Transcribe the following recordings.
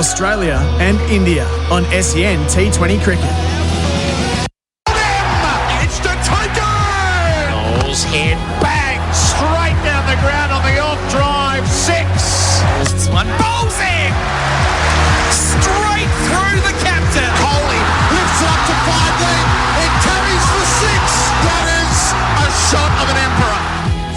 Australia and India on SEN T20 Cricket. It's the taker! Knowles hit, bang, straight down the ground on the off drive, 6. This one bowls in! Straight through the captain. Kohli lifts it up to 5 deep. It carries for 6. That is a shot of an emperor.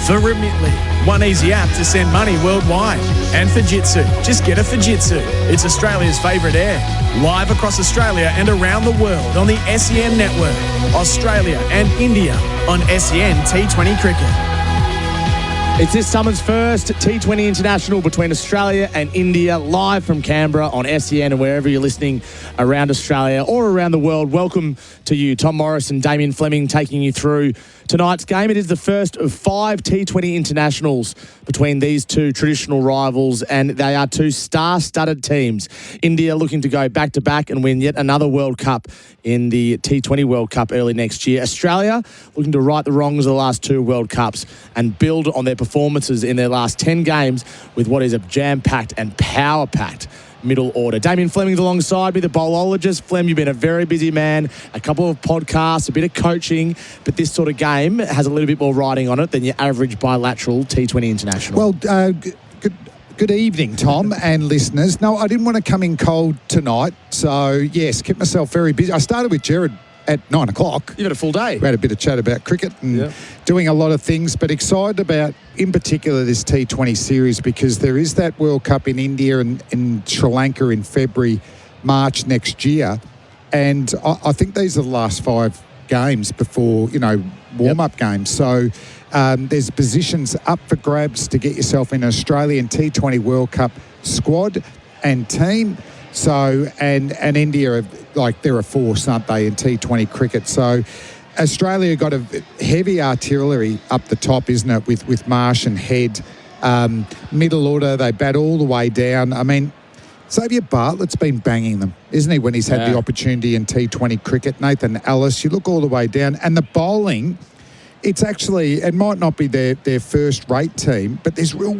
For Remitly, one easy app to send money worldwide. And Fujitsu, just get a Fujitsu. It's Australia's favourite air. Live across Australia and around the world on the SEN network. Australia and India on SEN T20 Cricket. It's this summer's first T20 International between Australia and India, live from Canberra on SEN and wherever you're listening around Australia or around the world. Welcome to you, Tom Morris and Damien Fleming, taking you through tonight's game. It is the first of 5 T20 Internationals between these two traditional rivals, and they are two star-studded teams. India looking to go back-to-back and win yet another World Cup in the T20 World Cup early next year. Australia looking to right the wrongs of the last 2 World Cups and build on their performances in their last 10 games with what is a jam-packed and power-packed middle order. Damien Fleming's alongside me, the bowlologist. Flem, you've been a very busy man, a couple of podcasts, a bit of coaching, but this sort of game has a little bit more riding on it than your average bilateral T20 International. Well, good evening, Tom and listeners. No, I didn't want to come in cold tonight, so yes, kept myself very busy. I started with Jared at 9 o'clock. You've had a full day. We had a bit of chat about cricket and doing a lot of things, but excited about, in particular, this T20 series because there is that World Cup in India and in Sri Lanka in February, March next year. And I think these are the last 5 games before, warm-up games. So there's positions up for grabs to get yourself in an Australian T20 World Cup squad and team. So, and India, they're a force, aren't they, in T20 cricket. So Australia got a heavy artillery up the top, isn't it, with Marsh and Head. Middle order, they bat all the way down. I mean, Xavier Bartlett's been banging them, isn't he, when he's had the opportunity in T20 cricket. Nathan Ellis, you look all the way down. And the bowling, it's actually, it might not be their first-rate team, but there's real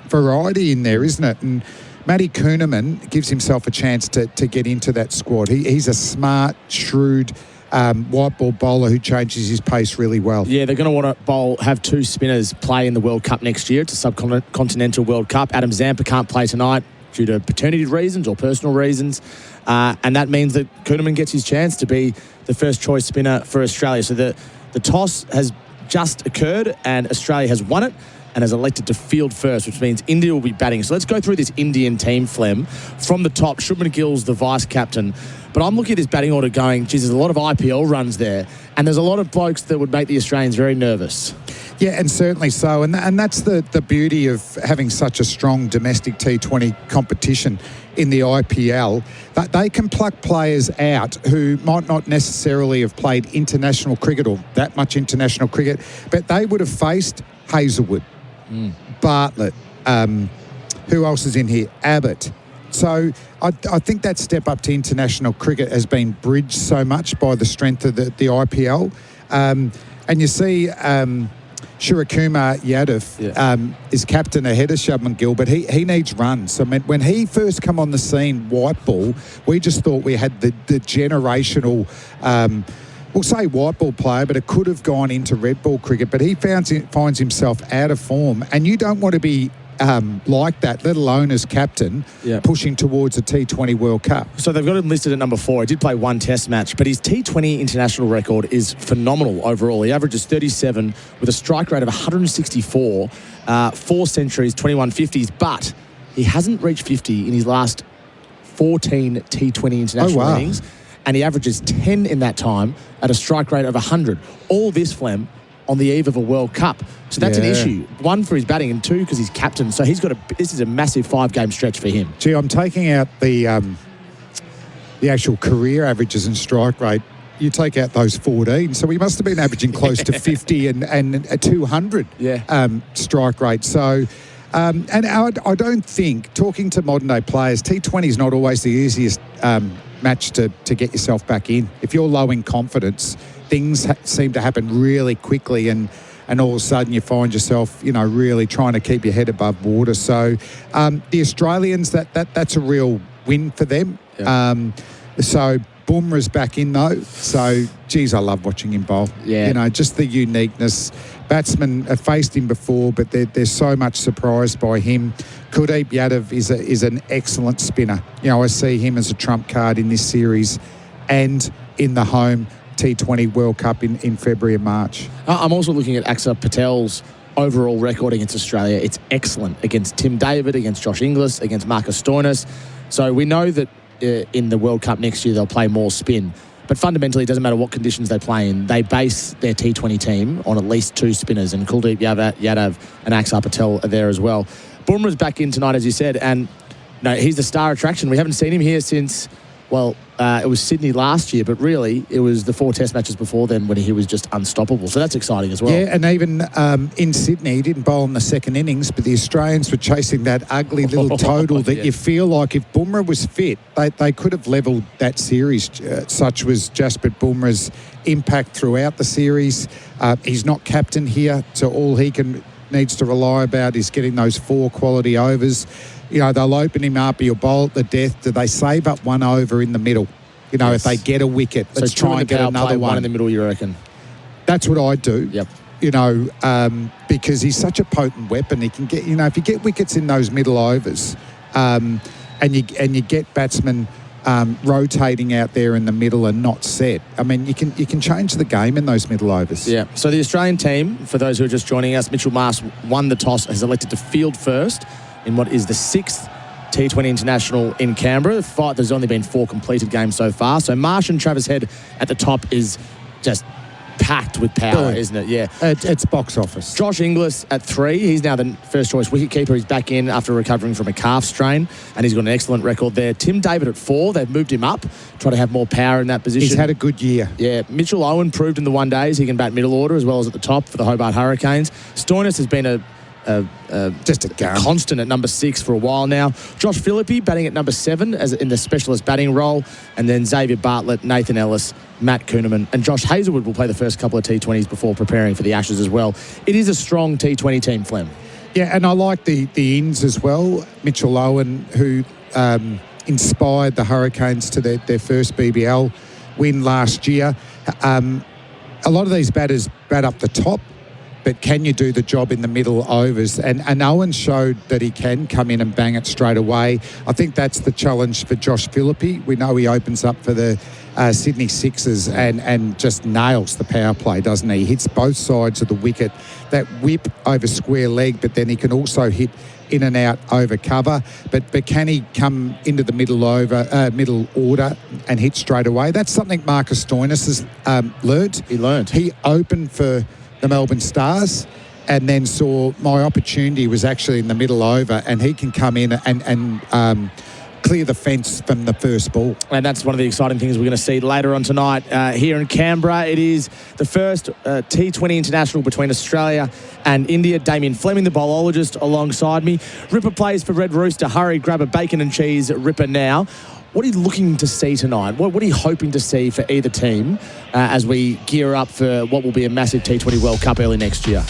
variety in there, isn't it? And Matty Kuhneman gives himself a chance to get into that squad. He's a smart, shrewd white ball bowler who changes his pace really well. Yeah, they're going to want to have 2 spinners play in the World Cup next year. It's a subcontinental World Cup. Adam Zampa can't play tonight due to paternity reasons or personal reasons. And that means that Kuhneman gets his chance to be the first choice spinner for Australia. So the toss has just occurred and Australia has won it and has elected to field first, which means India will be batting. So let's go through this Indian team, Flem. From the top, Shubman Gill's the vice-captain. But I'm looking at this batting order going, geez, there's a lot of IPL runs there. And there's a lot of blokes that would make the Australians very nervous. Yeah, and certainly so. And that's the beauty of having such a strong domestic T20 competition in the IPL. That they can pluck players out who might not necessarily have played international cricket or that much international cricket, but they would have faced Hazelwood, Bartlett, who else is in here? Abbott. So I think that step up to international cricket has been bridged so much by the strength of the IPL. And you see Shurikumar Yadav is captain ahead of Shubman Gill, but he needs runs. I mean, when he first come on the scene, white ball, we just thought we had the generational we'll say white ball player, but it could have gone into red ball cricket. But he finds himself out of form, and you don't want to be like that, let alone as captain, pushing towards a T20 World Cup. So they've got him listed at number 4. He did play 1 test match, but his T20 international record is phenomenal overall. He averages 37 with a strike rate of 164, 4 centuries, 21 50s, but he hasn't reached 50 in his last 14 T20 international innings. And he averages 10 in that time at a strike rate of 100. All this, Flem, on the eve of a World Cup. So that's an issue. 1, for his batting, and 2, because he's captain. So this is a massive 5-game stretch for him. Gee, I'm taking out the actual career averages and strike rate. You take out those 14. So he must have been averaging close to 50 and a 200 strike rate. So... and I don't think, talking to modern-day players, T20 is not always the easiest match to get yourself back in. If you're low in confidence, things seem to happen really quickly. And and all of a sudden you find yourself, really trying to keep your head above water. So the Australians, that's a real win for them. Yeah. So Bumrah's back in though. So, geez, I love watching him bowl. Yeah. Just the uniqueness. Batsmen have faced him before, but they're so much surprised by him. Kuldeep Yadav is an excellent spinner. I see him as a trump card in this series and in the home T20 World Cup in February and March. I'm also looking at Axar Patel's overall record against Australia. It's excellent against Tim David, against Josh Inglis, against Marcus Stoinis. So we know that in the World Cup next year they'll play more spin. But fundamentally, it doesn't matter what conditions they play in. They base their T20 team on at least two spinners, and Kuldeep Yadav and Axar Patel are there as well. Bumrah's back in tonight, as you said, and he's the star attraction. We haven't seen him here since, it was Sydney last year, but really it was the 4 test matches before then when he was just unstoppable. So that's exciting as well. Yeah, and even in Sydney, he didn't bowl in the second innings, but the Australians were chasing that ugly little total that you feel like if Bumrah was fit, they could have levelled that series. Such was Jasprit Bumrah's impact throughout the series. He's not captain here, so all he needs to rely about is getting those 4 quality overs. They'll open him up, he'll bowl at the death. Do they save up 1 over in the middle? Yes. If they get a wicket, let's try and get another one in the middle, you reckon? That's what I do. Yep. Because he's such a potent weapon. He can get, if you get wickets in those middle overs, and you get batsmen rotating out there in the middle and not set. I mean, you can change the game in those middle overs. Yeah. So the Australian team, for those who are just joining us, Mitchell Marsh won the toss, has elected to field first in what is the 6th T20 International in Canberra. There's only been 4 completed games so far. So Marsh and Travis Head at the top is just packed with power, Brilliant. Isn't it? Yeah. It's box office. Josh Inglis at 3. He's now the first choice wicketkeeper. He's back in after recovering from a calf strain, and he's got an excellent record there. Tim David at 4. They've moved him up, try to have more power in that position. He's had a good year. Yeah. Mitchell Owen proved in the 1 days he can bat middle order as well as at the top for the Hobart Hurricanes. Stoinis has been just a constant at number 6 for a while now. Josh Philippe batting at number 7 as in the specialist batting role, and then Xavier Bartlett, Nathan Ellis, Matt Kuhneman, and Josh Hazlewood will play the first couple of T20s before preparing for the Ashes as well. It is a strong T20 team, Flem. Yeah, and I like the ins as well. Mitchell Owen, who inspired the Hurricanes to their first BBL win last year. A lot of these batters bat up the top, but can you do the job in the middle overs? And Owen showed that he can come in and bang it straight away. I think that's the challenge for Josh Philippe. We know he opens up for the Sydney Sixers and just nails the power play, doesn't he? He hits both sides of the wicket. That whip over square leg, but then he can also hit in and out over cover. But can he come into the middle order and hit straight away? That's something Marcus Stoinis has learnt. He learnt. He opened for the Melbourne Stars and then saw my opportunity was actually in the middle over, and he can come in and clear the fence from the first ball. And that's one of the exciting things we're going to see later on tonight here in Canberra. It is the first T20 International between Australia and India. Damien Fleming, the bowlologist, alongside me. Ripper plays for Red Rooster. Hurry, grab a bacon and cheese Ripper now. What are you looking to see tonight? What are you hoping to see for either team as we gear up for what will be a massive T20 World Cup early next year?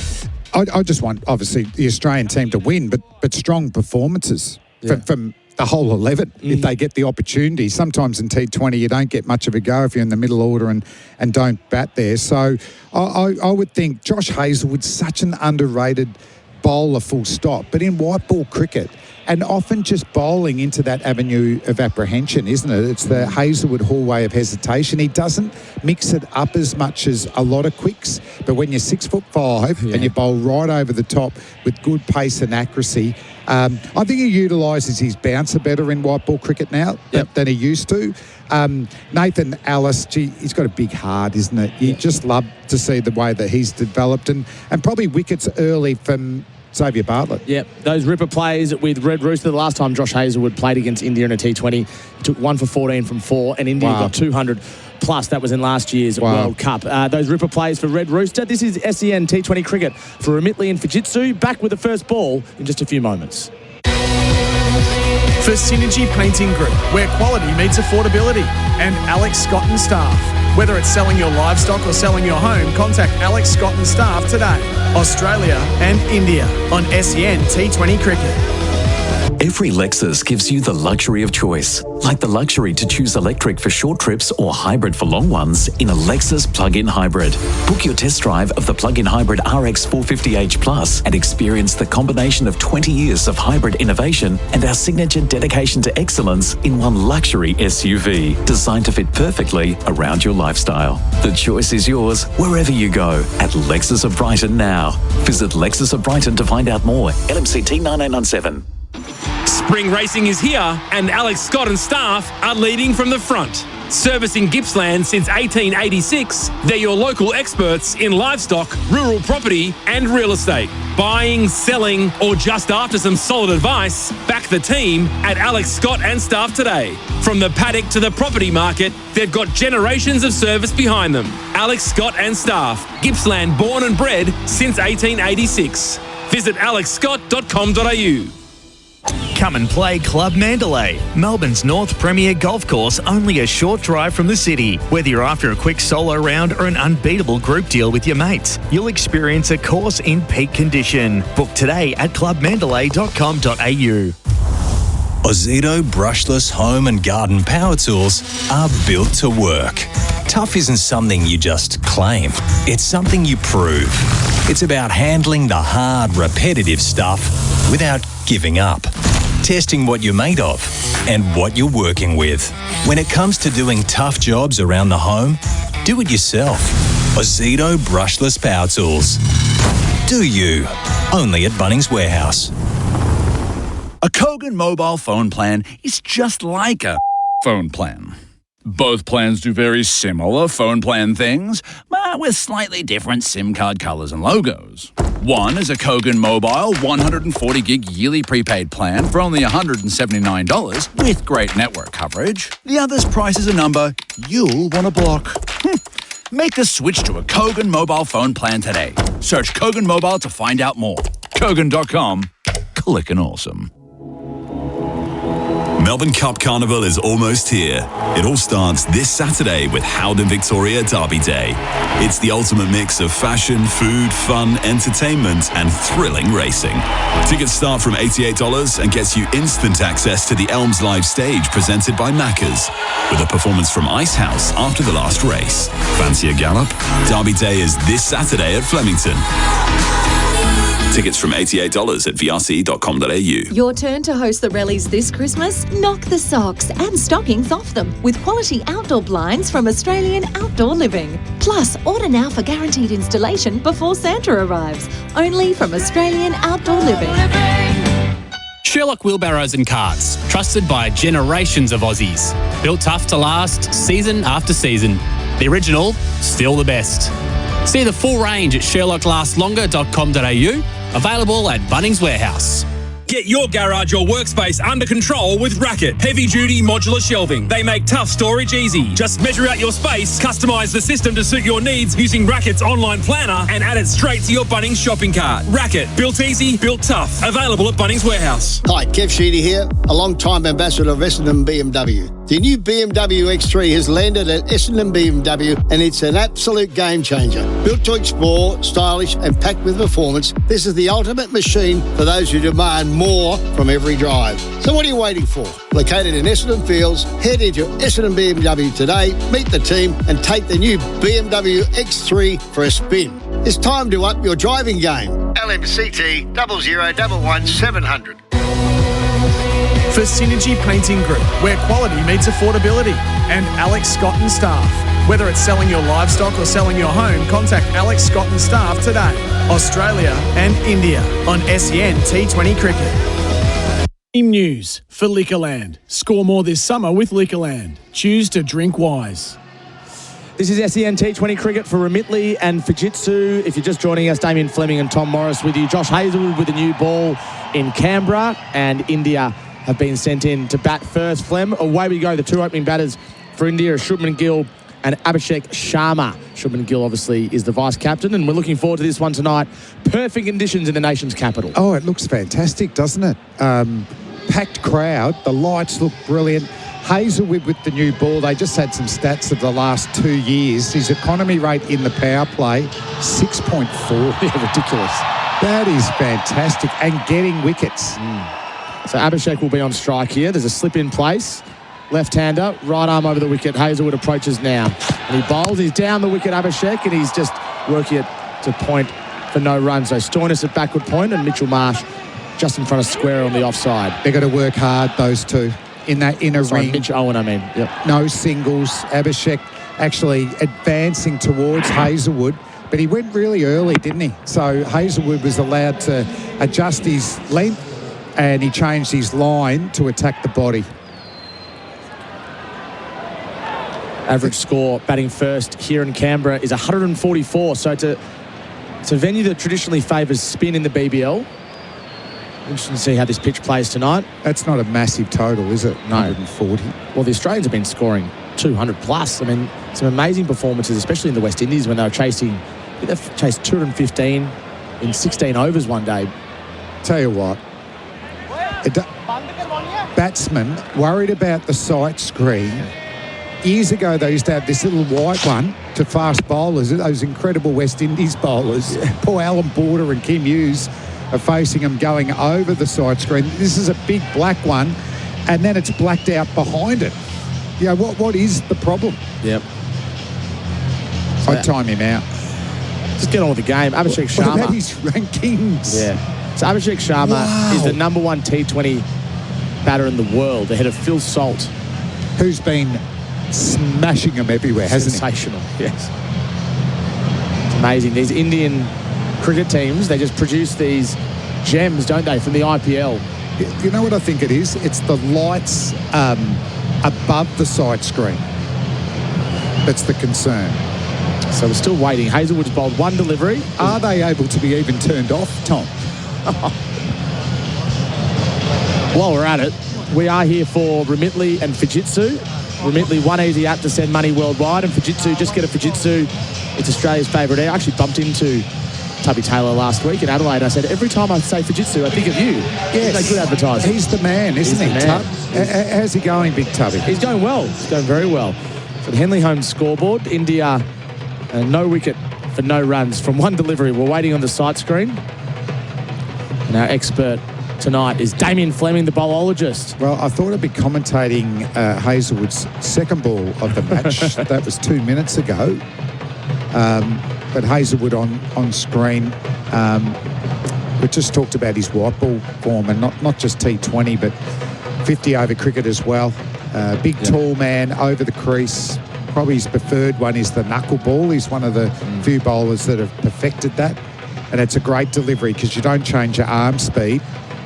I just want, obviously, the Australian team to win, but strong performances from the whole 11 if they get the opportunity. Sometimes in T20 you don't get much of a go if you're in the middle order and don't bat there. So I would think Josh Hazlewood's such an underrated bowler, full stop. But in white ball cricket, and often just bowling into that avenue of apprehension, isn't it? It's the Hazlewood hallway of hesitation. He doesn't mix it up as much as a lot of quicks, but when you're 6'5" and you bowl right over the top with good pace and accuracy, I think he utilises his bouncer better in white ball cricket now than he used to. Nathan Ellis, he's got a big heart, isn't it? You just love to see the way that he's developed, and probably wickets early from Xavier Bartlett. Yep, those Ripper plays with Red Rooster. The last time Josh Hazlewood played against India in a T20, he took 1 for 14 from 4, and India got 200 plus. That was in last year's World Cup. Those Ripper plays for Red Rooster. This is SEN T20 cricket for Remitli and Fujitsu. Back with the first ball in just a few moments. For Synergy Painting Group, where quality meets affordability, and Alex Scott and staff. Whether it's selling your livestock or selling your home, contact Alex Scott and staff today. Australia and India on SEN T20 Cricket. Every Lexus gives you the luxury of choice, like the luxury to choose electric for short trips or hybrid for long ones in a Lexus plug-in hybrid. Book your test drive of the plug-in hybrid RX 450h Plus and experience the combination of 20 years of hybrid innovation and our signature dedication to excellence in one luxury SUV, designed to fit perfectly around your lifestyle. The choice is yours wherever you go at Lexus of Brighton now. Visit Lexus of Brighton to find out more. LMCT 9897. Spring racing is here, and Alex Scott and staff are leading from the front. Servicing Gippsland since 1886, they're your local experts in livestock, rural property and real estate. Buying, selling or just after some solid advice, back the team at Alex Scott and staff today. From the paddock to the property market, they've got generations of service behind them. Alex Scott and staff, Gippsland born and bred since 1886. Visit alexscott.com.au. Come and play Club Mandalay, Melbourne's North Premier golf course, only a short drive from the city. Whether you're after a quick solo round or an unbeatable group deal with your mates, you'll experience a course in peak condition. Book today at clubmandalay.com.au. Ozito brushless home and garden power tools are built to work. Tough isn't something you just claim, it's something you prove. It's about handling the hard, repetitive stuff without giving up. Testing what you're made of and what you're working with. When it comes to doing tough jobs around the home, do it yourself. Ozito brushless power tools. Do you? Only at Bunnings Warehouse. A Kogan mobile phone plan is just like a phone plan. Both plans do very similar phone plan things, but with slightly different SIM card colours and logos. One is a Kogan Mobile 140 gig yearly prepaid plan for only $179 with great network coverage. The other's price is a number you'll want to block. Make the switch to a Kogan mobile phone plan today. Search Kogan Mobile to find out more. Kogan.com. Clickin' awesome. Melbourne Cup Carnival is almost here. It all starts this Saturday with Howden Victoria Derby Day. It's the ultimate mix of fashion, food, fun, entertainment, and thrilling racing. Tickets start from $88 and gets you instant access to the Elms Live stage presented by Macca's, with a performance from Icehouse after the last race. Fancy a gallop? Derby Day is this Saturday at Flemington. Tickets from $88 at vrc.com.au. Your turn to host the rallies this Christmas? Knock the socks and stockings off them with quality outdoor blinds from Australian Outdoor Living. Plus, order now for guaranteed installation before Santa arrives. Only from Australian Outdoor Living. Sherlock wheelbarrows and carts, trusted by generations of Aussies. Built tough to last, season after season. The original, still the best. See the full range at sherlocklastlonger.com.au. Available at Bunnings Warehouse. Get your garage or workspace under control with Racket heavy-duty modular shelving. They make tough storage easy. Just measure out your space, customise the system to suit your needs using Racket's online planner and add it straight to your Bunnings shopping cart. Racket, built easy, built tough. Available at Bunnings Warehouse. Hi, Kev Sheedy here, a long-time ambassador of Essendon BMW. The new BMW X3 has landed at Essendon BMW and it's an absolute game changer. Built to explore, stylish and packed with performance, this is the ultimate machine for those who demand more from every drive. So what are you waiting for? Located in Essendon Fields, head into Essendon BMW today, meet the team and take the new BMW X3 for a spin. It's time to up your driving game. LMCT 0011 700. For Synergy Painting Group, where quality meets affordability, and Alex Scott and staff. Whether it's selling your livestock or selling your home, contact Alex Scott and staff today. Australia and India on SEN T20 Cricket. Team news for Liquorland. Score more this summer with Liquorland. Choose to drink wise. This is SEN T20 Cricket for Remitly and Fujitsu. If you're just joining us, Damien Fleming and Tom Morris with you. Josh Hazelwood with a new ball in Canberra, and India have been sent in to bat first. Flem, away we go. The two opening batters for India are Shubman Gill and Abhishek Sharma. Shubman Gill obviously is the vice-captain, and we're looking forward to this one tonight. Perfect conditions in the nation's capital. Oh, it looks fantastic, doesn't it? Packed crowd. The lights look brilliant. Hazelwood with the new ball, they just had some stats of the last 2 years. His economy rate in the power play, 6.4. Yeah, ridiculous. That is fantastic. And getting wickets. So Abhishek will be on strike here. There's a slip in place. Left-hander, right arm over the wicket. Hazelwood approaches now. And he bowls. He's down the wicket, Abhishek, and he's just working it to point for no run. So Stoinis at backward point and Mitchell Marsh just in front of square on the offside. They've got to work hard, those two, in that inner ring. Mitch Owen, I mean. Yep. No singles. Abhishek actually advancing towards Hazelwood, but he went really early, didn't he? So Hazelwood was allowed to adjust his length and he changed his line to attack the body. Average score batting first here in Canberra is 144. So it's a venue that traditionally favours spin in the BBL. Interesting to see how this pitch plays tonight. That's not a massive total, is it? No. 140. Well, the Australians have been scoring 200 plus. I mean, some amazing performances, especially in the West Indies when they were chasing, I think they've chased 215 in 16 overs one day. Tell you what, batsmen worried about the sight screen. Years ago, they used to have this little white one to fast bowlers, those incredible West Indies bowlers. Poor Alan Border and Kim Hughes are facing them going over the side screen. This is a big black one, and then it's blacked out behind it. Yeah, what is the problem? Yep. I'd time him out. Just get on with the game. Abhishek Sharma. What about his rankings? Yeah. So Abhishek Sharma is the number one T20 batter in the world, ahead of Phil Salt, who's been smashing them everywhere, hasn't he? Sensational, yes. It's amazing. These Indian cricket teams, they just produce these gems, don't they, from the IPL? You know what I think it is? It's the lights above the side screen that's the concern. So we're still waiting. Hazelwood's bowled one delivery. Are they able to be even turned off, Tom? While we're at it, we are here for Remitly and Fujitsu. Remitly, one easy app to send money worldwide, and Fujitsu, just get a Fujitsu. It's Australia's favourite air. I actually bumped into Tubby Taylor last week in Adelaide. I said, every time I say Fujitsu, I think of you. Yes. They're good advertising. He's the man, isn't he, Tub? How's he going, Big Tubby? He's going well. He's going very well. So the Henley Holmes scoreboard, India, no wicket for no runs from one delivery. We're waiting on the sight screen. And our expert tonight is Damien Fleming, the bowlologist. Well, I thought I'd be commentating Hazelwood's second ball of the match. That was 2 minutes ago. But Hazelwood on screen. We just talked about his white ball form, and not just T20, but 50 over cricket as well. Big, tall man over the crease. Probably his preferred one is the knuckleball. He's one of the few bowlers that have perfected that. And it's a great delivery because you don't change your arm speed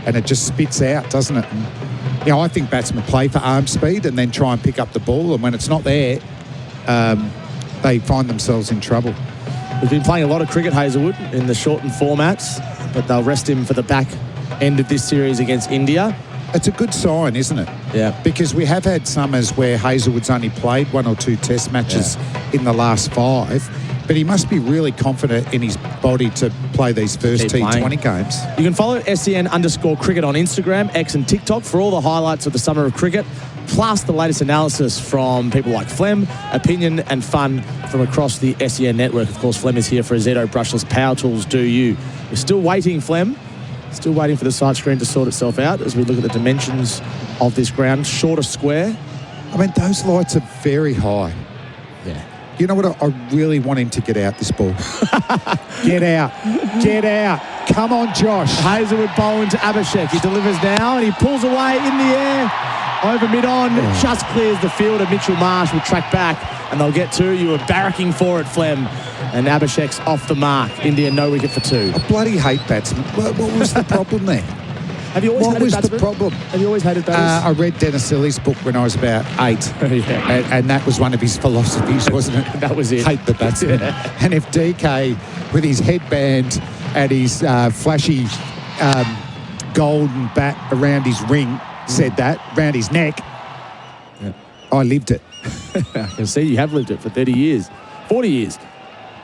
and it just spits out, doesn't it? And, I think batsmen play for arm speed and then try and pick up the ball. And when it's not there, they find themselves in trouble. We've been playing a lot of cricket, Hazelwood, in the shortened formats, but they'll rest him for the back end of this series against India. It's a good sign, isn't it? Yeah. Because we have had summers where Hazelwood's only played 1 or 2 test matches in the last 5, but he must be really confident in his body to play these first T20 games. You can follow SEN_cricket on Instagram, X and TikTok for all the highlights of the summer of cricket, plus the latest analysis from people like Flem, opinion and fun from across the SEN network. Of course, Flem is here for Azedo Brushless Power Tools Do You. We're still waiting, Flem. Still waiting for the side screen to sort itself out as we look at the dimensions of this ground. Shorter square. I mean, those lights are very high. Yeah. You know what? I really want him to get out this ball. Get out. Get out. Come on, Josh. Hazelwood bowling to Abhishek. He delivers now and he pulls away in the air. Over mid-on, just clears the field, and Mitchell Marsh will track back, and they'll get 2. You were barracking for it, Flem. And Abhishek's off the mark. India, no wicket for 2. I bloody hate batsmen. What was the problem there? Have you always hated batsmen? What was the problem? Have you always hated batsmen? I read Dennis Lilly's book when I was about 8. And that was one of his philosophies, wasn't it? That was it. Hate the batsman. And if DK, with his headband and his flashy golden bat around his ring, said that, around his neck, I lived it. I can see you have lived it for 30 years, 40 years.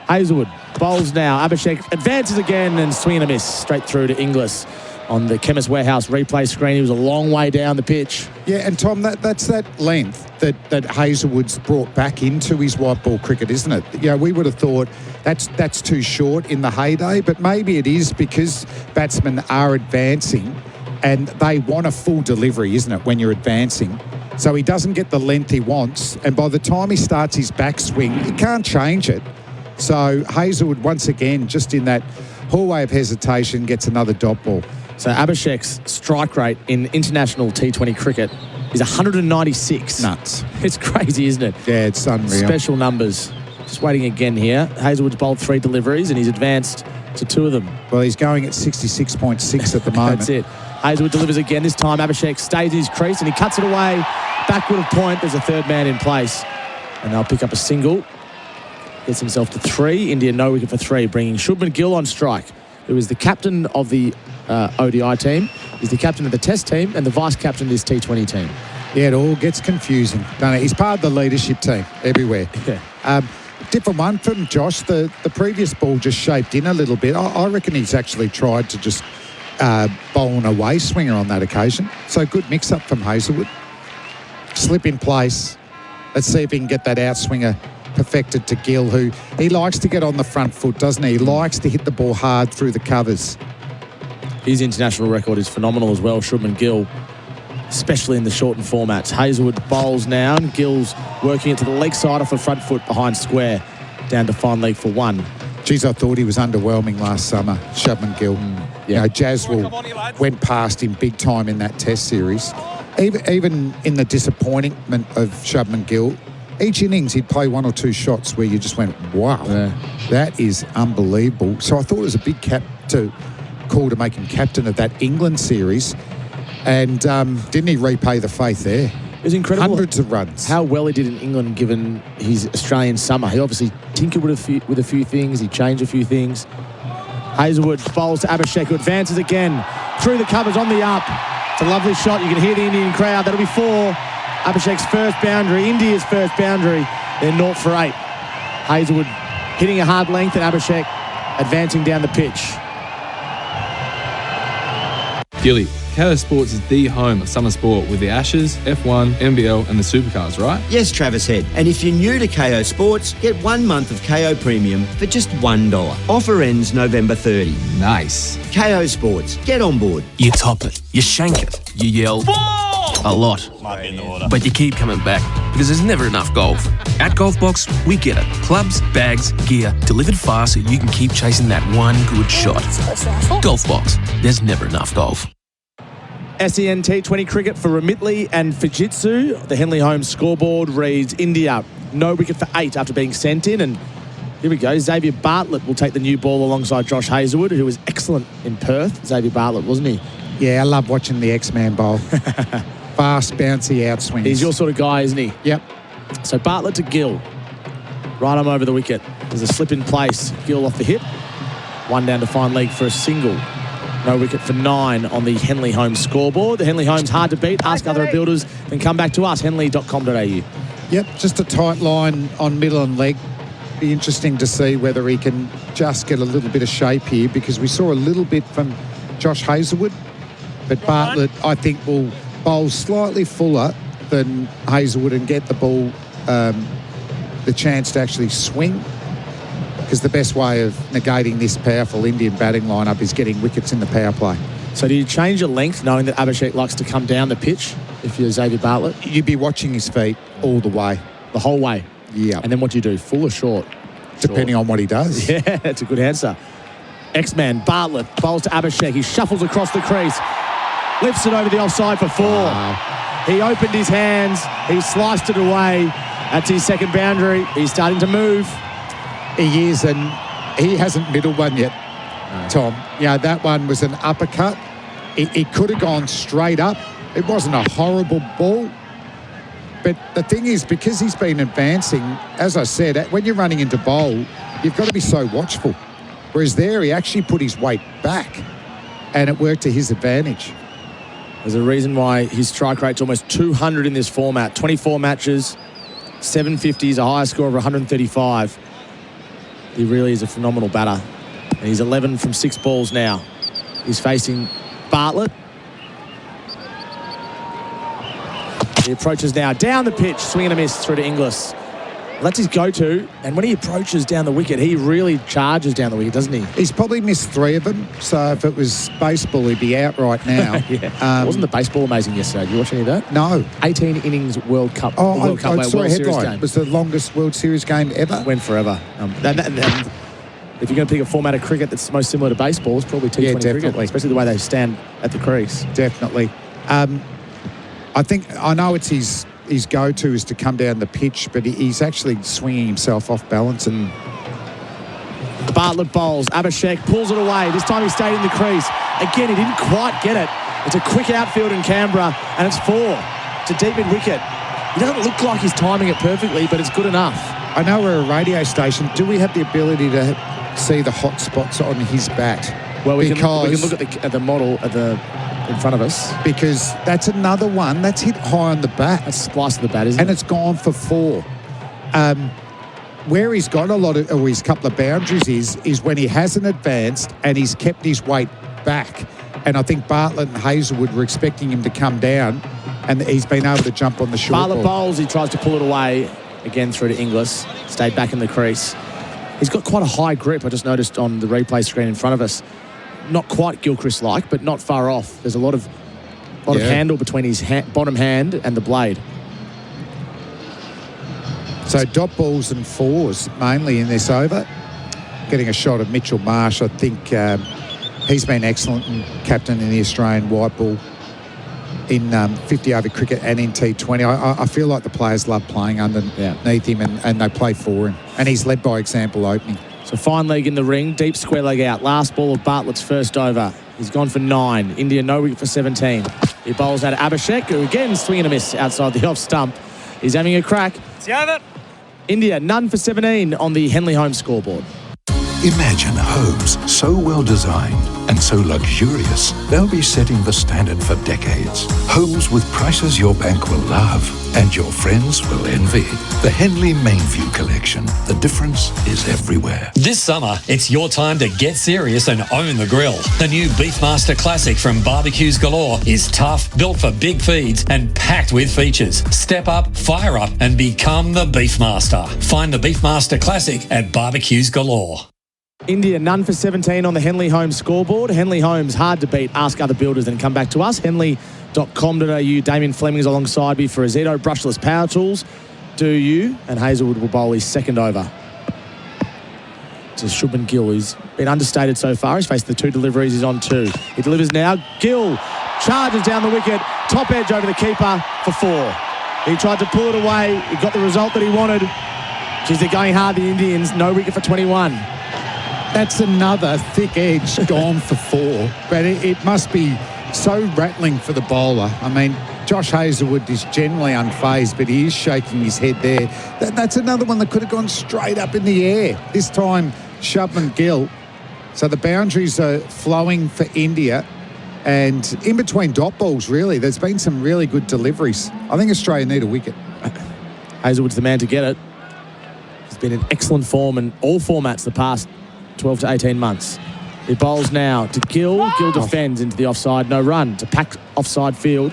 Hazelwood bowls now. Abhishek advances again and swing and a miss straight through to Inglis. on the Chemist Warehouse replay screen. He was a long way down the pitch. Yeah, and Tom, that's that length that Hazelwood's brought back into his white ball cricket, isn't it? Yeah, we would have thought that's too short in the heyday, but maybe it is because batsmen are advancing and they want a full delivery, isn't it, when you're advancing? So he doesn't get the length he wants, and by the time he starts his backswing, he can't change it. So Hazelwood, once again, just in that hallway of hesitation, gets another dot ball. So Abhishek's strike rate in international T20 cricket is 196. Nuts. It's crazy, isn't it? Yeah, it's unreal. Special numbers. Just waiting again here. Hazelwood's bowled 3 deliveries and he's advanced to 2 of them. Well, he's going at 66.6 at the moment. That's it. Hazelwood delivers again. This time Abhishek stays in his crease and he cuts it away. Backward of point. There's a third man in place. And they'll pick up a single. Gets himself to 3. India no wicket for 3, bringing Shubman Gill on strike, who is the captain of the ODI team. He's the captain of the Test team and the vice-captain of this T20 team. Yeah, it all gets confusing, doesn't it? He's part of the leadership team everywhere. Yeah. Different one from Josh. The previous ball just shaped in a little bit. I reckon he's actually tried to just bowl an away swinger on that occasion. So good mix-up from Hazelwood. Slip in place. Let's see if he can get that outswinger perfected to Gill, who he likes to get on the front foot, doesn't he? He likes to hit the ball hard through the covers. His international record is phenomenal as well, Shubman Gill, especially in the shortened formats. Hazelwood bowls now, and Gill's working it to the leg side off the front foot behind square, down to fine leg for 1. Geez, I thought he was underwhelming last summer, Shubman Gill. Yeah. You know, Jaswell went past him big time in that Test series. Even in the disappointment of Shubman Gill, each innings he'd play 1 or 2 shots where you just went, wow, that is unbelievable. So I thought it was a big call to make him captain of that England series. And didn't he repay the faith there? It was incredible. Hundreds of runs. How well he did in England given his Australian summer. He obviously tinkered with a few things. He changed a few things. Hazelwood bowls to Abhishek, who advances again through the covers on the up. It's a lovely shot. You can hear the Indian crowd. That'll be 4. Abhishek's first boundary, India's first boundary. They're 0 for 8. Hazelwood hitting a hard length and Abhishek advancing down the pitch. Gilly, KO Sports is the home of summer sport with the Ashes, F1, NBL and the Supercars, right? Yes, Travis Head. And if you're new to KO Sports, get 1 month of KO Premium for just $1. Offer ends November 30. Nice. KO Sports. Get on board. You top it, you shank it, you yell a lot, but you keep coming back because there's never enough golf. At Golfbox, we get it. Clubs, bags, gear, delivered fast so you can keep chasing that one good shot. Golfbox, there's never enough golf. SEN T20 cricket for Remitli and Fujitsu. The Henley Holmes scoreboard reads India no wicket for 8 after being sent in, and here we go. Xavier Bartlett will take the new ball alongside Josh Hazelwood, who was excellent in Perth. Xavier Bartlett, wasn't he? Yeah, I love watching the X-Man bowl. Fast, bouncy outswings. He's your sort of guy, isn't he? Yep. So Bartlett to Gill. Right arm over the wicket. There's a slip in place. Gill off the hip. 1 down to fine leg for a single. No wicket for 9 on the Henley Holmes scoreboard. The Henley Holmes hard to beat. Ask other builders, then come back to us, henley.com.au. Yep, just a tight line on middle and leg. Be interesting to see whether he can just get a little bit of shape here, because we saw a little bit from Josh Hazelwood, but Bartlett, I think, will bowl slightly fuller than Hazelwood and get the ball the chance to actually swing, because the best way of negating this powerful Indian batting lineup is getting wickets in the power play. So do you change your length knowing that Abhishek likes to come down the pitch if you're Xavier Bartlett? You'd be watching his feet all the way. The whole way? Yeah. And then what do you do, full or short? Depending on what he does. Yeah, that's a good answer. X-Man Bartlett bowls to Abhishek. He shuffles across the crease, lifts it over the offside for 4. Wow. He opened his hands. He sliced it away. That's his second boundary. He's starting to move. He is, and he hasn't middled one yet, Tom. Yeah, that one was an uppercut. It could have gone straight up. It wasn't a horrible ball. But the thing is, because he's been advancing, as I said, when you're running into bowl, you've got to be so watchful. Whereas there, he actually put his weight back, and it worked to his advantage. There's a reason why his strike rate's almost 200 in this format. 24 matches, 750 is a higher score of 135. He really is a phenomenal batter. And he's 11 from 6 balls now. He's facing Bartlett. He approaches now down the pitch, swing and a miss through to Inglis. That's his go-to, and when he approaches down the wicket, he really charges down the wicket, doesn't he? He's probably missed 3 of them, so if it was baseball, he'd be out right now. Wasn't the baseball amazing yesterday? Did you watch any of that? No. 18 innings World Cup. Oh, World Cup, I saw a World Series headline. game. It was the longest World Series game ever. Went forever. And if you're going to pick a format of cricket that's most similar to baseball, it's probably T20 cricket, especially the way they stand at the crease. Definitely. I know it's his go-to is to come down the pitch, but he's actually swinging himself off balance. And Bartlett bowls. Abhishek pulls it away. This time he stayed in the crease. Again, he didn't quite get it. It's a quick outfield in Canberra, and it's 4. It's a deep mid-wicket. He doesn't look like he's timing it perfectly, but it's good enough. I know we're a radio station. Do we have the ability to see the hot spots on his bat? Well, we can look at the model in front of us. Because that's another one that's hit high on the bat. That's spliced to the bat, isn't it? And it's gone for 4. Where he's got a lot of, or his couple of boundaries is when he hasn't advanced and he's kept his weight back. And I think Bartlett and Hazelwood were expecting him to come down, and he's been able to jump on the short Bartlett ball. bowls, he tries to pull it away, again through to Inglis, stayed back in the crease. He's got quite a high grip, I just noticed on the replay screen in front of us. Not quite Gilchrist-like, but not far off. There's a lot of handle between his bottom hand and the blade. So dot balls and 4s mainly in this over. Getting a shot of Mitchell Marsh, I think he's been excellent and captain in the Australian white ball in 50-over cricket and in T20. I feel like the players love playing underneath him and they play for him. And he's led by example opening. So fine leg in the ring, deep square leg out. Last ball of Bartlett's first over. He's gone for 9. India no wicket for 17. He bowls out Abhishek, who again swinging a miss outside the off stump. He's having a crack. It's over. India none for 17 on the Henley Home scoreboard. Imagine homes so well designed and so luxurious, they'll be setting the standard for decades. Homes with prices your bank will love and your friends will envy. The Henley Mainview Collection. The difference is everywhere. This summer, it's your time to get serious and own the grill. The new Beefmaster Classic from Barbecues Galore is tough, built for big feeds, and packed with features. Step up, fire up, and become the Beefmaster. Find the Beefmaster Classic at Barbecues Galore. India none for 17 on the Henley Home scoreboard. Henley Homes, hard to beat. Ask other builders and come back to us. Henley.com.au. Damien Fleming's alongside me for Azito brushless power tools. Do you? And Hazelwood will bowl his second over. To Shubman Gill, who's been understated so far. He's faced the 2 deliveries. He's on 2. He delivers now. Gill charges down the wicket. Top edge over the keeper for 4. He tried to pull it away. He got the result that he wanted. Geez, they're going hard, the Indians. No wicket for 21. That's another thick edge gone for 4. But it must be so rattling for the bowler. I mean, Josh Hazelwood is generally unfazed, but he is shaking his head there. That's another one that could have gone straight up in the air. This time, Shubman Gill. So the boundaries are flowing for India. And in between dot balls, really, there's been some really good deliveries. I think Australia need a wicket. Hazelwood's the man to get it. He's been in excellent form in all formats the past 12 to 18 months. He bowls now to Gill. Gill defends into the offside. No run to pack offside field.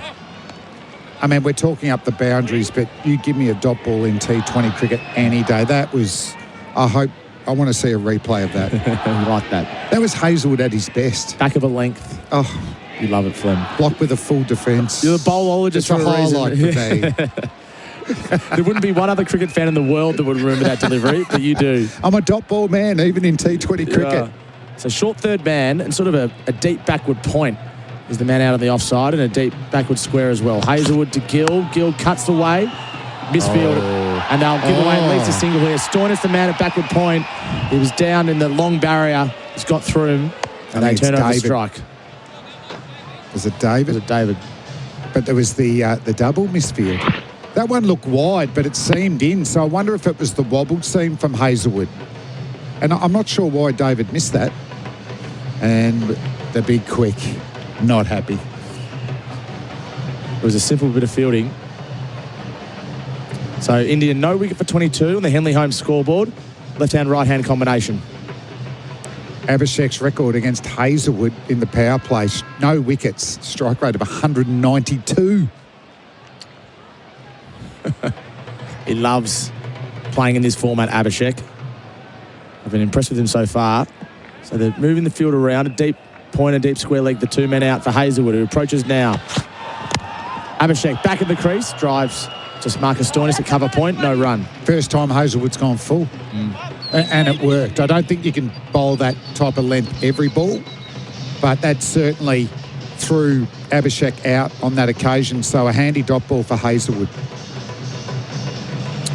I mean, we're talking up the boundaries, but you give me a dot ball in T20 cricket any day. That was, I want to see a replay of that. Like that. That was Hazelwood at his best. Back of a length. Oh, you love it, Flem. Blocked with a full defence. You're the bowlologist for a highlight for me. There wouldn't be one other cricket fan in the world that would remember that delivery, but you do. I'm a dot ball man, even in T20 cricket. Yeah. So short third man and sort of a deep backward point is the man out on the offside, and a deep backward square as well. Hazelwood to Gill. Gill cuts away. Misfield. And they'll give away at least a single here. Stoinis, the man at backward point. He was down in the long barrier. He's got through him. And they turn over the strike. Was it David? Was it David? But there was the double misfield. That one looked wide, but it seamed in. So I wonder if it was the wobble seam from Hazelwood. And I'm not sure why David missed that. And the big quick, not happy. It was a simple bit of fielding. So India no wicket for 22 on the Henley Home scoreboard. Left-hand, right-hand combination. Abhishek's record against Hazelwood in the power play. No wickets, strike rate of 192. He loves playing in this format, Abhishek. I've been impressed with him so far. So they're moving the field around. A deep pointer, deep square leg, the 2 men out for Hazelwood, who approaches now. Abhishek back at the crease, drives just Marcus Stoinis at cover point, no run. First time Hazelwood's gone full. And it worked. I don't think you can bowl that type of length every ball, but that certainly threw Abhishek out on that occasion. So a handy drop ball for Hazelwood.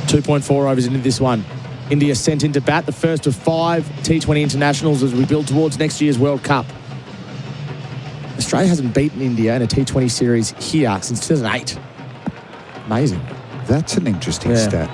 2.4 overs into this one. India sent into bat, the first of 5 T20 internationals as we build towards next year's World Cup. Australia hasn't beaten India in a T20 series here since 2008. Amazing. That's an interesting stat.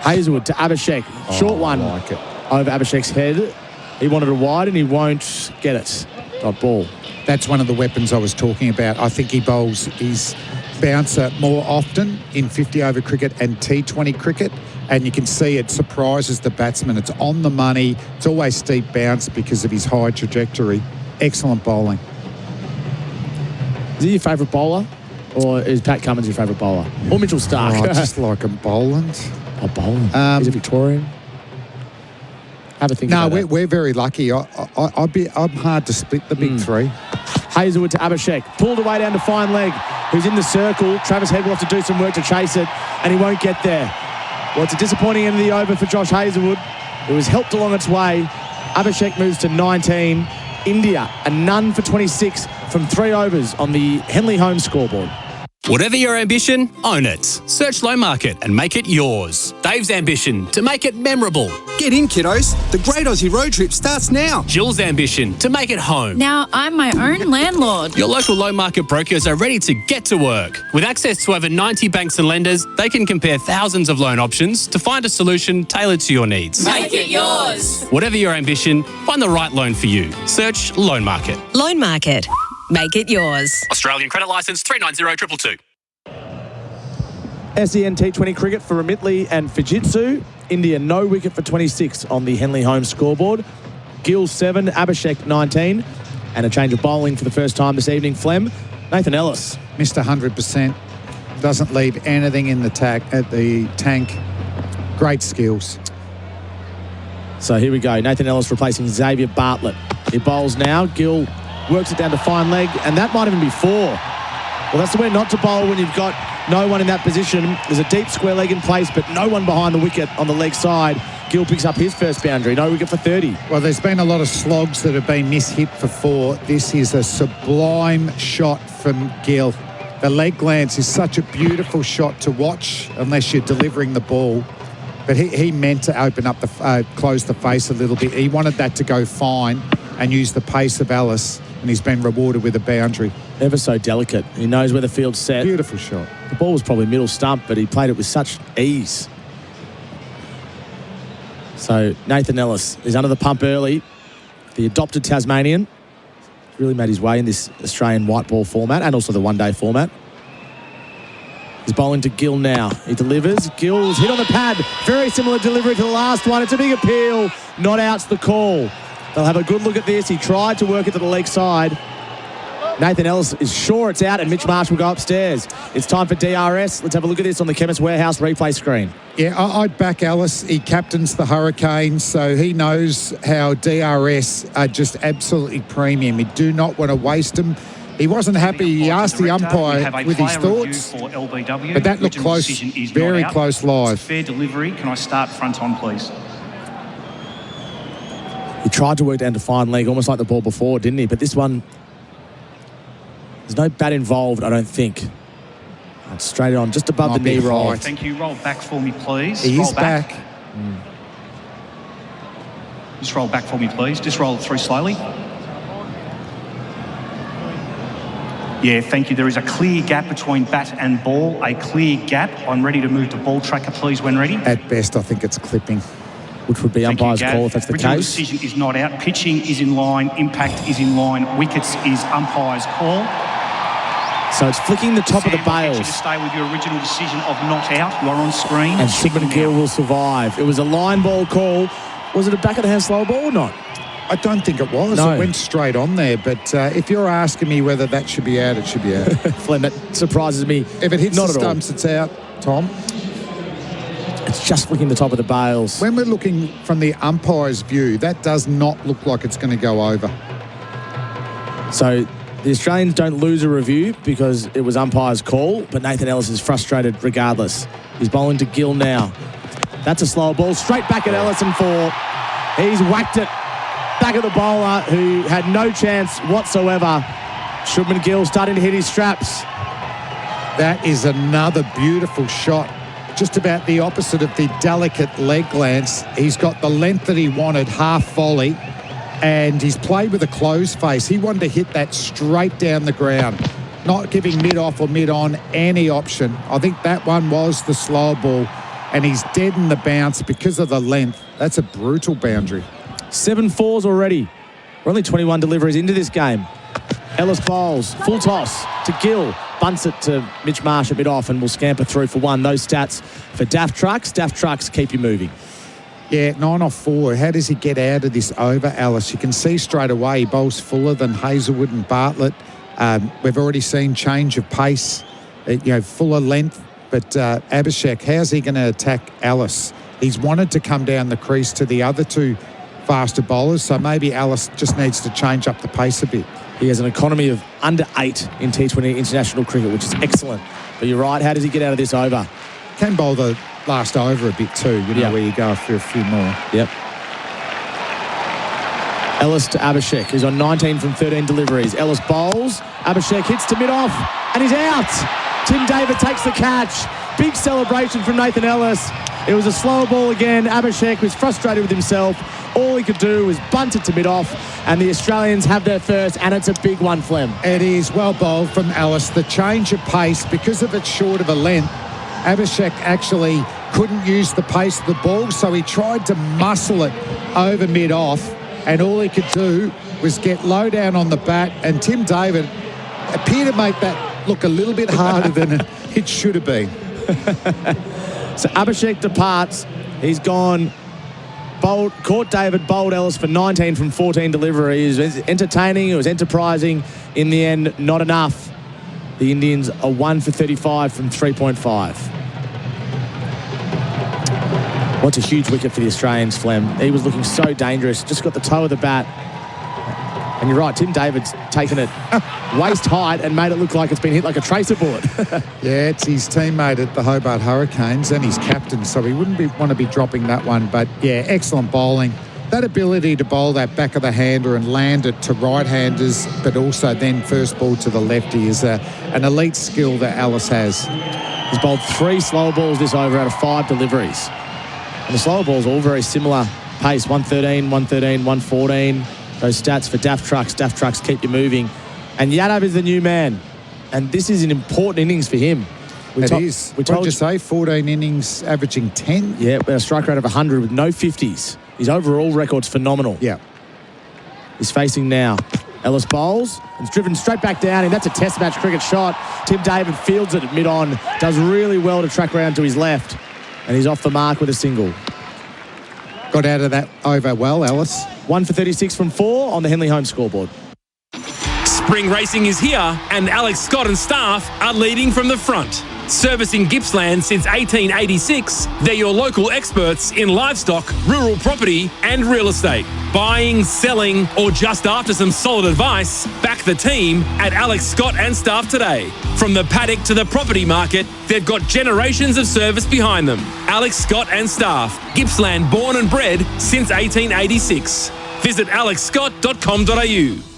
Hazelwood to Abhishek. Short one like it. Over Abhishek's head. He wanted a wide and he won't get it. Dot ball. That's one of the weapons I was talking about. I think he bowls his bouncer more often in 50-over cricket and T20 cricket, and you can see it surprises the batsman. It's on the money. It's always steep bounce because of his high trajectory. Excellent bowling. Is he your favourite bowler? Or is Pat Cummins your favourite bowler? Or Mitchell Stark? I just like him bowling. Oh, bowling. He's a Victorian. Have a think about that. We're very lucky. I'm hard to split the big three. Hazelwood to Abhishek. Pulled away down to fine leg. Who's in the circle. Travis Head will have to do some work to chase it, and he won't get there. Well, it's a disappointing end of the over for Josh Hazelwood. It was helped along its way. Abhishek moves to 19. India, a none for 26 from 3 overs on the Henley home scoreboard. Whatever your ambition, own it. Search Loan Market and make it yours. Dave's ambition to make it memorable. Get in, kiddos. The Great Aussie Road Trip starts now. Jill's ambition to make it home. Now I'm my own landlord. Your local loan market brokers are ready to get to work. With access to over 90 banks and lenders, they can compare thousands of loan options to find a solution tailored to your needs. Make it yours. Whatever your ambition, find the right loan for you. Search Loan Market. Loan Market. Make it yours. Australian credit licence 390222. SEN T20 cricket for Ramitley and Fujitsu. India no wicket for 26 on the Henley home scoreboard. Gill 7, Abhishek 19. And a change of bowling for the first time this evening. Flem, Nathan Ellis. Missed 100%. Doesn't leave anything in the tank. Great skills. So here we go. Nathan Ellis replacing Xavier Bartlett. He bowls now. Gill works it down to fine leg, and that might even be 4. Well, that's the way not to bowl when you've got no one in that position. There's a deep square leg in place, but no one behind the wicket on the leg side. Gill picks up his first boundary. No wicket for 30. Well, there's been a lot of slogs that have been mishit for 4. This is a sublime shot from Gill. The leg glance is such a beautiful shot to watch unless you're delivering the ball. But he meant to open up close the face a little bit. He wanted that to go fine and use the pace of Ellis, and he's been rewarded with a boundary. Ever so delicate. He knows where the field's set. Beautiful shot. The ball was probably middle stump, but he played it with such ease. So Nathan Ellis is under the pump early. The adopted Tasmanian really made his way in this Australian white ball format and also the one-day format. He's bowling to Gill now. He delivers. Gill's hit on the pad. Very similar delivery to the last one. It's a big appeal. Not out's the call. They'll have a good look at this. He tried to work it to the leg side. Nathan Ellis is sure it's out, and Mitch Marsh will go upstairs. It's time for DRS. Let's have a look at this on the Chemist Warehouse replay screen. Yeah, I'd back Ellis. He captains the Hurricanes, so he knows how DRS are just absolutely premium. You do not want to waste them. He wasn't happy. He asked the umpire with his thoughts, but that looked close, very close live. Fair delivery. Can I start front on, please? He tried to work down to fine leg, almost like the ball before, didn't he? But this one, there's no bat involved, I don't think. It's straight on, just above the knee roll. Thank you. Roll back for me, please. He roll is back. Just roll back for me, please. Just roll it through slowly. Yeah, thank you. There is a clear gap between bat and ball, a clear gap. I'm ready to move to ball tracker, please, when ready. At best, I think it's clipping. Which would be umpire's call if that's the Original case. Decision is not out. Pitching is in line. Impact is in line. Wickets is umpire's call. So it's flicking the top of the Sam, bails. you to stay with your original decision of not out. You are on screen. And Shipman Gill will survive. It was a line ball call. Was it a back of the hand slow ball or not? I don't think it was. No. It went straight on there. But if you're asking me whether that should be out, it should be out. Flem, that surprises me. If it hits Not the at all. stumps, it's out, Tom. It's just flicking the top of the bails. When we're looking from the umpire's view, that does not look like it's going to go over. So the Australians don't lose a review because it was umpire's call, but Nathan Ellis is frustrated regardless. He's bowling to Gill now. That's a slower ball. Straight back at Ellis and 4. He's whacked it back at the bowler who had no chance whatsoever. Shubman Gill starting to hit his straps. That is another beautiful shot. Just about the opposite of the delicate leg glance. He's got the length that he wanted, half volley, and he's played with a closed face. He wanted to hit that straight down the ground, not giving mid-off or mid-on any option. I think that one was the slower ball, and he's dead in the bounce because of the length. That's a brutal boundary. 7 fours already. We're only 21 deliveries into this game. Ellis bowls, full toss to Gill. Bunts it to Mitch Marsh a bit off and will scamper through for 1. Those stats for Daft Trucks. Daft Trucks keep you moving. Yeah, 9 off 4. How does he get out of this over, Alice? You can see straight away he bowls fuller than Hazelwood and Bartlett. We've already seen change of pace, fuller length. But Abhishek, how's he going to attack Alice? He's wanted to come down the crease to the other 2 faster bowlers, so maybe Alice just needs to change up the pace a bit. He has an economy of under 8 in T20 international cricket, which is excellent. But you're right, how does he get out of this over? Can bowl the last over a bit too, where you go for a few more. Yep. Ellis to Abhishek, who's on 19 from 13 deliveries. Ellis bowls, Abhishek hits to mid-off, and he's out. Tim David takes the catch. Big celebration from Nathan Ellis. It was a slower ball again. Abhishek was frustrated with himself. All he could do was bunt it to mid-off, and the Australians have their first, and it's a big one, Flem. It is well bowled from Ellis. The change of pace, because of it's short of a length, Abhishek actually couldn't use the pace of the ball, so he tried to muscle it over mid-off, and all he could do was get low down on the bat, and Tim David appeared to make that look a little bit harder than it should have been. So Abhishek departs. He's gone, caught David, bowled Ellis for 19 from 14 deliveries. It was entertaining, it was enterprising. In the end, not enough. The Indians are 1 for 35 from 3.5. What's a huge wicket for the Australians, Flem. He was looking so dangerous, just got the toe of the bat. And you're right, Tim David's taken it waist height and made it look like it's been hit like a tracer bullet. Yeah, it's his teammate at the Hobart Hurricanes and his captain, so he wouldn't want to be dropping that one. But yeah, excellent bowling. That ability to bowl that back of the hander and land it to right-handers, but also then first ball to the lefty is an elite skill that Ellis has. He's bowled 3 slower balls this over out of 5 deliveries. And the slower balls all very similar pace, 113, 113, 114. Those stats for Daft Trucks. Daft Trucks keep you moving. And Yadav is the new man. And this is an important innings for him. It is. What did you say? 14 innings, averaging 10? Yeah, a strike rate of 100 with no 50s. His overall record's phenomenal. Yeah. He's facing now. Ellis bowls. It's driven straight back down, and that's a test match cricket shot. Tim David fields it at mid-on. Does really well to track round to his left. And he's off the mark with a single. Got out of that over well, Ellis. 1 for 36 from 4 on the Henley Home scoreboard. Spring racing is here, and Alex Scott and staff are leading from the front. Servicing Gippsland since 1886, they're your local experts in livestock, rural property and real estate. Buying, selling, or just after some solid advice, back the team at Alex Scott and staff today. From the paddock to the property market, they've got generations of service behind them. Alex Scott and staff, Gippsland born and bred since 1886. Visit alexscott.com.au.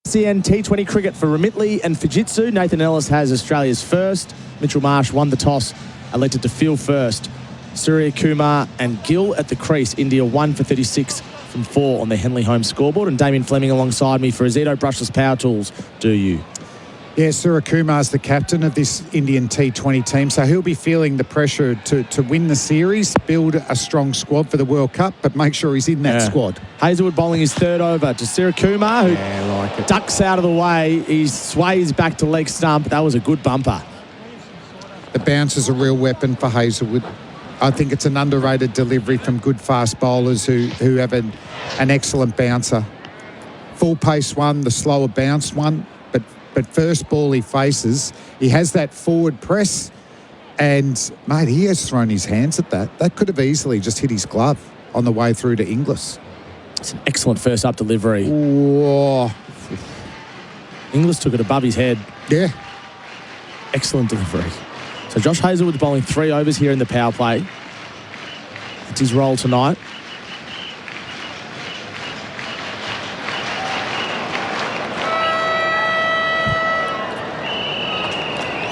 SEN T20 cricket for Remitli and Fujitsu. Nathan Ellis has Australia's first. Mitchell Marsh won the toss, elected to field first. Surya Kumar and Gill at the crease. India 1 for 36 from 4 on the Henley Home scoreboard. And Damien Fleming alongside me for Azito Brushless Power Tools. Do you? Yeah, Surya Kumar's the captain of this Indian T20 team, so he'll be feeling the pressure to win the series, build a strong squad for the World Cup, but make sure he's in that squad. Hazelwood bowling his third over to Surya Kumar, who ducks out of the way. He sways back to leg stump. That was a good bumper. The bounce is a real weapon for Hazelwood. I think it's an underrated delivery from good fast bowlers who have an excellent bouncer. Full pace one, the slower bounce one, but first ball he faces, he has that forward press, and, mate, he has thrown his hands at that. That could have easily just hit his glove on the way through to Inglis. It's an excellent first up delivery. Whoa. Inglis took it above his head. Yeah. Excellent delivery. So Josh Hazlewood's bowling 3 overs here in the power play. It's his role tonight.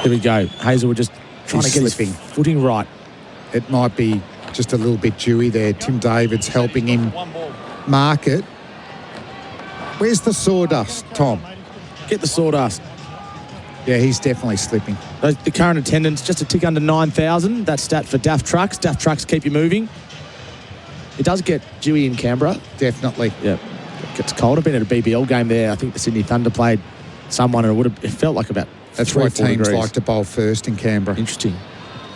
Here we go. Hazlewood just trying to get his footing right. It might be just a little bit dewy there. Tim David's helping him mark it. Where's the sawdust, Tom? Get the sawdust. Yeah, he's definitely slipping. The current attendance, just a tick under 9,000. That's stat for Daft Trucks. Daft Trucks keep you moving. It does get dewy in Canberra. Definitely. Yeah. It gets cold. I've been at a BBL game there. I think the Sydney Thunder played someone, and it felt like about That's why teams like to bowl first in Canberra. Interesting.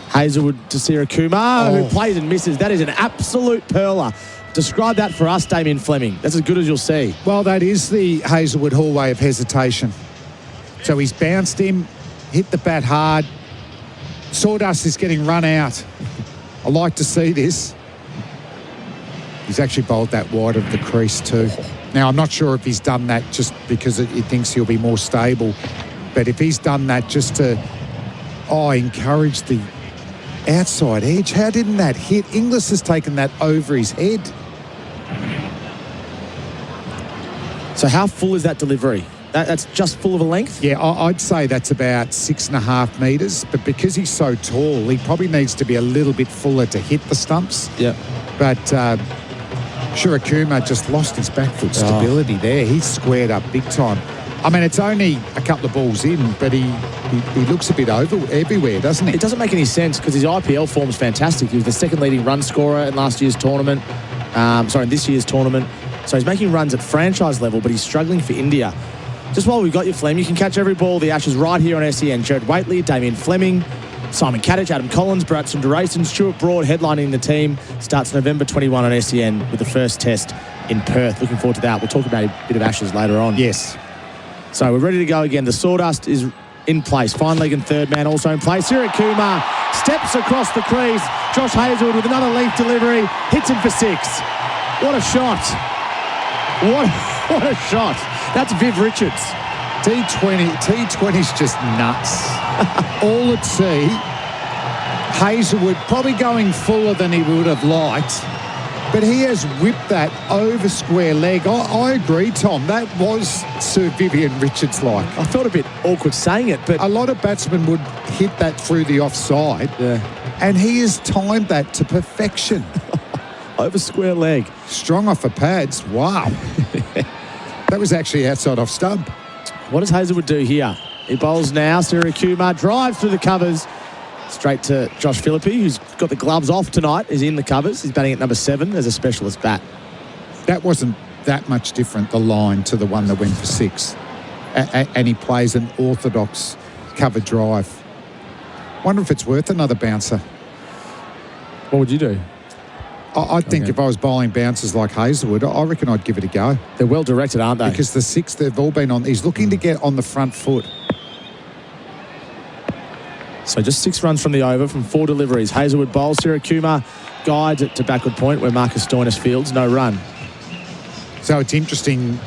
Hazlewood to Sarah Kumar, who plays and misses. That is an absolute pearler. Describe that for us, Damien Fleming. That's as good as you'll see. Well, that is the Hazlewood hallway of hesitation. So he's bounced him, hit the bat hard. Sawdust is getting run out. I like to see this. He's actually bowled that wide of the crease too. Now, I'm not sure if he's done that just because he thinks he'll be more stable. But if he's done that just to, encourage the outside edge, how didn't that hit? Inglis has taken that over his head. So how full is that delivery? That's just full of a length? Yeah, I'd say that's about 6.5 metres. But because he's so tall, he probably needs to be a little bit fuller to hit the stumps. Yeah. But Shirakuma just lost his back foot stability there. He's squared up big time. I mean, it's only a couple of balls in, but he looks a bit everywhere, doesn't he? It doesn't make any sense because his IPL form's fantastic. He was the second leading run scorer in last year's tournament. In this year's tournament. So he's making runs at franchise level, but he's struggling for India. Just while we've got you, Flem, you can catch every ball of the Ashes right here on SEN. Jared Waitley, Damien Fleming, Simon Kadich, Adam Collins, Barat Sundaresan, Stuart Broad headlining the team. Starts November 21 on SEN with the first test in Perth. Looking forward to that. We'll talk about a bit of Ashes later on. Yes. So we're ready to go again. The sawdust is in place. Fine leg and third man also in place. Sarah Kumar steps across the crease. Josh Hazlewood with another leaf delivery. Hits him for 6. What a shot. What a shot. That's Viv Richards. T20's just nuts. All at sea. Hazlewood probably going fuller than he would have liked. But he has whipped that over square leg. I agree, Tom. That was Sir Vivian Richards-like. I felt a bit awkward saying it, but a lot of batsmen would hit that through the offside. Yeah. And he has timed that to perfection. Over square leg. Strong off the pads. Wow. That was actually outside off stump. What does Hazlewood do here? He bowls now. Sarah Kumar drives through the covers. Straight to Josh Philippe, who's got the gloves off tonight, is in the covers. He's batting at number 7 as a specialist bat. That wasn't that much different, the line, to the one that went for 6. And he plays an orthodox cover drive. Wonder if it's worth another bouncer. What would you do? I think if I was bowling bouncers like Hazlewood, I reckon I'd give it a go. They're well directed, aren't they? Because the 6 they've all been on, he's looking to get on the front foot. So just 6 runs from the over from 4 deliveries. Hazlewood bowls. Sarah Kumar guides it to backward point where Marcus Stoinis fields. No run. So it's interesting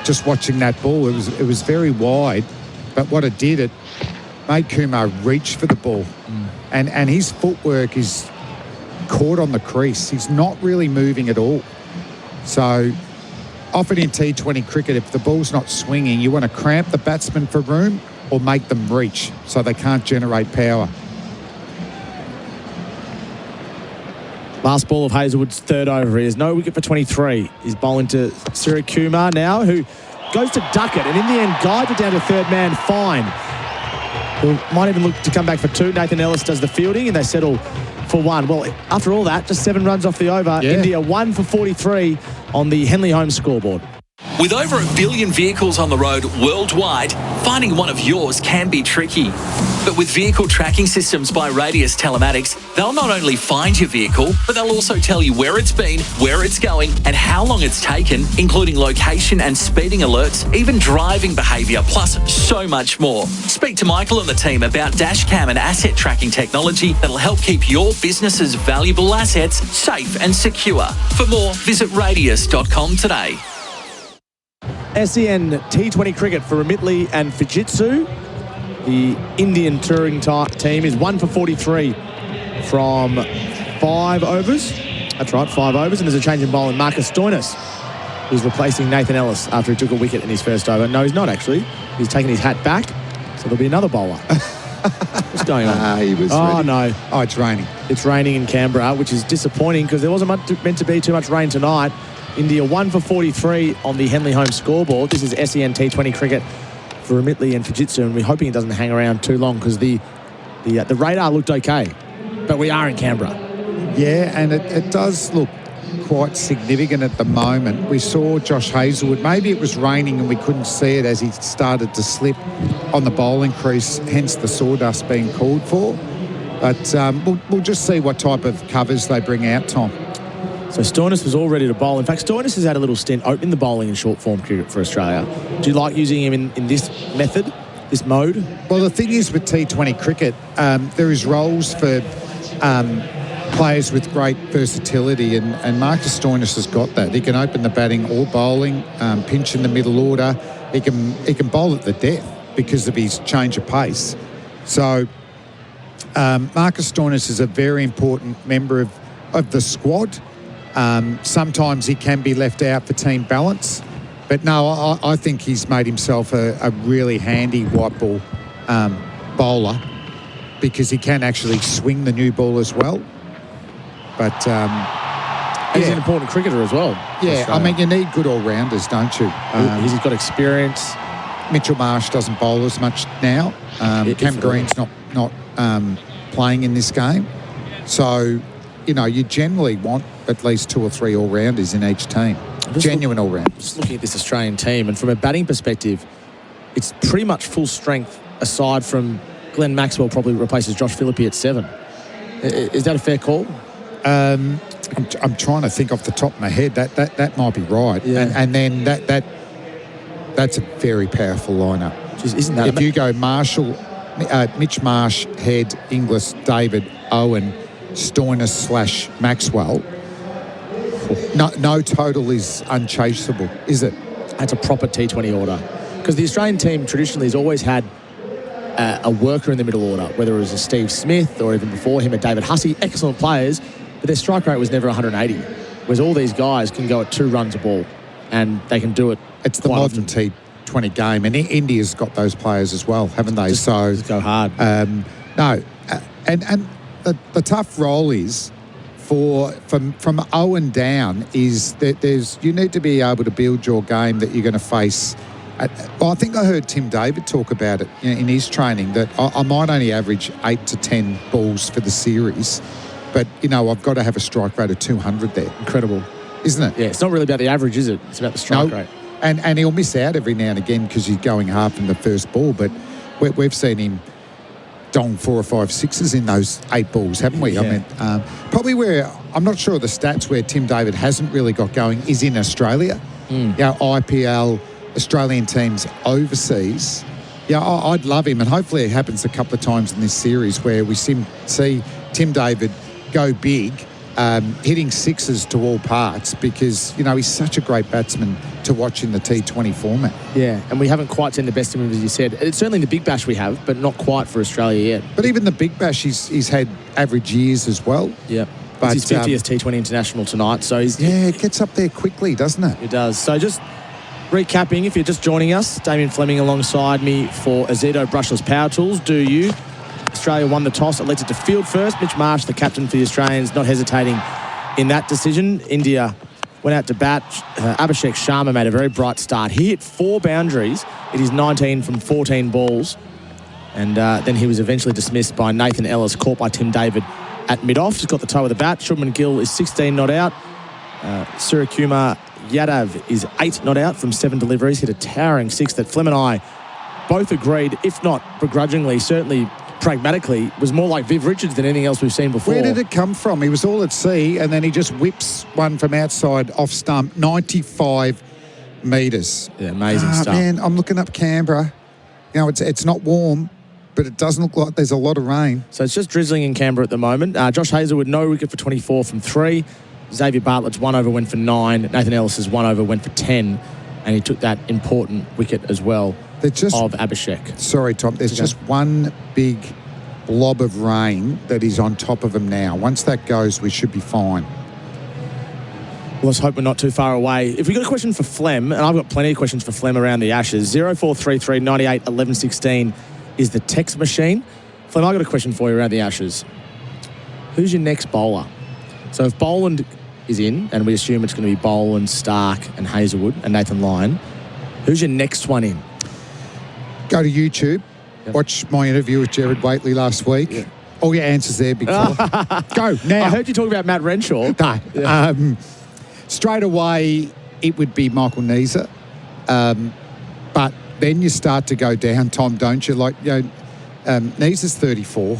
just watching that ball. It was very wide, but what it did, it made Kumar reach for the ball. And his footwork is caught on the crease. He's not really moving at all. So often in T20 cricket, if the ball's not swinging, you want to cramp the batsman for room or make them reach so they can't generate power. Last ball of Hazlewood's third over. He has no wicket for 23. He's bowling to Sarah Kumar now, who goes to duck it and in the end guides it down to third man fine. Who might even look to come back for 2. Nathan Ellis does the fielding and they settle for 1. Well, after all that, just 7 runs off the over. Yeah. India 1 for 43 on the Henley Holmes scoreboard. With over 1 billion vehicles on the road worldwide, finding one of yours can be tricky. But with vehicle tracking systems by Radius Telematics, they'll not only find your vehicle, but they'll also tell you where it's been, where it's going, and how long it's taken, including location and speeding alerts, even driving behaviour, plus so much more. Speak to Michael and the team about dashcam and asset tracking technology that'll help keep your business's valuable assets safe and secure. For more, visit radius.com today. SEN T20 cricket for Remitli and Fujitsu. The Indian touring team is 1 for 43 from 5 overs. That's right, 5 overs. And there's a change in bowling. Marcus Stoinis is replacing Nathan Ellis after he took a wicket in his first over. No, he's not actually. He's taken his hat back. So there'll be another bowler. What's going on? He was ready. No. Oh, it's raining. It's raining in Canberra, which is disappointing because there wasn't meant to be too much rain tonight. India 1 for 43 on the Henley home scoreboard. This is SEN T20 cricket for Remitli and Fujitsu, and we're hoping it doesn't hang around too long because the radar looked okay, but we are in Canberra. Yeah, and it does look quite significant at the moment. We saw Josh Hazlewood. Maybe it was raining and we couldn't see it as he started to slip on the bowling crease, hence the sawdust being called for. But we'll just see what type of covers they bring out, Tom. So Stoinis was all ready to bowl. In fact, Stoinis has had a little stint opening the bowling in short form cricket for Australia. Do you like using him in this method, this mode? Well, the thing is with T20 cricket, there is roles for players with great versatility, and Marcus Stoinis has got that. He can open the batting or bowling, pinch in the middle order. He can bowl at the death because of his change of pace. So Marcus Stoinis is a very important member of the squad. Sometimes he can be left out for team balance. But no, I think he's made himself a really handy white ball bowler because he can actually swing the new ball as well. But he's an important cricketer as well. Yeah, I mean, you need good all-rounders, don't you? He's got experience. Mitchell Marsh doesn't bowl as much now. Cam Green's not playing in this game. So, you generally want at least 2 or 3 all-rounders in each team. Genuine all-rounders. Just looking at this Australian team, and from a batting perspective, it's pretty much full strength aside from Glenn Maxwell probably replaces Josh Philippe at 7. Is that a fair call? I'm trying to think off the top of my head. That might be right. Yeah. And then that's a very powerful lineup. Isn't that? If you go Marshall, Mitch Marsh, Head, Inglis, David, Owen, Stoinis / Maxwell, no total is unchaseable, is it? That's a proper T20 order. Because the Australian team traditionally has always had a worker in the middle order, whether it was a Steve Smith or even before him a David Hussey, excellent players, but their strike rate was never 180. Whereas all these guys can go at 2 runs a ball and they can do it. It's the modern T20 game, and India's got those players as well, haven't they? Just go hard. And the tough role is from Owen down is that you need to be able to build your game that you're going to face. I think I heard Tim David talk about it in his training that I might only average 8 to 10 balls for the series, but I've got to have a strike rate of 200 there. Incredible, isn't it? Yeah, it's not really about the average, is it? It's about the strike rate. And he'll miss out every now and again because he's going hard from the first ball, but we've seen him dong 4 or 5 sixes in those 8 balls, haven't we? Yeah. I mean, probably where I'm not sure of the stats where Tim David hasn't really got going is in Australia. IPL, Australian teams overseas. Yeah, I'd love him, and hopefully it happens a couple of times in this series where we see Tim David go big, hitting sixes to all parts because, he's such a great batsman to watch in the T20 format. Yeah, and we haven't quite seen the best of him, as you said. It's certainly in the Big Bash we have, but not quite for Australia yet. But even the Big Bash, he's had average years as well. Yeah. But it's his 50th T20 International tonight, so it gets up there quickly, doesn't it? It does. So just recapping, if you're just joining us, Damien Fleming alongside me for Azedo Brushless Power Tools. Do you? Australia won the toss, elected to field first. Mitch Marsh, the captain for the Australians, not hesitating in that decision. India went out to bat. Abhishek Sharma made a very bright start. He hit 4 boundaries. It is 19 from 14 balls. And then he was eventually dismissed by Nathan Ellis, caught by Tim David at mid-off. He's got the toe of the bat. Shubman Gill is 16 not out. Suryakumar Yadav is 8 not out from 7 deliveries, hit a towering 6 that Flem and I both agreed, if not begrudgingly, certainly pragmatically, was more like Viv Richards than anything else we've seen before. Where did it come from? He was all at sea, and then he just whips one from outside off stump, 95 metres. Yeah, amazing stuff. Man, I'm looking up Canberra. You know, it's not warm, but it doesn't look like there's a lot of rain. So it's just drizzling in Canberra at the moment. Josh Hazelwood, no wicket for 24 from 3. Xavier Bartlett's 1 over, went for 9. Nathan Ellis's 1 over, went for 10. And he took that important wicket as well of Abhishek. Sorry, Tom. There's just one big blob of rain that is on top of him now. Once that goes, we should be fine. Well, let's hope we're not too far away. If we've got a question for Flem, and I've got plenty of questions for Flem around the Ashes, 0433 98 11 16 is the text machine. Flem, I've got a question for you around the Ashes. Who's your next bowler? So if Boland is in, and we assume it's going to be Boland, Stark and Hazelwood and Nathan Lyon, who's your next one in? Go to YouTube. Yep. Watch my interview with Gerard Whateley last week. Yep. All your answers there, big fella. Go, now. I heard you talk about Matt Renshaw. No. Yeah. Straight away, it would be Michael Neser. But then you start to go down, Tom, don't you? Like, you know, Neser's 34.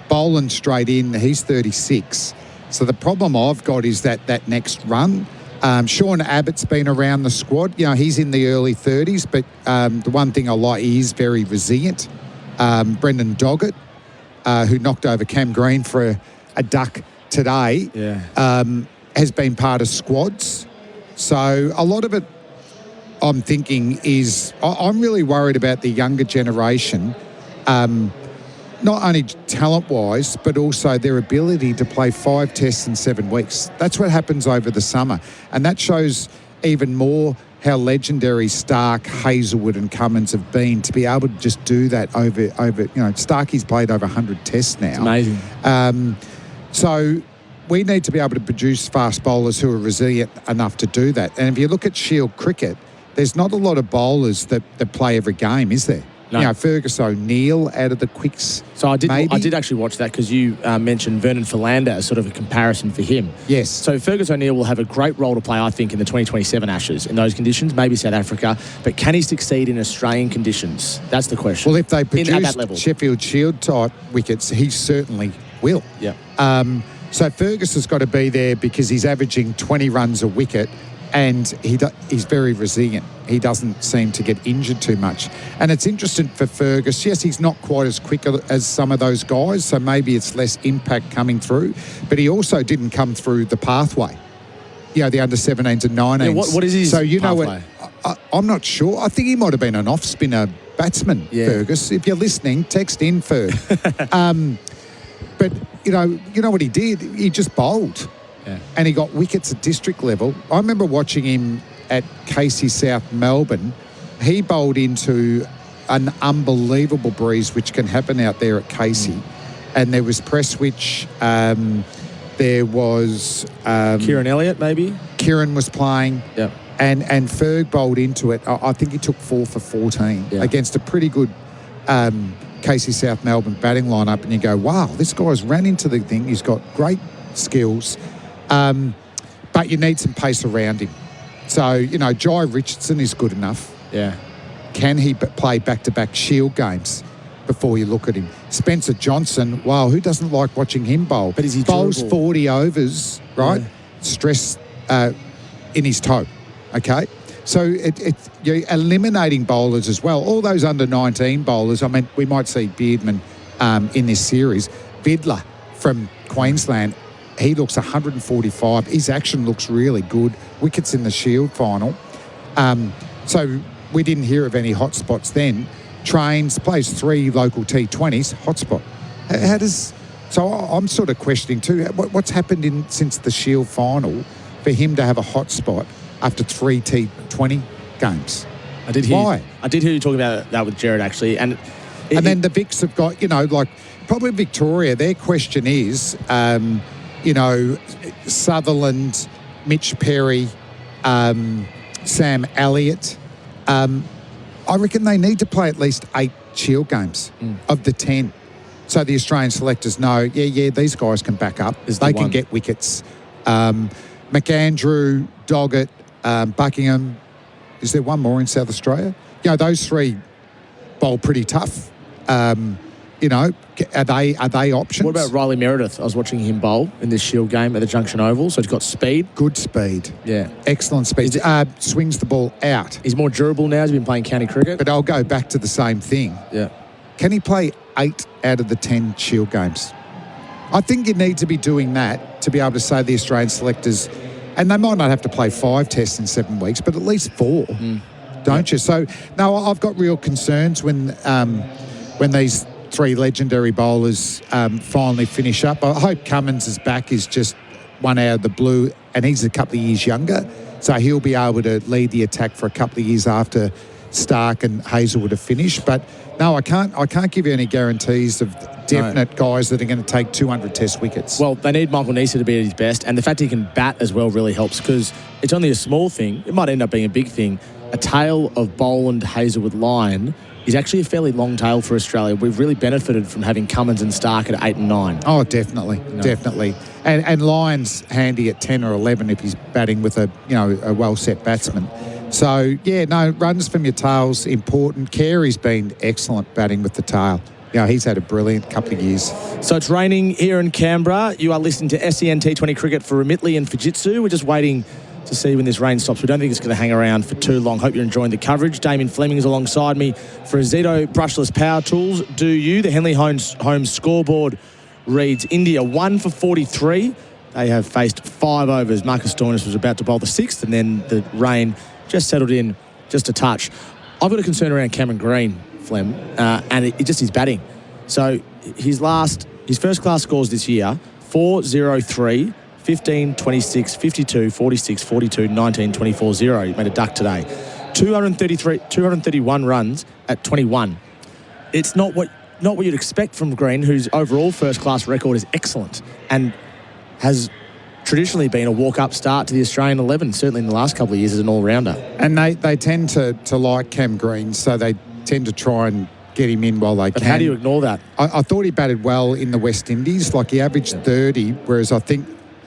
Boland straight in, he's 36. So the problem I've got is that next run. Sean Abbott's been around the squad. You know, he's in the early 30s, but the one thing I like, he is very resilient. Brendan Doggett, who knocked over Cam Green for a duck today, has been part of squads. So a lot of it, I'm thinking, is I'm really worried about the younger generation, not only talent-wise, but also their ability to play 5 tests in 7 weeks. That's what happens over the summer. And that shows even more how legendary Stark, Hazelwood and Cummins have been to be able to just do that over you know, Starkey's played over 100 tests now. It's amazing. So we need to be able to produce fast bowlers who are resilient enough to do that. And if you look at Shield cricket, there's not a lot of bowlers that play every game, is there? No. You know, Fergus O'Neill out of the quicks. So I did actually watch that because you mentioned Vernon Philander as sort of a comparison for him. Yes. So Fergus O'Neill will have a great role to play, I think, in the 2027 Ashes in those conditions, maybe South Africa. But can he succeed in Australian conditions? That's the question. Well, if they produce at that level. Sheffield Shield type wickets, he certainly will. Yeah. So Fergus has got to be there because he's averaging 20 runs a wicket. And he's very resilient. He doesn't seem to get injured too much. And it's interesting for Fergus. Yes, he's not quite as quick as some of those guys, so maybe it's less impact coming through. But he also didn't come through the pathway. You know, the under-17s and 19s. Yeah, what is his So you pathway? know what? I'm not sure. I think he might have been an off-spinner batsman, Fergus. If you're listening, text in, Ferg. But, you know what he did? He just bowled. Yeah. And he got wickets at district level. I remember watching him at Casey South Melbourne. He bowled into an unbelievable breeze, which can happen out there at Casey. And there was Presswich. There was... Kieran Elliott, maybe? Kieran was playing. Yeah. And Ferg bowled into it. I think he took 4 for 14 against a pretty good Casey South Melbourne batting lineup. And you go, wow, this guy's ran into the thing. He's got great skills. But you need some pace around him. So, you know, Jai Richardson is good enough. Yeah. Can he play back-to-back Shield games before you look at him? Spencer Johnson, wow, who doesn't like watching him bowl? But is he bowls durable? 40 overs, right? Yeah. Stress in his toe, okay? So you're eliminating bowlers as well. All those under-19 bowlers, I mean, we might see Beardman in this series. Vidler from Queensland, he looks 145. His action looks really good. Wickets in the Shield final. So we didn't hear of any hotspots then. Trains, plays 3 local T20s, hotspot. How does... So I'm sort of questioning too, what's happened since the Shield final for him to have a hotspot after 3 T20 games? I did hear. Why? I did hear you talking about that with Gerard, actually. And then the Vics have got, you know, like probably Victoria, their question is... you know, Sutherland, Mitch Perry, Sam Elliott. I reckon they need to play at least 8 Shield games of the 10. So the Australian selectors know, these guys can back up. They can get wickets. McAndrew, Doggett, Buckingham. Is there one more in South Australia? You know, those three bowl pretty tough. You know, are they options? What about Riley Meredith? I was watching him bowl in this Shield game at the Junction Oval, so he's got speed. Good speed. Yeah. Excellent speed. Swings the ball out. He's more durable now. He's been playing county cricket. But I'll go back to the same thing. Yeah. Can he play 8 out of the 10 Shield games? I think you need to be doing that to be able to say the Australian selectors, and they might not have to play 5 tests in 7 weeks, but at least 4, don't you? So, no, I've got real concerns when these 3 legendary bowlers finally finish up. I hope Cummins' back is just one out of the blue, and he's a couple of years younger, so he'll be able to lead the attack for a couple of years after Stark and Hazelwood have finished. But no, I can't give you any guarantees of definite guys that are going to take 200 test wickets. Well, they need Michael Neser to be at his best, and the fact he can bat as well really helps, because it's only a small thing. It might end up being a big thing. A tail of Boland, Hazelwood line is actually a fairly long tail for Australia. We've really benefited from having Cummins and Stark at 8 and 9. Oh, definitely, definitely. And Lyon's handy at 10 or 11 if he's batting with a well-set batsman. So, yeah, no, runs from your tail's important. Carey's been excellent batting with the tail. You know, he's had a brilliant couple of years. So it's raining here in Canberra. You are listening to SEN T20 Cricket for Remittley and Fujitsu. We're just waiting to see when this rain stops. We don't think it's going to hang around for too long. Hope you're enjoying the coverage. Damien Fleming is alongside me for Zito brushless power tools. Do you? The Henley Holmes scoreboard reads India 1 for 43. They have faced 5 overs. Marcus Stoinis was about to bowl the 6th, and then the rain just settled in just a touch. I've got a concern around Cameron Green, Flem, and it just his batting. So his first class scores this year, 4-0-3, 15, 26, 52, 46, 42, 19, 24, 0. He made a duck today. 231 runs at 21. It's not what you'd expect from Green, whose overall first class record is excellent and has traditionally been a walk-up start to the Australian 11, certainly in the last couple of years as an all-rounder. And they tend to like Cam Green, so they tend to try and get him in while they can. But how do you ignore that? I thought he batted well in the West Indies. Like, he averaged 30, whereas I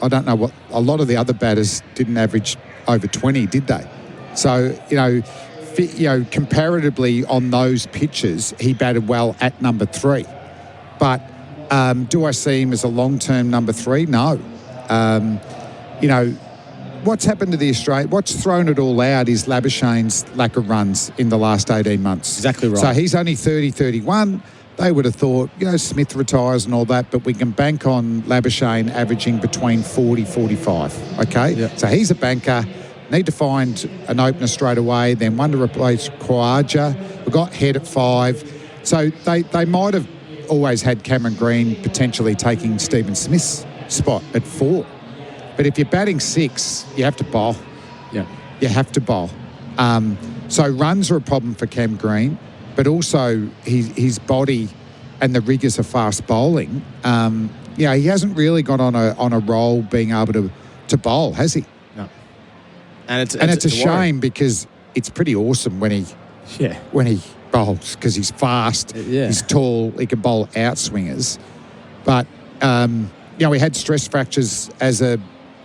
don't know what, a lot of the other batters didn't average over 20, did they? So, comparatively on those pitches, he batted well at number 3. But do I see him as a long-term number 3? No. What's happened to the Australia? What's thrown it all out is Labuschagne's lack of runs in the last 18 months. Exactly right. So he's only 30, 31. They would have thought, Smith retires and all that, but we can bank on Labuschagne averaging between 40, 45. Okay? Yep. So he's a banker. Need to find an opener straight away, then one to replace Khawaja. We've got Head at 5. So they might have always had Cameron Green potentially taking Stephen Smith's spot at 4. But if you're batting 6, you have to bowl. Yeah. You have to bowl. So runs are a problem for Cam Green, but also his body and the rigours of fast bowling. He hasn't really got on a roll being able to bowl, has he? No. And it's a shame because it's pretty awesome when he bowls, because he's fast, he's tall, he can bowl outswingers. But, he had stress fractures as a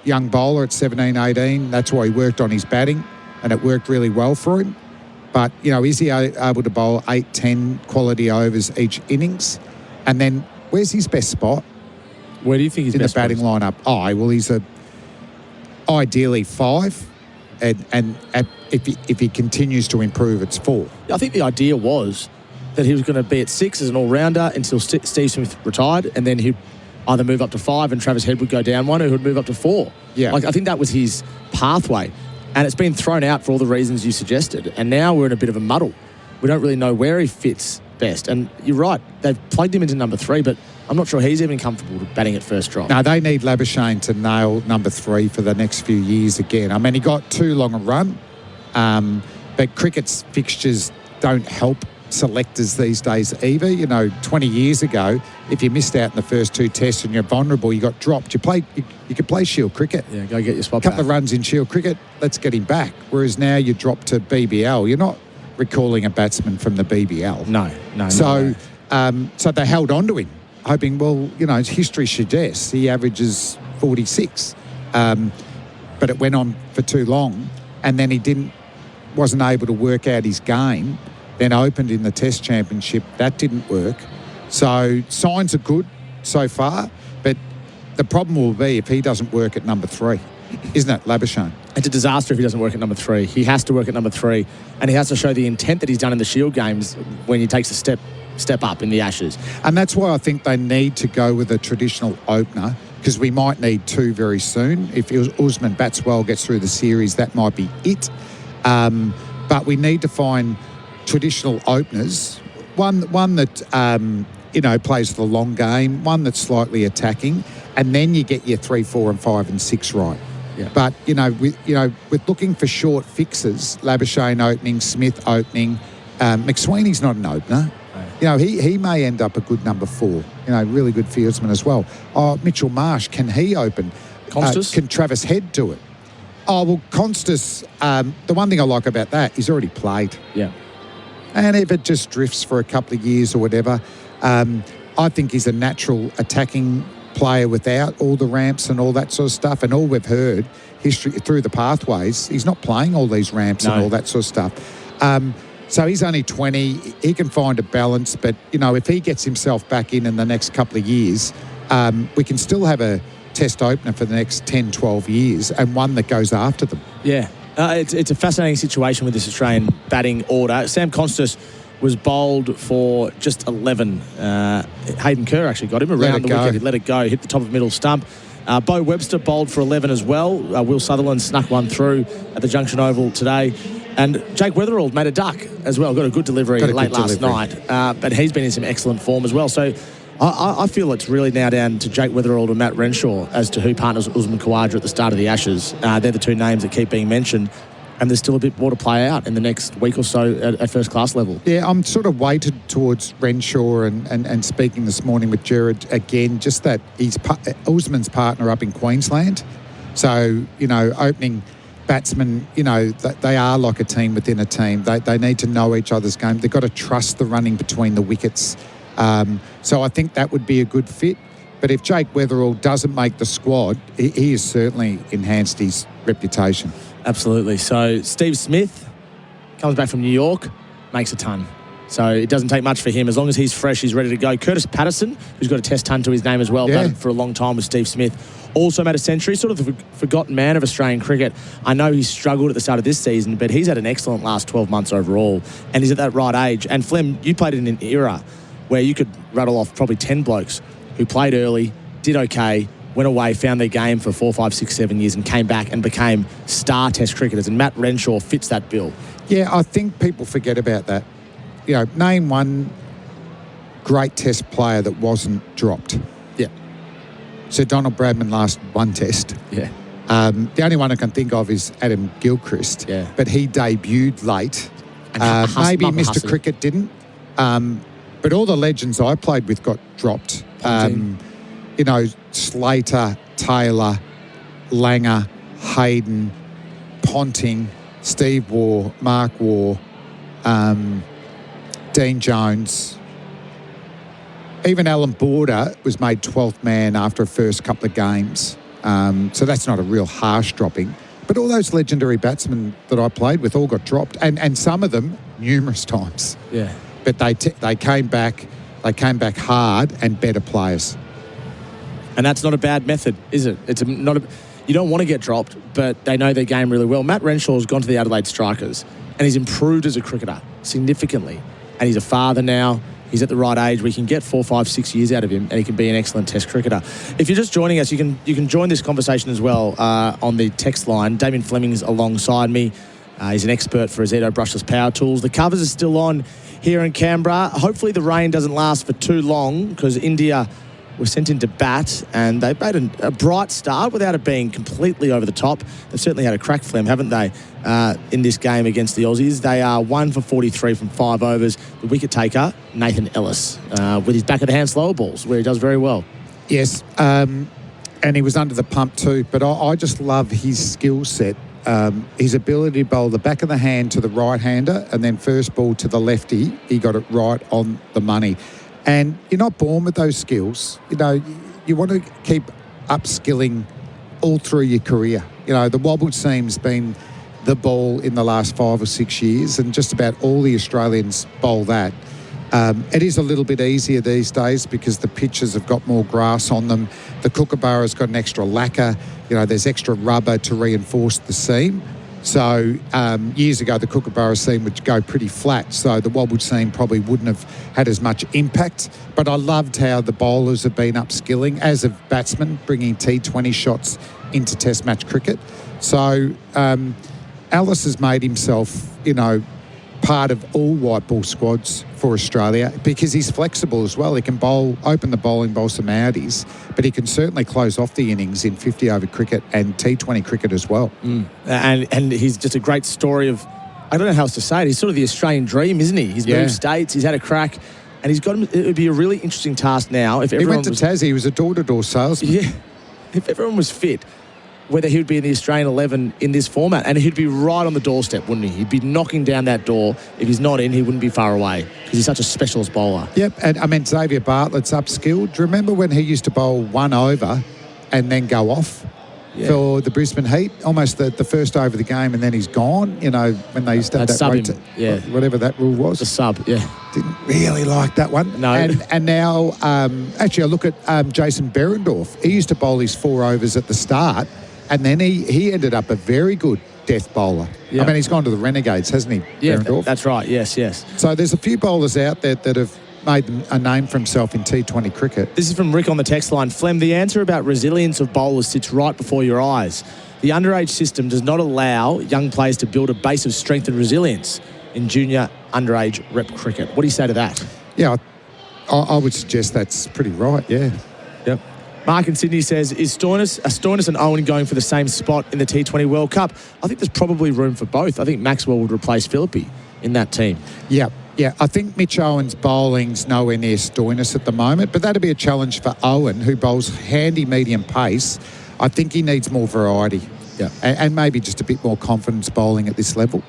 young bowler at 17, 18. That's why he worked on his batting, and it worked really well for him. But, is he able to bowl 8, 10 quality overs each innings? And then where's his best spot? Where do you think he's in best the batting lineup? He's ideally 5. And if he continues to improve, it's 4. I think the idea was that he was going to be at 6 as an all-rounder until Steve Smith retired, and then he'd either move up to 5 and Travis Head would go down 1, or he would move up to 4. Yeah. I think that was his pathway. And it's been thrown out for all the reasons you suggested. And now we're in a bit of a muddle. We don't really know where he fits best. And you're right, they've plugged him into number 3, but I'm not sure he's even comfortable batting at first drop. No, they need Labuschagne to nail number 3 for the next few years again. I mean, he got too long a run, but cricket's fixtures don't help selectors these days either. 20 years ago, if you missed out in the first 2 tests and you're vulnerable, you got dropped. You could play Shield cricket. Yeah, go get your spot back. A couple of runs in Shield cricket, let's get him back. Whereas now you drop to BBL. You're not recalling a batsman from the BBL. No. So they held on to him, hoping, his history suggests he averages 46. But it went on for too long. and then wasn't able to work out his game, then opened in the Test Championship. That didn't work. So signs are good so far, but the problem will be if he doesn't work at number 3, isn't it, Labuschagne? It's a disaster if he doesn't work at number 3. He has to work at number 3, and he has to show the intent that he's done in the Shield games when he takes a step up in the Ashes. And that's why I think they need to go with a traditional opener, because we might need 2 very soon. If Usman bats well, gets through the series, that might be it. But we need to find traditional openers, one that plays the long game, one that's slightly attacking, and then you get your 3, 4, and 5 and 6 right. Yeah. But with looking for short fixes, Labuschagne opening, Smith opening, McSweeney's not an opener. He may end up a good number 4. Really good fieldsman as well. Oh, Mitchell Marsh, can he open? Constas? Can Travis Head do it? Oh, well, Constas, the one thing I like about that, he's already played. Yeah. And if it just drifts for a couple of years or whatever, I think he's a natural attacking player without all the ramps and all that sort of stuff. And all we've heard history through the pathways, he's not playing all these ramps and all that sort of stuff. So he's only 20. He can find a balance. But, if he gets himself back in the next couple of years, we can still have a Test opener for the next 10, 12 years and one that goes after them. Yeah. It's a fascinating situation with this Australian batting order. Sam Constas was bowled for just 11. Hayden Kerr actually got him around the wicket. He let it go, hit the top of middle stump. Bo Webster bowled for 11 as well. Will Sutherland snuck one through at the Junction Oval today. And Jake Weatherald made a duck as well. Got a good delivery late last night. But he's been in some excellent form as well. So I feel it's really now down to Jake Weatherald and Matt Renshaw as to who partners with Usman Khawaja at the start of the Ashes. They're the 2 names that keep being mentioned. And there's still a bit more to play out in the next week or so at first class level. Yeah, I'm sort of weighted towards Renshaw and speaking this morning with Jared again, just that he's Usman's partner up in Queensland. So, opening batsmen, they are like a team within a team. They need to know each other's game. They've got to trust the running between the wickets. So I think that would be a good fit. But if Jake Weatherall doesn't make the squad, he has certainly enhanced his reputation. Absolutely. So Steve Smith comes back from New York, makes a ton. So it doesn't take much for him. As long as he's fresh, he's ready to go. Curtis Patterson, who's got a Test ton to his name as well, batted for a long time with Steve Smith, also made a century, sort of the forgotten man of Australian cricket. I know he's struggled at the start of this season, but he's had an excellent last 12 months overall, and he's at that right age. And Flem, you played in an era where you could rattle off probably 10 blokes who played early, did okay, went away, found their game for 4, 5, 6, 7 years and came back and became star Test cricketers. And Matt Renshaw fits that bill. Yeah, I think people forget about that. Name one great Test player that wasn't dropped. Yeah. So Donald Bradman last 1 Test. Yeah. The only one I can think of is Adam Gilchrist. Yeah. But he debuted late. Maybe Mr. Cricket didn't. But all the legends I played with got dropped. Slater, Taylor, Langer, Hayden, Ponting, Steve Waugh, Mark Waugh, Dean Jones. Even Alan Border was made 12th man after a first couple of games. So that's not a real harsh dropping. But all those legendary batsmen that I played with all got dropped, and some of them numerous times. Yeah. But they came back. They came back hard and better players. And that's not a bad method, is it? You don't want to get dropped, but they know their game really well. Matt Renshaw's gone to the Adelaide Strikers, and he's improved as a cricketer significantly. And he's a father now. He's at the right age. We can get 4, 5, 6 years out of him, and he can be an excellent Test cricketer. If you're just joining us, you can join this conversation as well on the text line. Damien Fleming's alongside me. He's an expert for Azedo brushless power tools. The covers are still on here in Canberra. Hopefully the rain doesn't last for too long, because India were sent into bat and they've made a bright start without it being completely over the top. They've certainly had a crack, Flem, haven't they, in this game against the Aussies. They are 1 for 43 from 5 overs. The wicket taker, Nathan Ellis, with his back of the hand slower balls, where he does very well. Yes, and he was under the pump too, but I just love his skill set. His ability to bowl the back of the hand to the right-hander and then first ball to the lefty, he got it right on the money. And you're not born with those skills. You want to keep upskilling all through your career. The wobble seam's been the ball in the last 5 or 6 years, and just about all the Australians bowl that. It is a little bit easier these days because the pitches have got more grass on them. The Kookaburra's got an extra lacquer. There's extra rubber to reinforce the seam. So years ago, the Kookaburra seam would go pretty flat, so the wobbled seam probably wouldn't have had as much impact. But I loved how the bowlers have been upskilling, as have batsmen, bringing T20 shots into Test match cricket. So Alice has made himself, part of all white ball squads for Australia because he's flexible as well. He can open the bowling, bowl some outies, but he can certainly close off the innings in 50-over cricket and T20 cricket as well. And he's just a great story of, I don't know how else to say it, he's sort of the Australian dream, isn't he? He's moved states, he's had a crack, and he's got him. It would be a really interesting task now if everyone He went to Tassie, he was a door-to-door salesman. Yeah. If everyone was fit, whether he would be in the Australian 11 in this format. And he'd be right on the doorstep, wouldn't he? He'd be knocking down that door. If he's not in, he wouldn't be far away because he's such a specialist bowler. Yep, and Xavier Bartlett's upskilled. Do you remember when he used to bowl 1 over and then go off for the Brisbane Heat? Almost the first over of the game, and then he's gone. When they used to have that whatever that rule was. The sub, yeah. Didn't really like that one. No. And now, actually, I look at Jason Berendorf. He used to bowl his 4 overs at the start, and then he ended up a very good death bowler. Yeah. I mean, he's gone to the Renegades, hasn't he, Yeah, Berendorf? that's right. Yes. So there's a few bowlers out there that have made a name for himself in T20 cricket. This is from Rick on the text line. Flem, the answer about resilience of bowlers sits right before your eyes. The underage system does not allow young players to build a base of strength and resilience in junior underage rep cricket. What do you say to that? Yeah, I would suggest that's pretty right, yeah. Yep. Mark in Sydney says, is Stoinis and Owen going for the same spot in the T20 World Cup? I think there's probably room for both. I think Maxwell would replace Philippi in that team. Yeah. I think Mitch Owen's bowling's nowhere near Stoinis at the moment, but that'd be a challenge for Owen, who bowls handy medium pace. I think he needs more variety. Yeah. And maybe just a bit more confidence bowling at this level.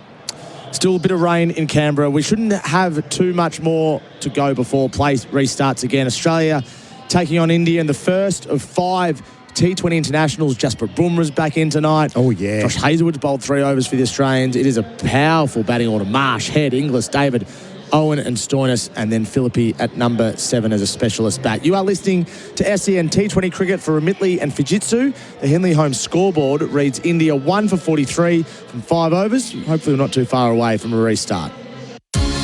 Still a bit of rain in Canberra. We shouldn't have too much more to go before play restarts again. Australia taking on India in the first of 5 T20 internationals. Jasper Bumrah's back in tonight. Oh, yeah. Josh Hazlewood's bowled 3 overs for the Australians. It is a powerful batting order. Marsh, Head, Inglis, David, Owen and Stoinis, and then Philippi at number 7 as a specialist bat. You are listening to SEN T20 Cricket for Remitli and Fujitsu. The Henley Home scoreboard reads India 1 for 43 from 5 overs. Hopefully we're not too far away from a restart.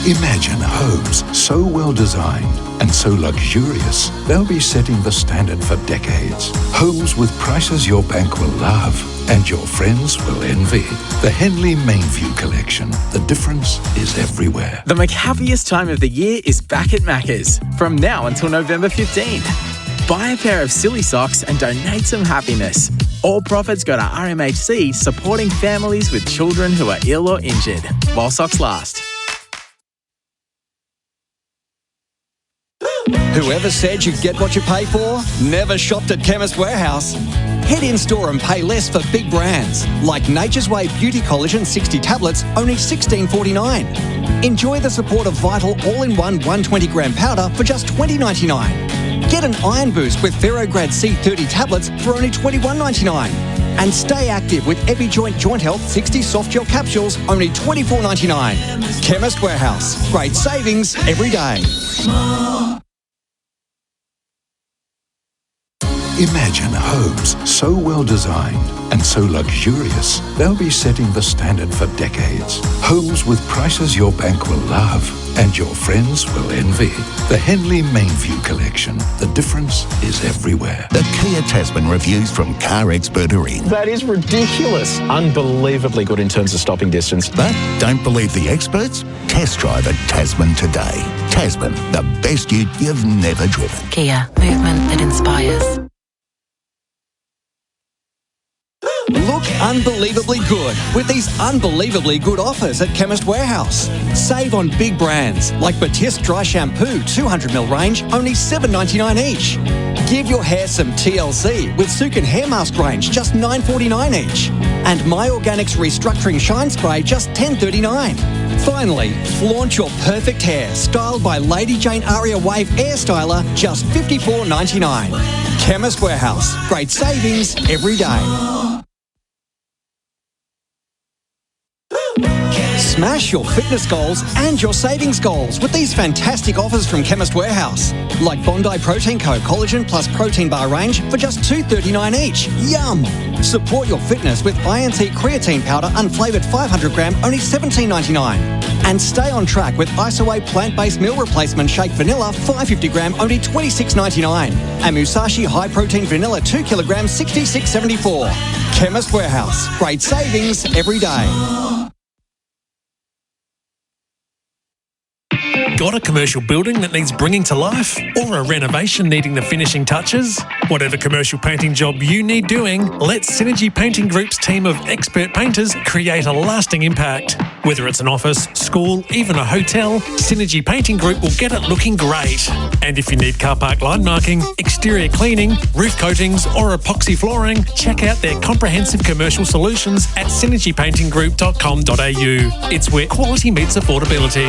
Imagine homes so well designed and so luxurious, they'll be setting the standard for decades. Homes with prices your bank will love and your friends will envy. The Henley Mainview Collection. The difference is everywhere. The McHappiest time of the year is back at Macca's from now until November 15. Buy a pair of silly socks and donate some happiness. All profits go to RMHC, supporting families with children who are ill or injured while socks last. Whoever said you get what you pay for never shopped at Chemist Warehouse. Head in-store and pay less for big brands like Nature's Way Beauty Collagen 60 tablets, only $16.49. Enjoy the support of Vital all-in-one 120-gram powder for just $20.99. Get an iron boost with Ferrograd C30 tablets for only $21.99. And stay active with EpiJoint Joint Health 60 soft gel capsules, only $24.99. Chemist Warehouse. Great savings every day. Imagine homes so well designed and so luxurious, they'll be setting the standard for decades. Homes with prices your bank will love and your friends will envy. The Henley Mainview Collection. The difference is everywhere. The Kia Tasman reviews from car expert Irene. That is ridiculous. Unbelievably good in terms of stopping distance. But don't believe the experts? Test drive a Tasman today. Tasman, the best ute you've never driven. Kia, movement that inspires. Look unbelievably good with these unbelievably good offers at Chemist Warehouse. Save on big brands like Batiste Dry Shampoo 200ml range, only $7.99 each. Give your hair some TLC with Sukin Hair Mask range, just $9.49 each. And My Organics Restructuring Shine Spray, just $10.39. Finally, flaunt your perfect hair, styled by Lady Jane Aria Wave Air Styler, just $54.99. Chemist Warehouse. Great savings every day. Smash your fitness goals and your savings goals with these fantastic offers from Chemist Warehouse. Like Bondi Protein Co. Collagen plus Protein Bar range for just $2.39 each. Yum! Support your fitness with INT Creatine Powder unflavoured 500 gram, only $17.99. And stay on track with Isoway Plant-Based Meal Replacement Shake Vanilla 550 gram, only $26.99. And Musashi High Protein Vanilla 2 kilograms, $66.74. Chemist Warehouse. Great savings every day. Got a commercial building that needs bringing to life? Or a renovation needing the finishing touches? Whatever commercial painting job you need doing, let Synergy Painting Group's team of expert painters create a lasting impact. Whether it's an office, school, even a hotel, Synergy Painting Group will get it looking great. And if you need car park line marking, exterior cleaning, roof coatings or epoxy flooring, check out their comprehensive commercial solutions at synergypaintinggroup.com.au. It's where quality meets affordability.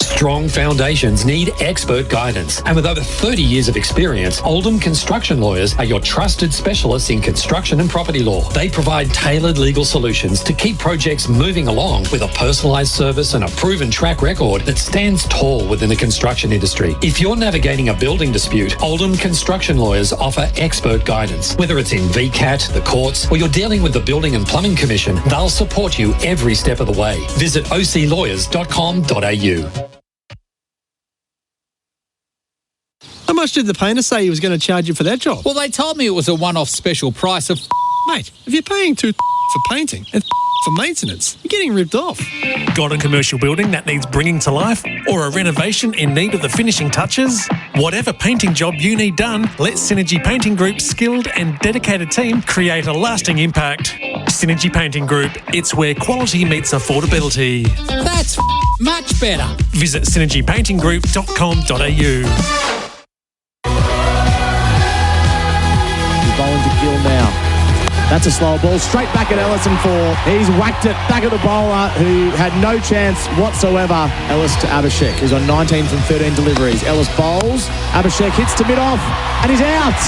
Strong foundations need expert guidance. And with over 30 years of experience, Oldham Construction Lawyers are your trusted specialists in construction and property law. They provide tailored legal solutions to keep projects moving along with a personalised service and a proven track record that stands tall within the construction industry. If you're navigating a building dispute, Oldham Construction Lawyers offer expert guidance. Whether it's in VCAT, the courts, or you're dealing with the Building and Plumbing Commission, they'll support you every step of the way. Visit oclawyers.com.au. How much did the painter say he was going to charge you for that job? Well, they told me it was a one-off special price of... Mate, if you're paying for painting and for maintenance, you're getting ripped off. Got a commercial building that needs bringing to life? Or a renovation in need of the finishing touches? Whatever painting job you need done, let Synergy Painting Group's skilled and dedicated team create a lasting impact. Synergy Painting Group, it's where quality meets affordability. That's much better. Visit synergypaintinggroup.com.au. Bowling to Gill now. That's a slow ball. Straight back at Ellis and 4. He's whacked it back at the bowler who had no chance whatsoever. Ellis to Abhishek, who's on 19 from 13 deliveries. Ellis bowls. Abhishek hits to mid-off and he's out.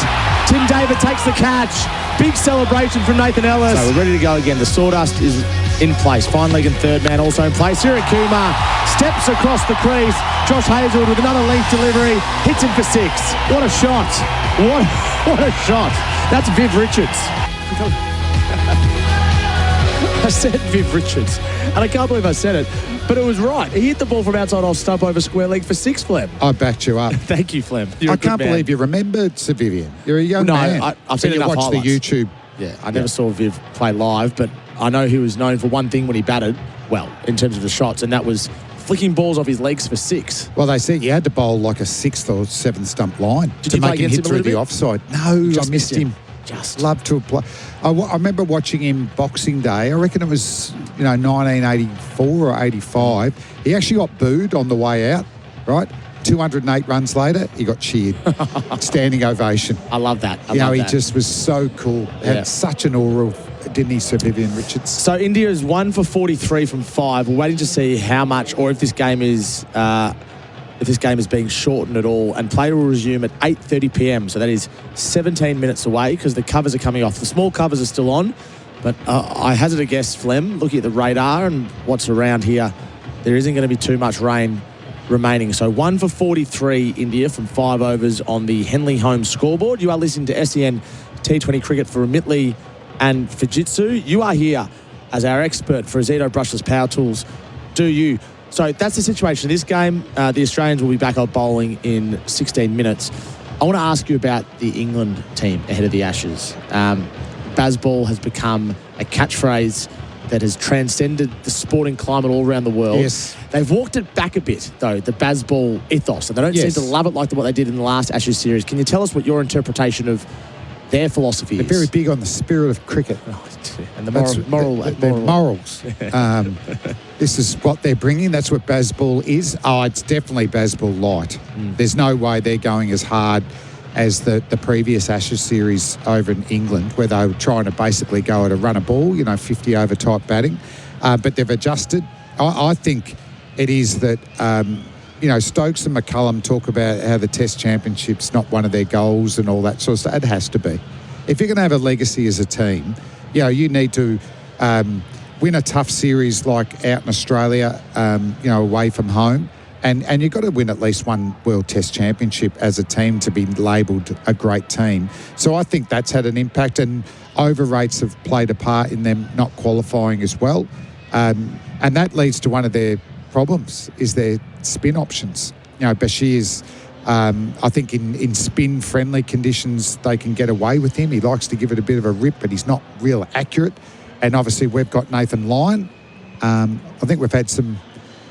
Tim David takes the catch. Big celebration from Nathan Ellis. So we're ready to go again. The sawdust is in place. Fine leg and third man also in place. Sirik Kumar steps across the crease. Josh Hazelwood with another length delivery. Hits him for 6. What a shot. What a shot. That's Viv Richards. I said Viv Richards, and I can't believe I said it, but it was right. He hit the ball from outside off stump over square leg for 6, Flem. I backed you up. Thank you, Flem. I can't believe you remembered Sir Vivian. You're a young man. I've seen enough highlights. The YouTube. Yeah, I never saw Viv play live, but I know he was known for one thing when he batted, well, in terms of the shots, and that was flicking balls off his legs for 6. Well, they said you had to bowl like a 6th or 7th stump line to make him hit through the offside. No, I missed him. Just love to play. I remember watching him Boxing Day. I reckon it was 1984 or 85. He actually got booed on the way out, right? 208 runs later, he got cheered. Standing ovation. I love that. He just was so cool. Had such an aura, didn't he, Sir Vivian Richards? So India is 1 for 43 from 5. We're waiting to see how much, or if this game is being shortened at all. And play will resume at 8:30 p.m. So that is 17 minutes away because the covers are coming off. The small covers are still on, but I hazard a guess, Flem, looking at the radar and what's around here, there isn't going to be too much rain remaining. So 1 for 43 India from 5 overs on the Henley Home scoreboard. You are listening to SEN T20 Cricket for Remitly and Fujitsu. You are here as our expert for Azito Brushless Power Tools. Do you? So that's the situation. This game, the Australians will be back out bowling in 16 minutes. I want to ask you about the England team ahead of the Ashes. Bazball has become a catchphrase that has transcended the sporting climate all around the world. Yes. They've walked it back a bit, though, the Bazball ethos, and they don't seem to love it like what they did in the last Ashes series. Can you tell us what your interpretation of their philosophy is? They're very big on the spirit of cricket. And the morals. This is what they're bringing. That's what Bazball is. Oh, it's definitely Bazball light. There's no way they're going as hard as the previous Ashes series over in England, where they were trying to basically go at a run a ball, 50 over type batting. But they've adjusted. I think it is that, Stokes and McCullum talk about how the Test Championship's not one of their goals and all that sort of stuff. It has to be. If you're going to have a legacy as a team, you need to win a tough series like out in Australia, away from home. And you've got to win at least one World Test Championship as a team to be labelled a great team. So I think that's had an impact, and over rates have played a part in them not qualifying as well. And that leads to one of their problems, is their spin options. Bashir's, I think in spin-friendly conditions, they can get away with him. He likes to give it a bit of a rip, but he's not real accurate. And obviously we've got Nathan Lyon. I think we've had some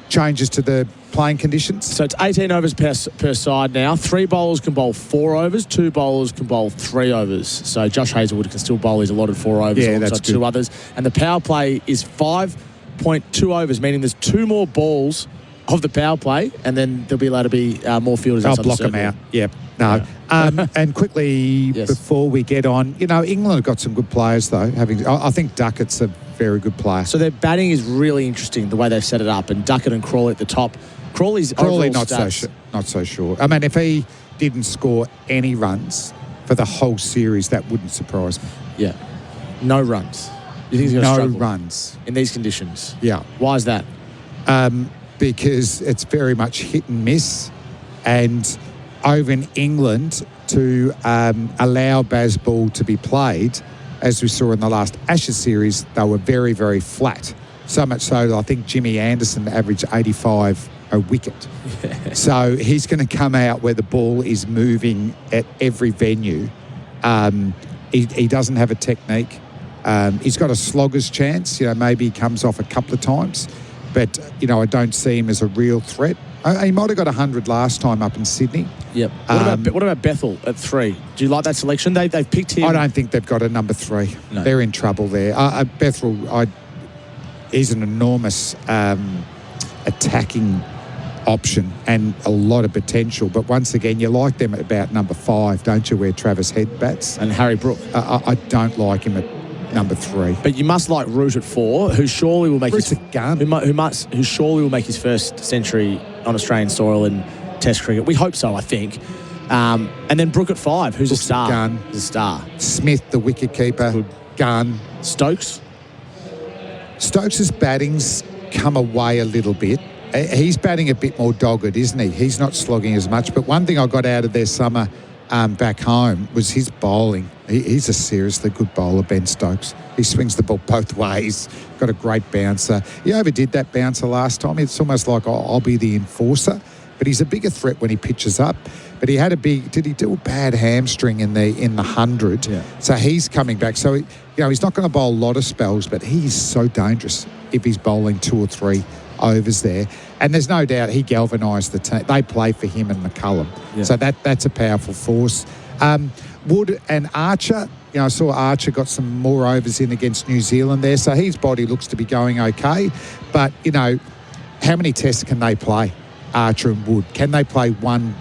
changes to the playing conditions. So it's 18 overs per side now. 3 bowlers can bowl 4 overs. 2 bowlers can bowl 3 overs. So Josh Hazlewood can still bowl his allotted 4 overs alongside 2 others. And the power play is 5.2 overs, meaning there's 2 more balls of the power play, and then there'll be allowed to be more fielders. I'll block them out. Yep. No. Yeah. And quickly, before we get on, England have got some good players, though. I think Duckett's a very good player. So their batting is really interesting, the way they've set it up, and Duckett and Crawley at the top. Crawley not so sure. I mean, if he didn't score any runs for the whole series, that wouldn't surprise me. Yeah. No runs. You think he's going to struggle? No runs. In these conditions? Yeah. Why is that? Because it's very much hit and miss, and over in England to allow Bazball to be played, as we saw in the last Ashes series, they were very, very flat. So much so that I think Jimmy Anderson averaged 85 a wicket. So he's going to come out where the ball is moving at every venue. He doesn't have a technique. He's got a slogger's chance. Maybe he comes off a couple of times. But, I don't see him as a real threat. He might have got 100 last time up in Sydney. Yep. What about Bethel at 3? Do you like that selection? They've picked him. I don't think they've got a number 3. No. They're in trouble there. Bethel, he's an enormous attacking option and a lot of potential. But once again, you like them at about number 5, don't you, where Travis Head bats? And Harry Brook. I don't like him at number 3. But you must like Root at 4, who surely will make Root's a gun. Who surely will make his first century on Australian soil in Test cricket. We hope so, I think. And then Brook at 5, who's Brook's a star. Gun. He's a star. Smith, the wicketkeeper, gun. Stokes' batting's come away a little bit. He's batting a bit more dogged, isn't he? He's not slogging as much. But one thing I got out of their summer back home was his bowling. He's a seriously good bowler, Ben Stokes. He swings the ball both ways, got a great bouncer. He overdid that bouncer last time. It's almost like, I'll be the enforcer. But he's a bigger threat when he pitches up. But he had did he do a bad hamstring in the 100? Yeah. So he's coming back. So, he's not going to bowl a lot of spells, but he's so dangerous if he's bowling 2 or 3 overs there. And there's no doubt he galvanised the team. They play for him and McCullum. Yeah. So that's a powerful force. Wood and Archer, I saw Archer got some more overs in against New Zealand there. So his body looks to be going okay. But, how many tests can they play, Archer and Wood? Can they play one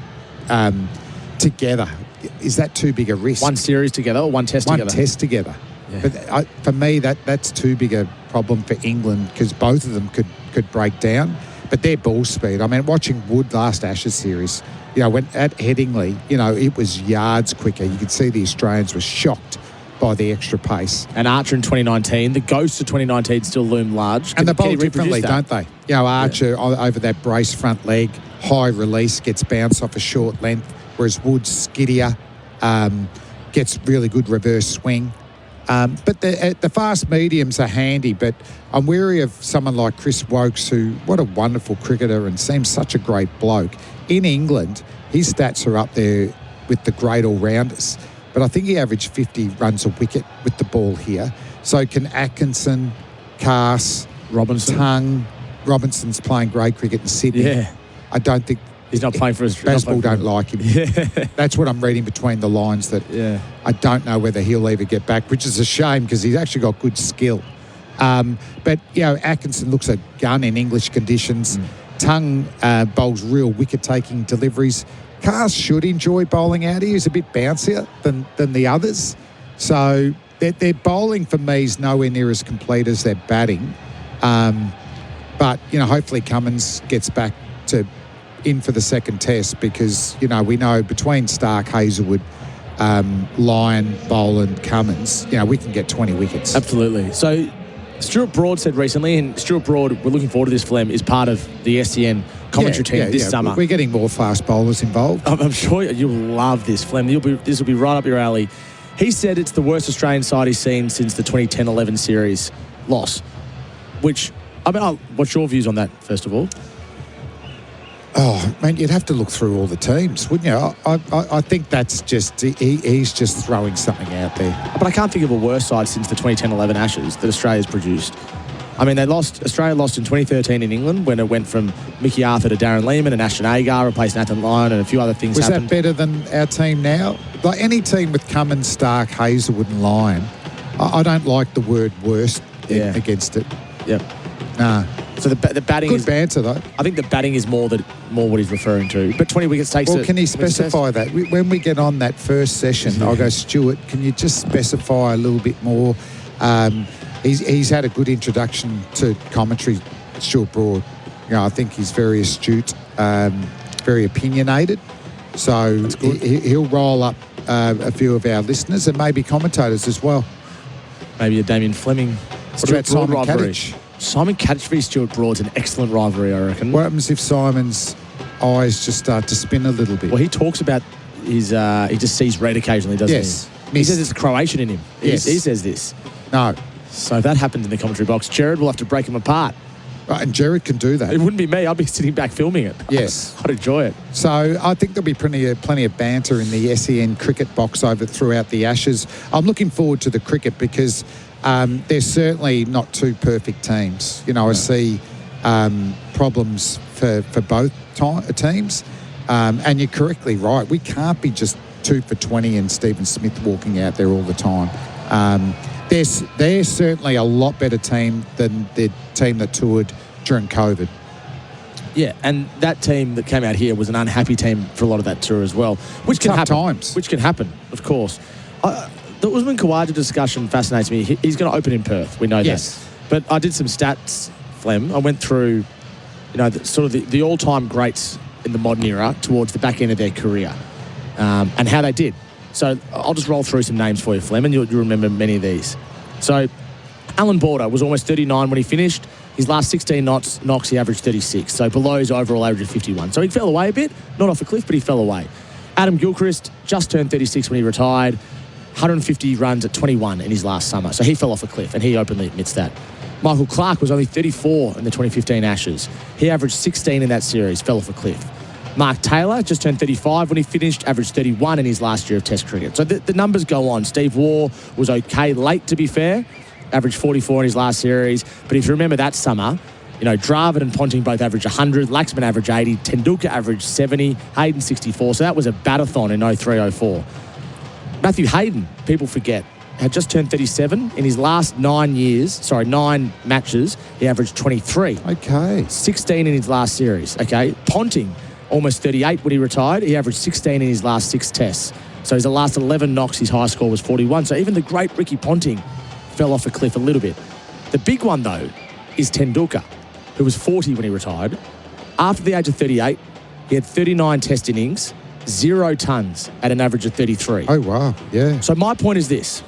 together? Is that too big a risk? One series together or one test together? One test together. Yeah. But for me, that's too big a problem for England, because both of them could break down. But their ball speed, I mean, watching Wood last Ashes series, when at Headingley, it was yards quicker. You could see the Australians were shocked by the extra pace. And Archer in 2019, the ghosts of 2019 still loom large. And they bowl differently, don't they? Archer over that brace front leg, high release, gets bounced off a short length, whereas Wood's skiddier, gets really good reverse swing. But the fast mediums are handy, but I'm wary of someone like Chris Wokes, who, what a wonderful cricketer and seems such a great bloke. In England, his stats are up there with the great all-rounders, but I think he averaged 50 runs a wicket with the ball here. So can Atkinson, Cass, Tongue, Robinson's playing great cricket in Sydney. Yeah. I don't think... He's not playing for us. Bazball don't like him. Yeah. That's what I'm reading between the lines, that I don't know whether he'll ever get back, which is a shame because he's actually got good skill. But, Atkinson looks a gun in English conditions. Tongue bowls real wicket-taking deliveries. Cass should enjoy bowling out here. He's a bit bouncier than the others. So their bowling, for me, is nowhere near as complete as their batting. But, hopefully Cummins gets back in for the second test, because, we know between Stark, Hazlewood, Lyon, Boland, Cummins, we can get 20 wickets. Absolutely. So Stuart Broad said recently, and Stuart Broad, we're looking forward to this, Flem, is part of the SEN commentary team this summer. We're getting more fast bowlers involved. I'm sure you'll love this, Flem. This will be right up your alley. He said it's the worst Australian side he's seen since the 2010-11 series loss, which, I mean, what's your views on that, first of all? Oh, man, you'd have to look through all the teams, wouldn't you? I think that's just, he's just throwing something out there. But I can't think of a worse side since the 2010-11 Ashes that Australia's produced. I mean, Australia lost in 2013 in England when it went from Mickey Arthur to Darren Lehmann and Ashton Agar replaced Nathan Lyon and a few other things happened. Was that better than our team now? Like any team with Cummins, Stark, Hazelwood and Lyon, I don't like the word worst against it. Yep. Nah. So the batting Good banter, though. I think the batting is more what he's referring to. But 20 wickets takes Well, can he specify that? When we get on that first session, I'll go, Stuart, can you just specify a little bit more? He's had a good introduction to commentary, Stuart Broad. You know, I think he's very astute, very opinionated. So he'll roll up a few of our listeners and maybe commentators as well. Maybe a Damien Fleming. What about Simon Kadich? Simon Kadich v Stuart Broad's an excellent rivalry, I reckon. What happens if Simon's eyes just start to spin a little bit? Well, he talks about his... he just sees red occasionally, doesn't he? He says it's Croatian in him. Yes. He says this. No. So if that happens in the commentary box, Jared will have to break him apart. Right, and Jared can do that. It wouldn't be me. I'd be sitting back filming it. Yes. I'd enjoy it. So I think there'll be plenty of banter in the SEN cricket box throughout the Ashes. I'm looking forward to the cricket because they're certainly not two perfect teams. You know, I see problems for both teams. And you're correctly right. We can't be just 2 for 20 and Stephen Smith walking out there all the time. They're certainly a lot better team than the team that toured during COVID. Yeah, and that team that came out here was an unhappy team for a lot of that tour as well, which can happen. Times. Which can happen, of course. The Usman Khawaja discussion fascinates me. He's going to open in Perth. We know that. But I did some stats, Flem. I went through, the all-time greats in the modern era towards the back end of their career and how they did. So I'll just roll through some names for you, Flem, and you'll remember many of these. So Alan Border was almost 39 when he finished. His last 16 knocks, he averaged 36, so below his overall average of 51. So he fell away a bit, not off a cliff, but he fell away. Adam Gilchrist just turned 36 when he retired, 150 runs at 21 in his last summer. So he fell off a cliff, and he openly admits that. Michael Clarke was only 34 in the 2015 Ashes. He averaged 16 in that series, fell off a cliff. Mark Taylor just turned 35 when he finished, averaged 31 in his last year of Test cricket. So the numbers go on. Steve Waugh was okay late, to be fair, averaged 44 in his last series. But if you remember that summer, Dravid and Ponting both averaged 100, Laxman averaged 80, Tendulkar averaged 70, Hayden 64. So that was a bat-a-thon in 03-04. Matthew Hayden, people forget, had just turned 37. In his last 9 matches, he averaged 23. Okay. 16 in his last series, okay? Ponting, almost 38 when he retired. He averaged 16 in his last 6 tests. So his last 11 knocks, his high score was 41. So even the great Ricky Ponting fell off a cliff a little bit. The big one, though, is Tendulkar, who was 40 when he retired. After the age of 38, he had 39 test innings, 0 tons at an average of 33. Oh, wow. Yeah. So my point is this.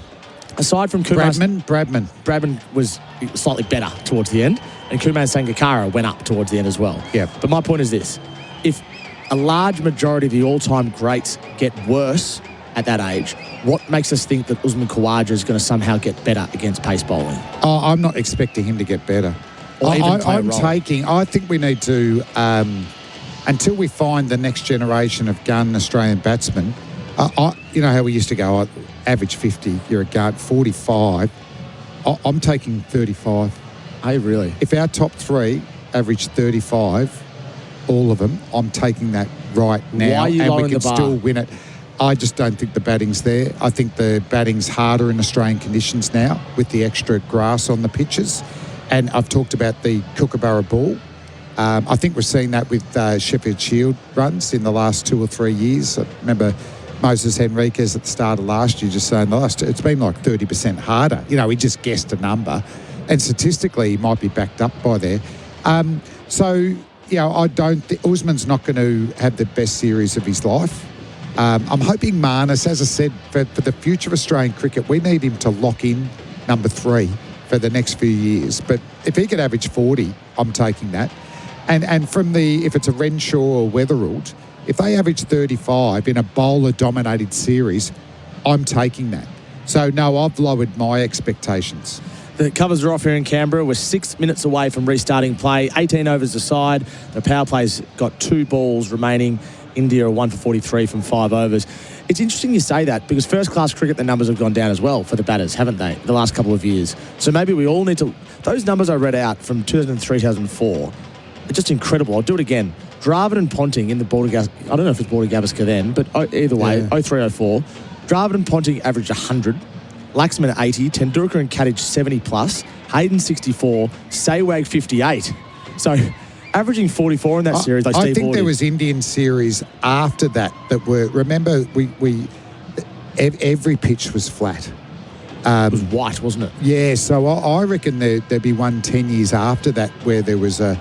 Aside from Kumar... Bradman was slightly better towards the end, and Kumar Sangakkara went up towards the end as well. Yeah. But my point is this. If a large majority of the all-time greats get worse at that age, what makes us think that Usman Khawaja is going to somehow get better against pace bowling? Oh, I'm not expecting him to get better. I think we need to, until we find the next generation of gun Australian batsmen, you know how we used to go, average 50, you're a gun, 45. I'm taking 35. Hey, really? If our top 3 average 35, all of them, I'm taking that right now. Why are you lowering and we can still win it. I just don't think the batting's there. I think the batting's harder in Australian conditions now with the extra grass on the pitches. And I've talked about the Kookaburra ball. I think we're seeing that with Sheffield Shield runs in the last 2 or 3 years. I remember Moses Henriquez at the start of last year just saying it's been like 30% harder. He just guessed a number. And statistically, he might be backed up by there. I don't think Usman's not going to have the best series of his life. I'm hoping Marnus, as I said, for the future of Australian cricket, we need him to lock in number 3 for the next few years. But if he could average 40, I'm taking that. And from if it's a Renshaw or Weatherald, if they average 35 in a bowler-dominated series, I'm taking that. So, no, I've lowered my expectations. The covers are off here in Canberra. We're 6 minutes away from restarting play. 18 overs aside. The power play's got 2 balls remaining. India are 1 for 43 from 5 overs. It's interesting you say that because first-class cricket, the numbers have gone down as well for the batters, haven't they, the last couple of years? So maybe we all need to... Those numbers I read out from 2003, 2004 are just incredible. I'll do it again. Dravid and Ponting in the Border... I don't know if it's Border Gavaskar then, but either way, 03, 04. Dravid and Ponting averaged 100. Laxman 80, Tendulkar and Kadich 70 plus, Hayden 64, Sehwag 58. So averaging 44 in that series. Like I think there was Indian series after that were. Remember, every pitch was flat. It was white, wasn't it? Yeah. So I reckon there'd be 10 years after that where there was a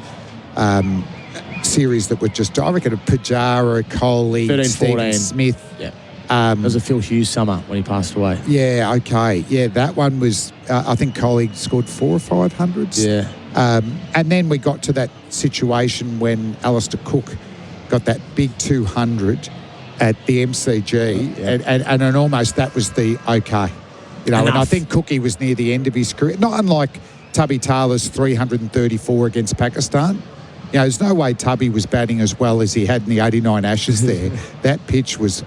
series that were just. I reckon a Pujara, Kohli, 13, Stephen 14. Smith. Yeah. It was a Phil Hughes summer when he passed away. Yeah, okay. Yeah, that one was, I think Kohli scored 400 or 500s. Yeah. And then we got to that situation when Alistair Cook got that big 200 at the MCG, and almost that was the okay. You know, and I think Cookie was near the end of his career. Not unlike Tubby Taylor's 334 against Pakistan. You know, there's no way Tubby was batting as well as he had in the 89 Ashes there. That pitch was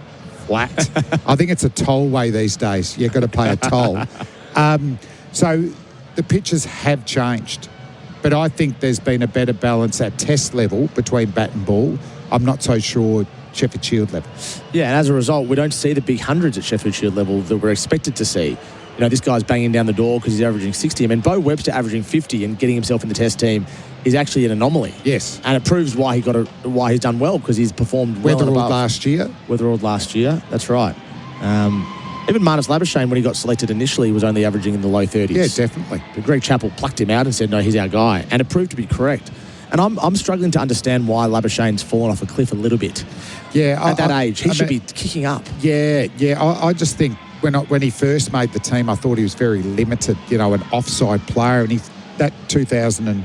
flat. I think it's a tollway these days. You've got to pay a toll. So the pitches have changed. But I think there's been a better balance at test level between bat and ball. I'm not so sure Sheffield Shield level. Yeah, and as a result, we don't see the big hundreds at Sheffield Shield level that we're expected to see. You know, this guy's banging down the door because he's averaging 60. I mean, Bo Webster averaging 50 and getting himself in the test team is actually an anomaly. Yes. And it proves why he's done well, because he's performed well. Weatherald last year. Weatherald last year, that's right. Even Marnus Labuschagne, when he got selected initially, was only averaging in the low 30s. Yeah, definitely. But Greg Chappell plucked him out and said, no, he's our guy. And it proved to be correct. And I'm struggling to understand why Labuschagne's fallen off a cliff a little bit. Yeah. At that age, he should be kicking up. Yeah. I just think when he first made the team, I thought he was very limited, you know, an offside player. And that 2000 and,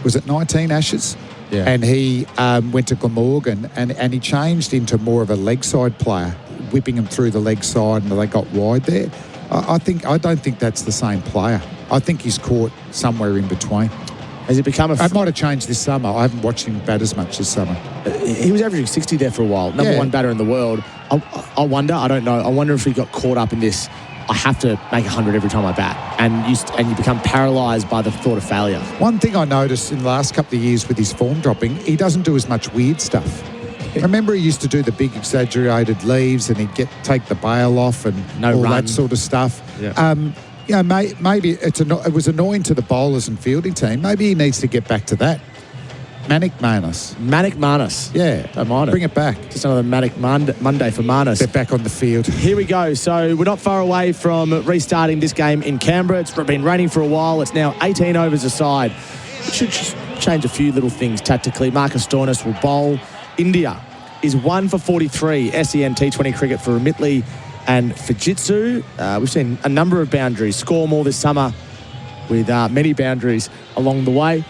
was it 19 Ashes? Yeah. And he went to Glamorgan and he changed into more of a leg side player, whipping him through the leg side, and they got wide there. I don't think that's the same player. I think he's caught somewhere in between. Has it become it might have changed this summer. I haven't watched him bat as much this summer. He was averaging 60 there for a while. Number one batter in the world. I wonder, I don't know, I wonder if he got caught up in this, I have to make 100 every time I bat. And you become paralysed by the thought of failure. One thing I noticed in the last couple of years with his form dropping, he doesn't do as much weird stuff. Remember, he used to do the big exaggerated leaves and he'd take the bail off and all that sort of stuff. Yeah. You know, maybe it was annoying to the bowlers and fielding team. Maybe he needs to get back to that. Manic Manus. Yeah. Don't mind it. Bring it back. Just another Manic Monday for Manus. Get back on the field. Here we go. So we're not far away from restarting this game in Canberra. It's been raining for a while. It's now 18 overs aside. It should just change a few little things tactically. Marcus Stoinis will bowl. India is 1 for 43 SEN T20 cricket for Remitli and Fujitsu. We've seen a number of boundaries score more this summer with many boundaries along the way.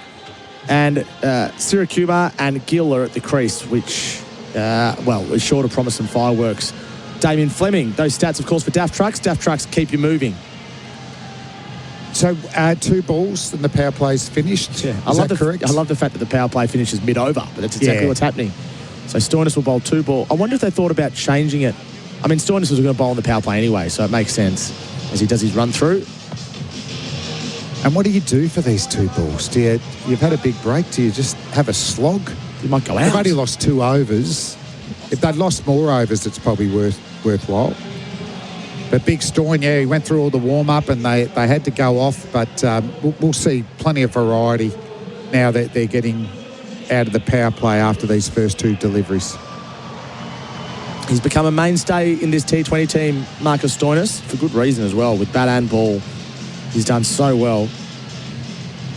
And Sirikumar and Gill are at the crease, which, is sure to promise some fireworks. Damien Fleming, those stats, of course, for Daft Trucks. Daft Trucks keep you moving. So 2 balls and the power play's finished. Yeah, Is that correct? I love the fact that the power play finishes mid-over, but that's exactly what's happening. So Stoinis will bowl 2 ball. I wonder if they thought about changing it. I mean, Stoinis was going to bowl on the power play anyway, so it makes sense as he does his run-through. And what do you do for these 2 balls? You've had a big break. Do you just have a slog? You might go out. They've only lost 2 overs. If they'd lost more overs, it's probably worthwhile. But Big Stoin, he went through all the warm-up and they had to go off, but we'll see plenty of variety now that they're getting out of the power play after these first 2 deliveries. He's become a mainstay in this T20 team, Marcus Stoinis, for good reason as well. With bat and ball, he's done so well.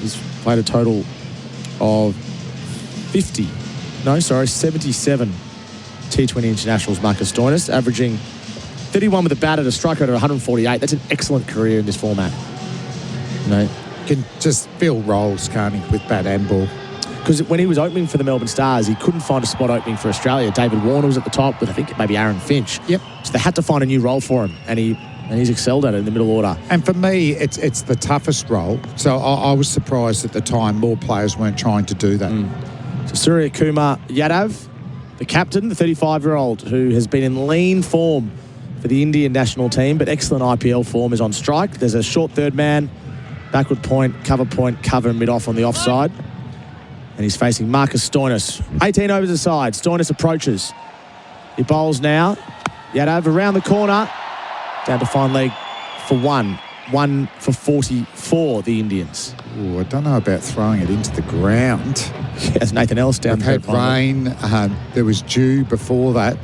He's played a total of 77 T20 internationals, Marcus Stoinis, averaging 31 with a bat at a strike rate of 148. That's an excellent career in this format. No. Can just fill roles, can't he, with bat and ball? Because when he was opening for the Melbourne Stars, he couldn't find a spot opening for Australia. David Warner was at the top with, I think, maybe Aaron Finch. Yep. So they had to find a new role for him, and he's excelled at it in the middle order. And for me, it's the toughest role. So I was surprised at the time more players weren't trying to do that. So Surya Kumar Yadav, the captain, the 35-year-old, who has been in lean form for the Indian national team, but excellent IPL form, is on strike. There's a short third man, backward point, cover and mid-off on the offside. And he's facing Marcus Stoinis. 18 overs aside. Stoinis approaches. He bowls now. Yadav around the corner. Down to fine leg for one. 1 for 44, the Indians. Ooh, I don't know about throwing it into the ground. Yes, Nathan Ellis down there. We've had rain. There was dew before that.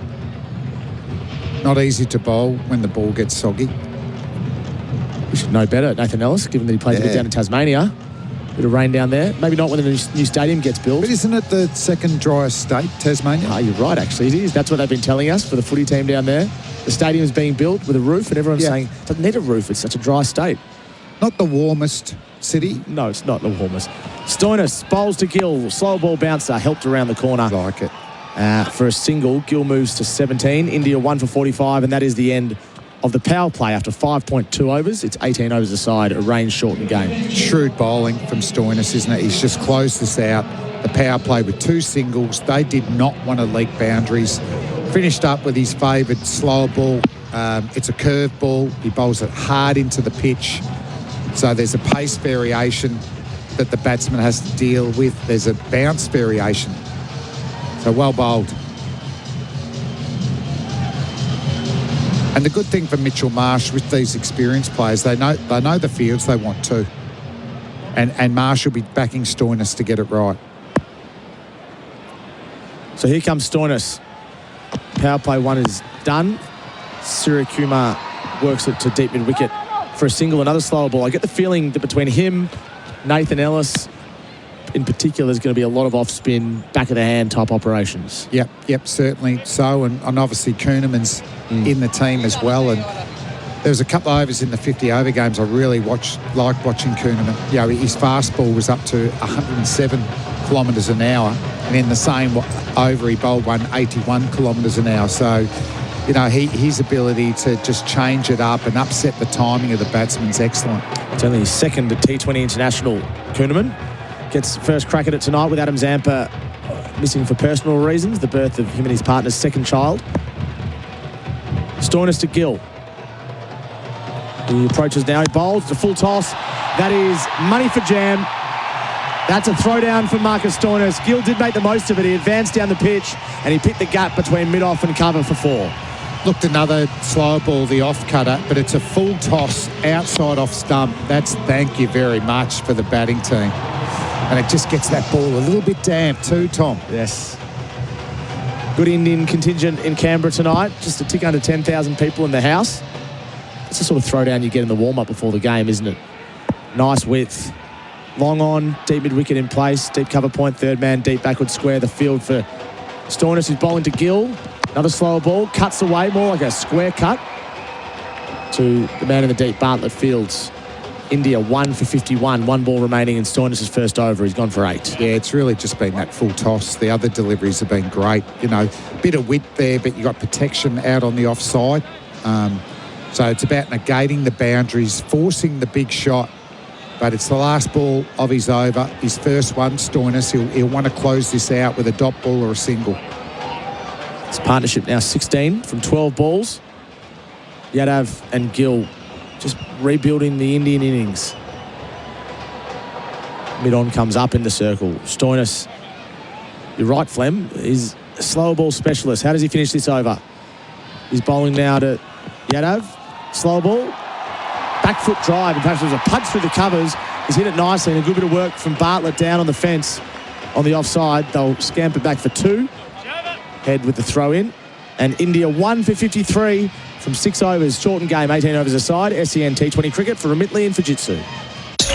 Not easy to bowl when the ball gets soggy. We should know better, Nathan Ellis, given that he plays a bit down in Tasmania. Bit of rain down there. Maybe not when the new stadium gets built. But isn't it the second driest state, Tasmania? Oh, you're right, actually. It is. That's what they've been telling us for the footy team down there. The stadium is being built with a roof, and everyone's saying it doesn't need a roof. It's such a dry state. Not the warmest city. No, it's not the warmest. Stoinis bowls to Gill. Slow ball bouncer helped around the corner. Like it. For a single. Gill moves to 17. India 1 for 45, and that is the end of the power play after 5.2 overs. It's 18 overs aside, a rain-shortened game. Shrewd bowling from Stoinis, isn't it? He's just closed this out. The power play with 2 singles. They did not want to leak boundaries. Finished up with his favoured slower ball. It's a curve ball. He bowls it hard into the pitch. So there's a pace variation that the batsman has to deal with. There's a bounce variation. So well bowled. And the good thing for Mitchell Marsh with these experienced players, they know the fields they want to. And Marsh will be backing Stoinis to get it right. So here comes Stoinis. Power play 1 is done. Surya Kumar works it to deep mid-wicket for a single, another slower ball. I get the feeling that between him, Nathan Ellis in particular, there's going to be a lot of off-spin, back-of-the-hand type operations. Yep, certainly so. And obviously Kuhneman's in the team as well. And there was a couple of overs in the 50-over games I really liked watching Kuhneman. You know, his fastball was up to 107 kilometres an hour. And in the same over, he bowled 181 kilometres an hour. So, you know, his ability to just change it up and upset the timing of the batsman's excellent. It's only his second at T20 International. Kuhneman gets first crack at it tonight with Adam Zampa missing for personal reasons, the birth of him and his partner's second child. Stoinis to Gill. He approaches now, he bowls, it's a full toss. That is money for jam. That's a throwdown for Marcus Stoinis. Gill did make the most of it. He advanced down the pitch and he picked the gap between mid-off and cover for 4. Looked another slow ball, the off-cutter, but it's a full toss outside off stump. That's thank you very much for the batting team. And it just gets that ball a little bit damp too, Tom. Yes. Good Indian contingent in Canberra tonight. Just a tick under 10,000 people in the house. It's the sort of throwdown you get in the warm-up before the game, isn't it? Nice width. Long on, deep mid-wicket in place. Deep cover point, third man, deep backward square. The field for Stoinis, who's bowling to Gill. Another slower ball. Cuts away, more like a square cut to the man in the deep, Bartlett Fields. India 1 for 51, 1 ball remaining in Stoinis' first over. He's gone for 8. Yeah, it's really just been that full toss. The other deliveries have been great. You know, bit of width there, but you got protection out on the offside. So it's about negating the boundaries, forcing the big shot. But it's the last ball of his over, his first one, Stoinis. He'll want to close this out with a dot ball or a single. It's partnership now 16 from 12 balls. Yadav and Gill just rebuilding the Indian innings. Mid-on comes up in the circle. Stoinis, you're right, Flem, he's a slower ball specialist. How does he finish this over? He's bowling now to Yadav. Slow ball. Back foot drive. And perhaps there's a punch through the covers. He's hit it nicely and a good bit of work from Bartlett down on the fence on the offside. They'll scamper back for 2. Head with the throw in. And India 1 for 53 from 6 overs. Shortened game, 18 overs aside. SEN T20 cricket for Remitley and Fujitsu.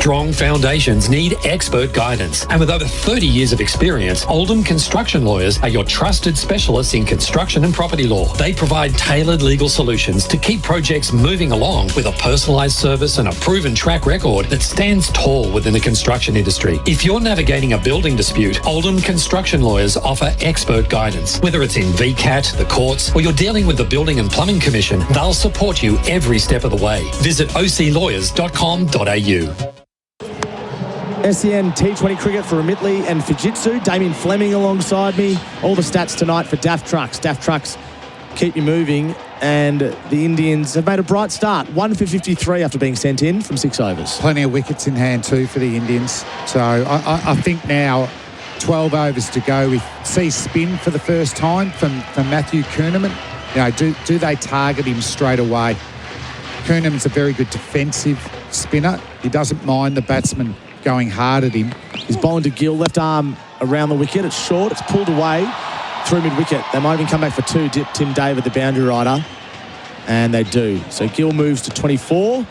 strong foundations need expert guidance. And with over 30 years of experience, Oldham Construction Lawyers are your trusted specialists in construction and property law. They provide tailored legal solutions to keep projects moving along with a personalised service and a proven track record that stands tall within the construction industry. If you're navigating a building dispute, Oldham Construction Lawyers offer expert guidance. Whether it's in VCAT, the courts, or you're dealing with the Building and Plumbing Commission, they'll support you every step of the way. Visit oclawyers.com.au. SEN T20 cricket for Amitley and Fujitsu. Damien Fleming alongside me. All the stats tonight for Daft Trucks. Daft Trucks keep you moving, and the Indians have made a bright start. 1 for 53 after being sent in from 6 overs. Plenty of wickets in hand too for the Indians. So I think now 12 overs to go. We see spin for the first time from Matthew Kuhnemann. You know, do they target him straight away? Kuhnemann's a very good defensive spinner. He doesn't mind the batsman going hard at him. He's bowling to Gill, left arm around the wicket. It's short, it's pulled away through mid-wicket. They might even come back for 2, Tim David, the boundary rider. And they do. So Gill moves to 24.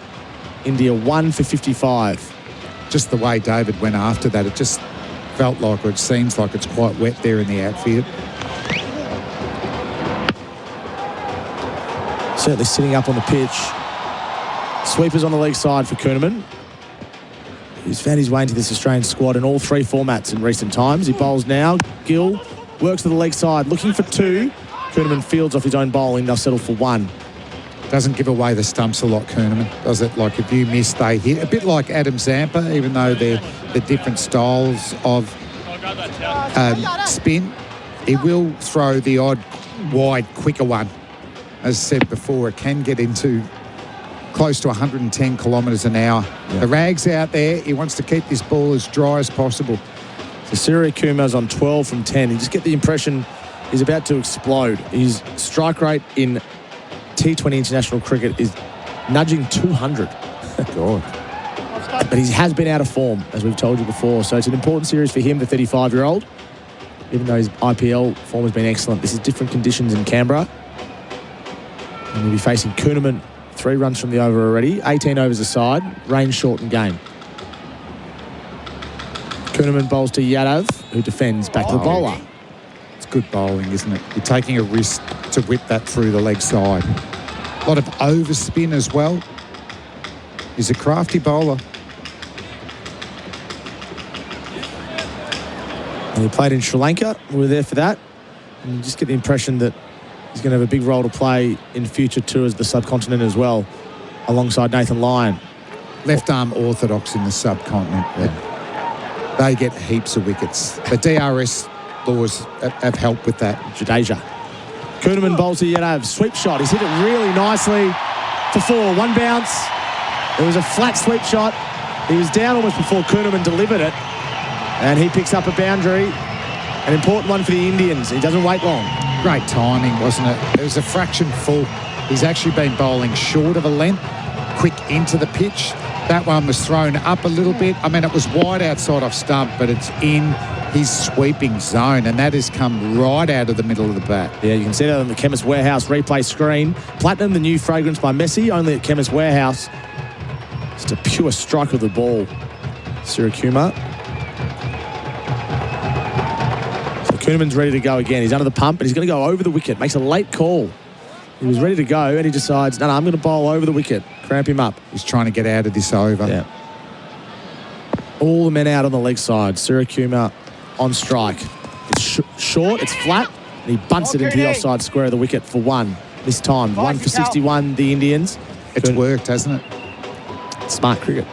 India 1 for 55. Just the way David went after that, it just felt like, or it seems like it's quite wet there in the outfield. Certainly sitting up on the pitch. Sweepers on the leg side for Kuhnemann. He's found his way into this Australian squad in all 3 formats in recent times. He bowls now. Gill works to the leg side, looking for 2. Kuhnemann fields off his own bowling. They'll settle for 1. Doesn't give away the stumps a lot, Kuhnemann, does it? Like if you miss, they hit. A bit like Adam Zampa, even though they're different styles of spin. He will throw the odd wide, quicker one. As I said before, it can get into close to 110 kilometres an hour. Yeah. The rag's out there. He wants to keep this ball as dry as possible. So Surya Kumar's on 12 from 10. You just get the impression he's about to explode. His strike rate in T20 international cricket is nudging 200. God. But he has been out of form, as we've told you before. So it's an important series for him, the 35-year-old. Even though his IPL form has been excellent, this is different conditions in Canberra. And he'll be facing Kuhnemann. 3 runs from the over already. 18 overs aside. Rain shortened game. Kuhnemann bowls to Yadav, who defends back to the bowler. It's good bowling, isn't it? You're taking a risk to whip that through the leg side. A lot of overspin as well. He's a crafty bowler. And he played in Sri Lanka. We were there for that. And you just get the impression that he's going to have a big role to play in future tours of the subcontinent as well, alongside Nathan Lyon. Left arm orthodox in the subcontinent. Yeah. They get heaps of wickets. The DRS laws have helped with that. Jadeja. Kuhnemann bowls to Yadav. Sweep shot. He's hit it really nicely for 4. 1 bounce. It was a flat sweep shot. He was down almost before Kuhnemann delivered it. And he picks up a boundary. An important one for the Indians. He doesn't wait long. Great timing, wasn't it? It was a fraction full. He's actually been bowling short of a length, quick into the pitch. That one was thrown up a little bit. I mean, it was wide outside off stump, but it's in his sweeping zone, and that has come right out of the middle of the bat. Yeah, you can see that on the Chemist Warehouse replay screen. Platinum, the new fragrance by Messi, only at Chemist Warehouse. Just a pure strike of the ball. Surya Kumar. Kuhnemann's ready to go again. He's under the pump, and he's going to go over the wicket. Makes a late call. He was ready to go, and he decides, no, I'm going to bowl over the wicket. Cramp him up. He's trying to get out of this over. Yeah. All the men out on the leg side. Surya Kumar on strike. It's short, it's flat, and he bunts it into the offside square of the wicket for 1 this time. 1 for 61, the Indians. It's worked, hasn't it? Smart cricket.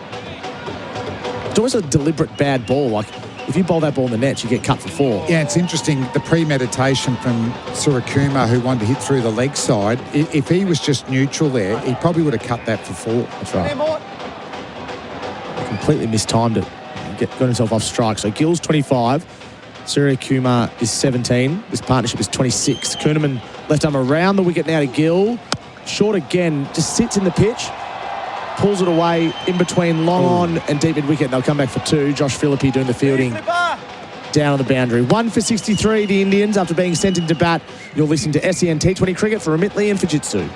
It's always a deliberate bad ball. Like, if you bowl that ball in the net, you get cut for 4. Yeah, it's interesting, the premeditation from Surya Kumar, who wanted to hit through the leg side. If he was just neutral there, he probably would have cut that for 4. That's right. He completely mistimed it. Got himself off strike. So Gill's 25. Surya Kumar is 17. This partnership is 26. Kuhnemann left arm around the wicket now to Gill. Short again, just sits in the pitch. Pulls it away in between long on and deep mid-wicket. They'll come back for 2. Josh Philippi doing the fielding down on the boundary. 1 for 63, the Indians, after being sent into bat. You're listening to SEN T20 Cricket for Amitley and Fujitsu.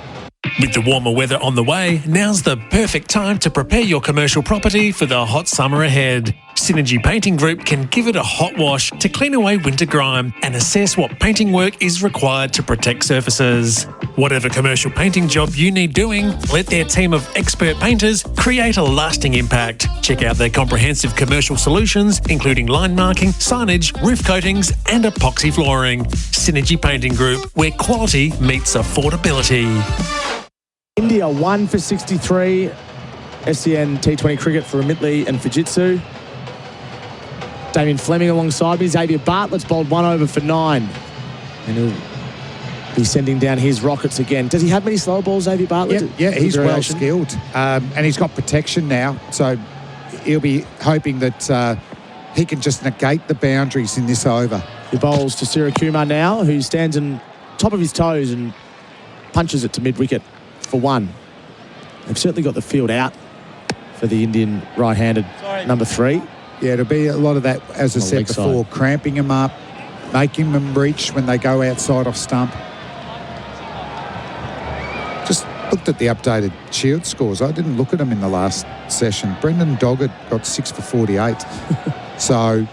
With the warmer weather on the way, now's the perfect time to prepare your commercial property for the hot summer ahead. Synergy Painting Group can give it a hot wash to clean away winter grime and assess what painting work is required to protect surfaces. Whatever commercial painting job you need doing, let their team of expert painters create a lasting impact. Check out their comprehensive commercial solutions, including line marking, signage, roof coatings, and epoxy flooring. Synergy Painting Group, where quality meets affordability. India 1 for 63. SEN T20 cricket for Amitley and Fujitsu. Damien Fleming alongside me. Xavier Bartlett's bowled 1 over for 9. And he'll be sending down his rockets again. Does he have many slow balls, Xavier Bartlett? Yeah, he's well skilled. And he's got protection now. So he'll be hoping that he can just negate the boundaries in this over. He bowls to Sirikumar now, who stands on top of his toes and punches it to mid-wicket for 1. They've certainly got the field out for the Indian right-handed number 3. Yeah, it'll be a lot of that, as I said before, cramping them up, making them reach when they go outside off stump. Just looked at the updated Shield scores. I didn't look at them in the last session. Brendan Doggett got 6 for 48. So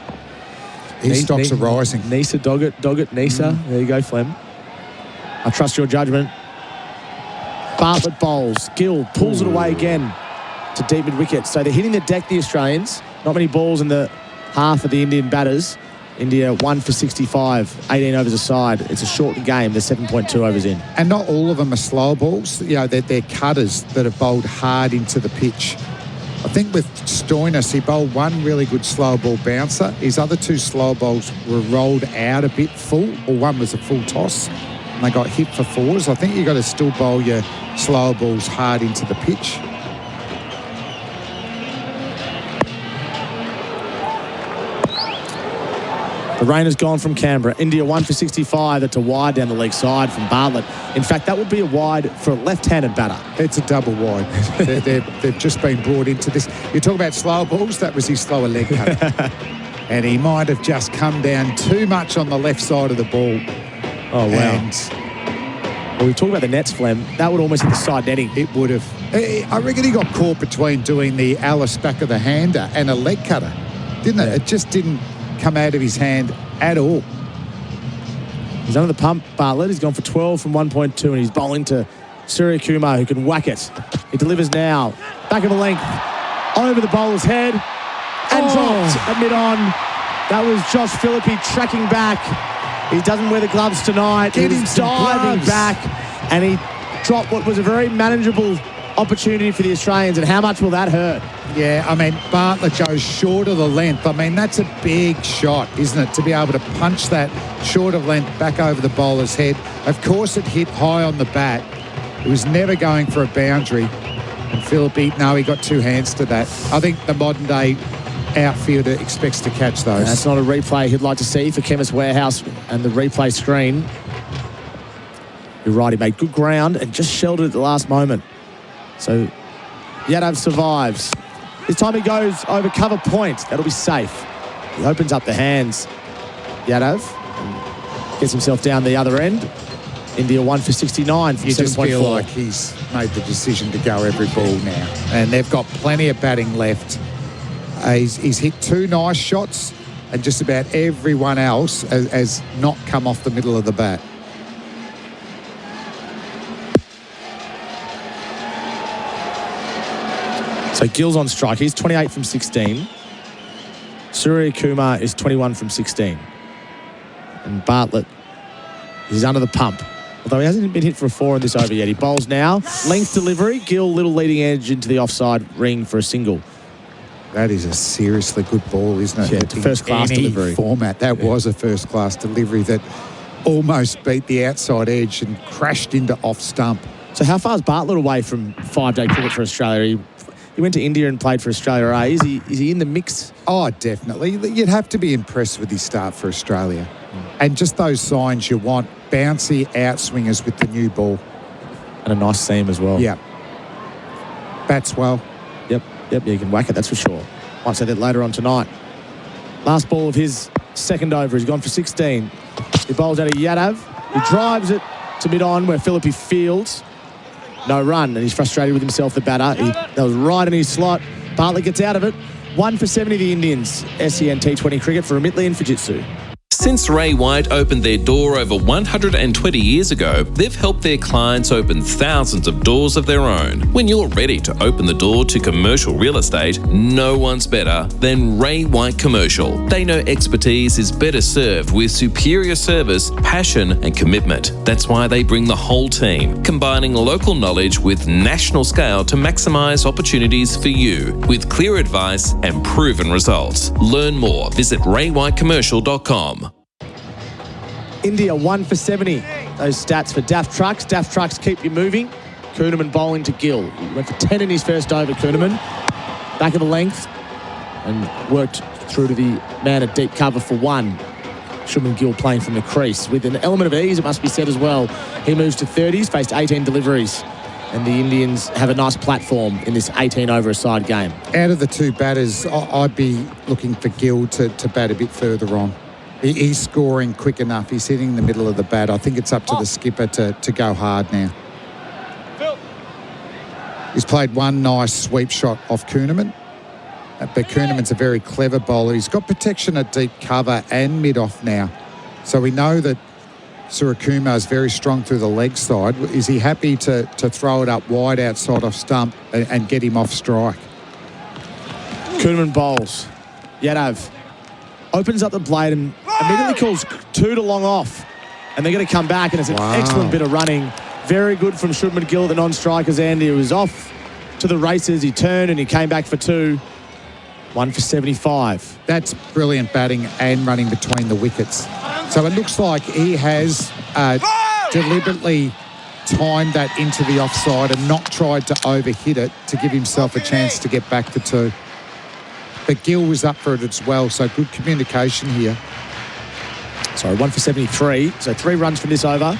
his stocks are rising. Nisa, Doggett, Nisa. There you go, Flem. I trust your judgment. Bartlett bowls. Gill pulls it away again to deep mid-wicket. So they're hitting the deck, the Australians. Not many balls in the half of the Indian batters. India 1 for 65, 18 overs aside. It's a shortened game. They're 7.2 overs in. And not all of them are slow balls. You know, they're cutters that have bowled hard into the pitch. I think with Stoinis, he bowled 1 really good slow ball bouncer. His other 2 slow balls were rolled out a bit full, or 1 was a full toss. And they got hit for 4s. I think you've got to still bowl your slow balls hard into the pitch. The rain has gone from Canberra. India 1 for 65. That's a wide down the leg side from Bartlett. In fact, that would be a wide for a left-handed batter. It's a double wide. They've just been brought into this. You talk about slow balls, that was his slower leg cut. And he might have just come down too much on the left side of the ball. Oh, wow. Well, we talk about the nets, Flem. That would almost hit the side netting. It would have. I reckon he got caught between doing the Alice back of the hander and a leg cutter, didn't it? It just didn't come out of his hand at all. He's under the pump, Bartlett. He's gone for 12 from 1.2, and he's bowling to Sirikumar, who can whack it. He delivers now. Back of the length. Over the bowler's head. And dropped at mid-on. That was Josh Philippi tracking back. He doesn't wear the gloves tonight. He was diving back, and he dropped what was a very manageable opportunity for the Australians. And how much will that hurt? Yeah, I mean, Bartlett goes short of the length. I mean, that's a big shot, isn't it? To be able to punch that short of length back over the bowler's head. Of course, it hit high on the bat. It was never going for a boundary. And Philippi, no, he got 2 hands to that. I think the modern-day outfielder expects to catch those. That's not a replay he'd like to see for Chemist Warehouse and the replay screen. You're right, he made good ground and just sheltered at the last moment. So Yadav survives. This time he goes over cover point. That'll be safe. He opens up the hands, Yadav, and gets himself down the other end. India 1 for 69 from 7.4. You just feel like he's made the decision to go every ball now. And they've got plenty of batting left. He's hit 2 nice shots, and just about everyone else has not come off the middle of the bat. So Gill's on strike. He's 28 from 16. Sirikumar is 21 from 16. And Bartlett is under the pump. Although he hasn't been hit for a 4 in this over yet. He bowls now. Length delivery. Gill, little leading edge into the offside ring for a single. That is a seriously good ball, isn't it? Yeah, it's a first-class delivery. Format. That was a first-class delivery that almost beat the outside edge and crashed into off stump. So how far is Bartlett away from 5-day cricket for Australia? He went to India and played for Australia A. Is he in the mix? Oh, definitely. You'd have to be impressed with his start for Australia. And just those signs you want. Bouncy outswingers with the new ball. And a nice seam as well. Yeah. Bats well. Yep, you can whack it, that's for sure. Might say that later on tonight. Last ball of his second over. He's gone for 16. He bowls out of Yadav. He drives it to mid-on where Philippi fields. No run, and he's frustrated with himself, the batter. That was right in his slot. Bartlett gets out of it. 1 for 70, the Indians. SEN T20 cricket for Amitley and Fujitsu. Since Ray White opened their door over 120 years ago, they've helped their clients open thousands of doors of their own. When you're ready to open the door to commercial real estate, no one's better than Ray White Commercial. They know expertise is better served with superior service, passion and commitment. That's why they bring the whole team, combining local knowledge with national scale to maximise opportunities for you with clear advice and proven results. Learn more. Visit raywhitecommercial.com. India 1 for 70. Those stats for Daft Trucks. Daft Trucks keep you moving. Kuhnemann bowling to Gill. He went for 10 in his first over, Kuhnemann. Back of the length and worked through to the man at deep cover for 1. Shubman Gill playing from the crease. With an element of ease, it must be said as well. He moves to 30s, faced 18 deliveries. And the Indians have a nice platform in this 18-over-a-side game. Out of the two batters, I'd be looking for Gill to bat a bit further on. He's scoring quick enough. He's hitting in the middle of the bat. I think it's up to the skipper to go hard now. He's played one nice sweep shot off Kuhnemann. But Kuhnemann's a very clever bowler. He's got protection at deep cover and mid-off now. So we know that Surakumar is very strong through the leg side. Is he happy to throw it up wide outside off stump and get him off strike? Kuhnemann bowls. Yadav opens up the blade and immediately calls 2 to long off. And they're going to come back, and it's an excellent bit of running. Very good from Shubman Gill, the non-striker's end. He was off to the races. He turned and he came back for 2. 1 for 75. That's brilliant batting and running between the wickets. So it looks like he has deliberately timed that into the offside and not tried to overhit it to give himself a chance to get back for 2. But Gill was up for it as well, so good communication here. Sorry, 1 for 73. So 3 runs from this over.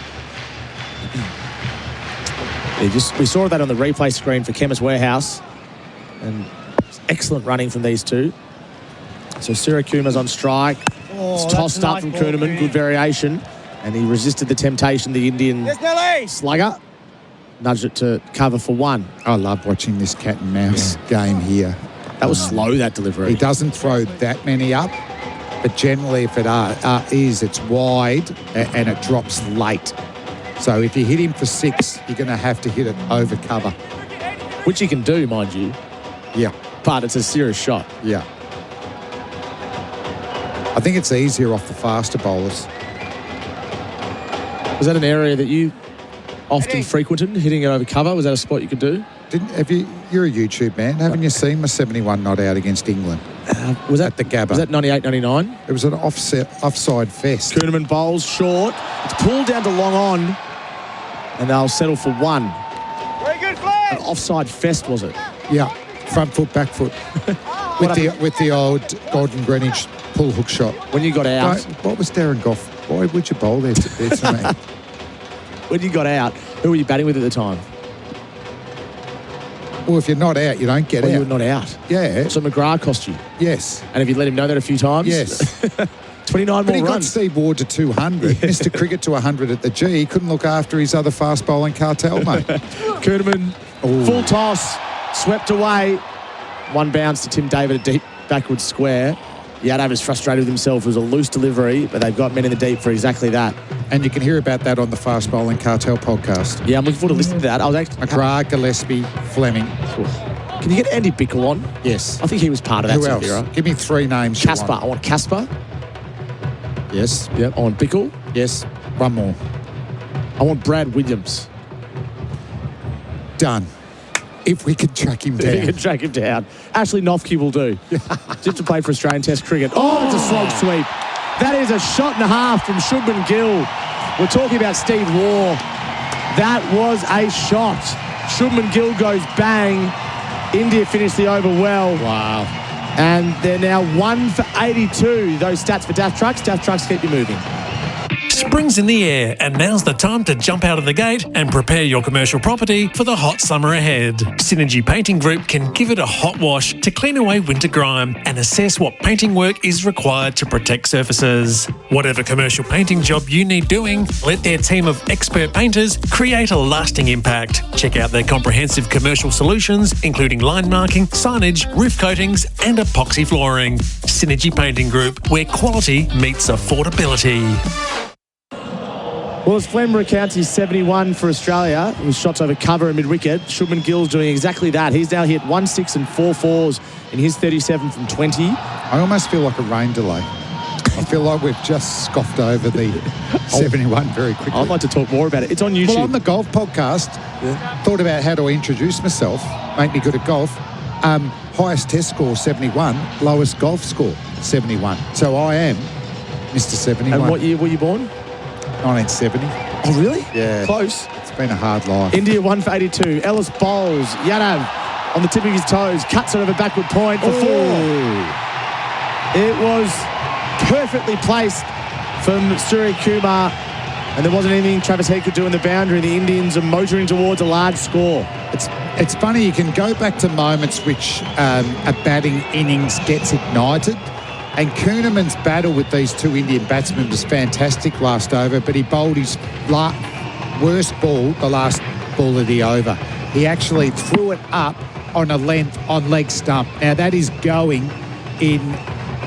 We saw that on the replay screen for Chemist Warehouse. And excellent running from these two. So Surakumar's on strike. It's tossed up from Kuhnemann. Good variation. And he resisted the temptation, the Indian slugger. Nudged it to cover for 1. I love watching this cat and mouse game here. That was slow, that delivery. He doesn't throw that many up, but generally if it is, it's wide and it drops late. So if you hit him for 6, you're going to have to hit it over cover. Which he can do, mind you. Yeah. But it's a serious shot. Yeah. I think it's easier off the faster bowlers. Was that an area that you often frequented, hitting it over cover? Was that a spot you could do? You're a YouTube man. Haven't you seen my 71 not out against England? Was that at the Gabba? Was that 98, 99? It was an offside fest. Kuhnemann bowls short. It's pulled down to long on, and they'll settle for 1. Very good play. An offside fest, was it? Yeah, front foot, back foot, with the old Golden Greenwich pull hook shot. When you got out, what was Darren Goff? Why would you bowl there to me? When you got out, who were you batting with at the time? Well, if you're not out, you don't get out. You were not out. Yeah. So McGrath cost you. Yes. And have you let him know that a few times? Yes. 29 more runs. But he got Steve Ward to 200, Mr. Cricket to 100 at the G. He couldn't look after his other fast bowling cartel, mate. Kuhnemann, full toss, swept away. 1 bounce to Tim David, a deep backward square. Yadav is frustrated with himself. It was a loose delivery, but they've got men in the deep for exactly that. And you can hear about that on the Fast Bowling Cartel podcast. Yeah, I'm looking forward to listening to that. I was actually McGrath, Gillespie, Fleming. Can you get Andy Bickle on? Yes. I think he was part of that. Who else? Era. Give me 3 names. Casper. I want Casper. Yes. Yep. I want Bickle. Yes. 1 more. I want Brad Williams. Done. If we could track him down. If we could track him down. Ashley Noffke will do. Just to play for Australian Test cricket. Oh, it's a slog sweep. That is a shot and a half from Shubman Gill. We're talking about Steve Waugh. That was a shot. Shubman Gill goes bang. India finished the over well. Wow. And they're now 1 for 82. Those stats for Daft Trucks. Daft Trucks keep you moving. Spring's in the air, and now's the time to jump out of the gate and prepare your commercial property for the hot summer ahead. Synergy Painting Group can give it a hot wash to clean away winter grime and assess what painting work is required to protect surfaces. Whatever commercial painting job you need doing, let their team of expert painters create a lasting impact. Check out their comprehensive commercial solutions, including line marking, signage, roof coatings, and epoxy flooring. Synergy Painting Group, where quality meets affordability. Well, as Flem recounts his 71 for Australia with shots over cover and mid-wicket, Shubman Gill's doing exactly that. He's now hit 1 6 and 4 4s in his 37 from 20. I almost feel like a rain delay. I feel like we've just scoffed over the 71 very quickly. I'd like to talk more about it. It's on YouTube. Well, on the golf podcast, thought about how to introduce myself, make me good at golf. Highest test score, 71. Lowest golf score, 71. So I am Mr. 71. And what year were you born? 1970. Oh, really? Yeah. Close. It's been a hard life. India 1 for 82. Ellis bowls. Yadav on the tip of his toes. Cuts it over backward point for 4. It was perfectly placed from Surya Kumar. And there wasn't anything Travis Head could do in the boundary. The Indians are motoring towards a large score. It's funny, you can go back to moments which a batting innings gets ignited. And Kuhneman's battle with these two Indian batsmen was fantastic last over, but he bowled his worst ball, the last ball of the over. He actually threw it up on a length on leg stump. Now, that is going in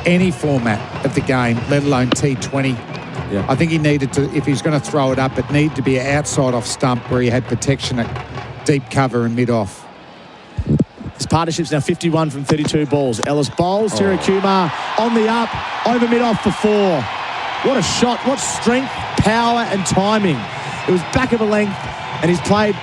any format of the game, let alone T20. Yeah. I think he needed to, if he's going to throw it up, it needed to be outside off stump where he had protection at deep cover and mid-off. His partnership's now 51 from 32 balls. Ellis bowls. Surya Kumar on the up, over mid-off for 4. What a shot. What strength, power and timing. It was back of a length, and he's played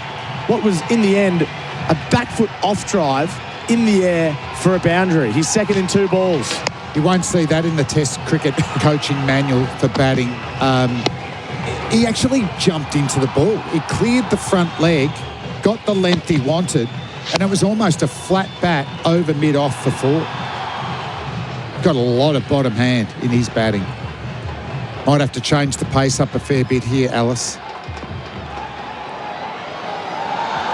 what was, in the end, a back foot off drive in the air for a boundary. He's second in 2 balls. You won't see that in the Test cricket coaching manual for batting. He actually jumped into the ball. He cleared the front leg, got the length he wanted, and it was almost a flat bat over mid-off for 4. Got a lot of bottom hand in his batting. Might have to change the pace up a fair bit here, Ellis.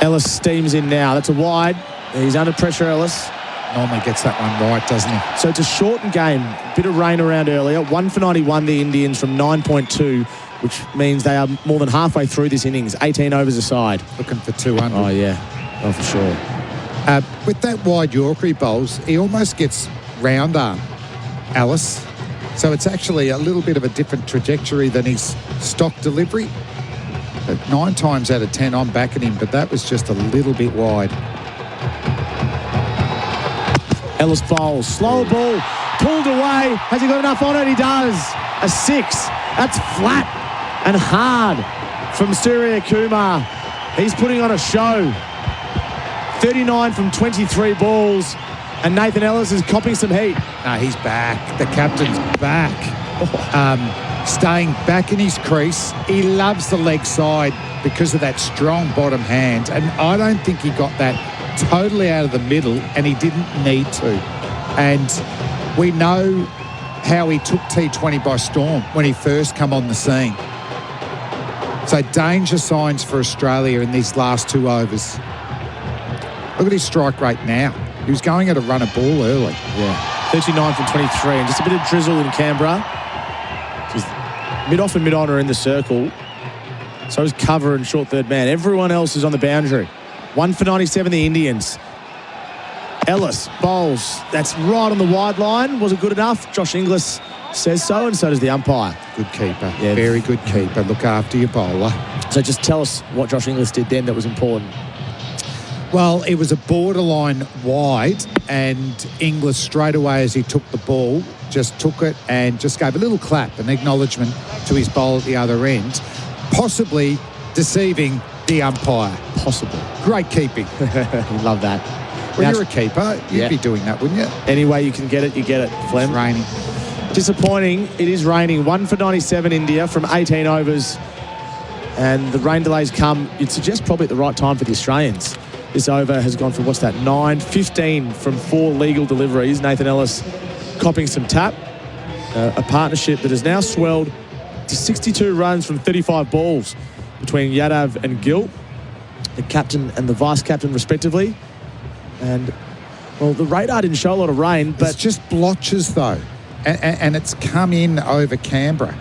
Ellis steams in now. That's a wide. He's under pressure, Ellis. Normally gets that one right, doesn't he? So it's a shortened game. Bit of rain around earlier. 1 for 91, the Indians from 9.2, which means they are more than halfway through this innings. 18 overs aside. Looking for 200. Oh, yeah. Oh, for sure. With that wide Yorker he bowls, he almost gets round arm, Ellis. So it's actually a little bit of a different trajectory than his stock delivery. But 9 times out of 10, I'm backing him, but that was just a little bit wide. Ellis bowls. Slower ball. Pulled away. Has he got enough on it? He does. A 6. That's flat and hard from Surya Kumar. He's putting on a show. 39 from 23 balls. And Nathan Ellis is copping some heat. No, he's back. The captain's back. Staying back in his crease. He loves the leg side because of that strong bottom hand. And I don't think he got that totally out of the middle, and he didn't need to. And we know how he took T20 by storm when he first come on the scene. So danger signs for Australia in these last 2 overs. Look at his strike rate now. He was going at a run of ball early. Yeah. 39 from 23, and just a bit of drizzle in Canberra. Just mid-off and mid-on are in the circle. So is cover and short third man. Everyone else is on the boundary. 1 for 97, the Indians. Ellis bowls. That's right on the wide line. Was it good enough? Josh Inglis says so, and so does the umpire. Good keeper. Yeah. Very good keeper. Look after your bowler. So just tell us what Josh Inglis did then that was important. Well, it was a borderline wide, and Inglis straight away as he took the ball just took it and just gave a little clap, an acknowledgement to his bowl at the other end, possibly deceiving the umpire. Possible. Great keeping. Love that. Well, now, you're a keeper. You'd be doing that, wouldn't you? Any way you can get it, you get it, Flem. It's raining. Disappointing. It is raining. 1 for 97, India, from 18 overs. And the rain delays come, you'd suggest, probably at the right time for the Australians. This over has gone from, 15 from 4 legal deliveries. Nathan Ellis copping some tap. A partnership that has now swelled to 62 runs from 35 balls between Yadav and Gill, the captain and the vice-captain respectively. And, well, the radar didn't show a lot of rain, but... It's just blotches, though, and it's come in over Canberra.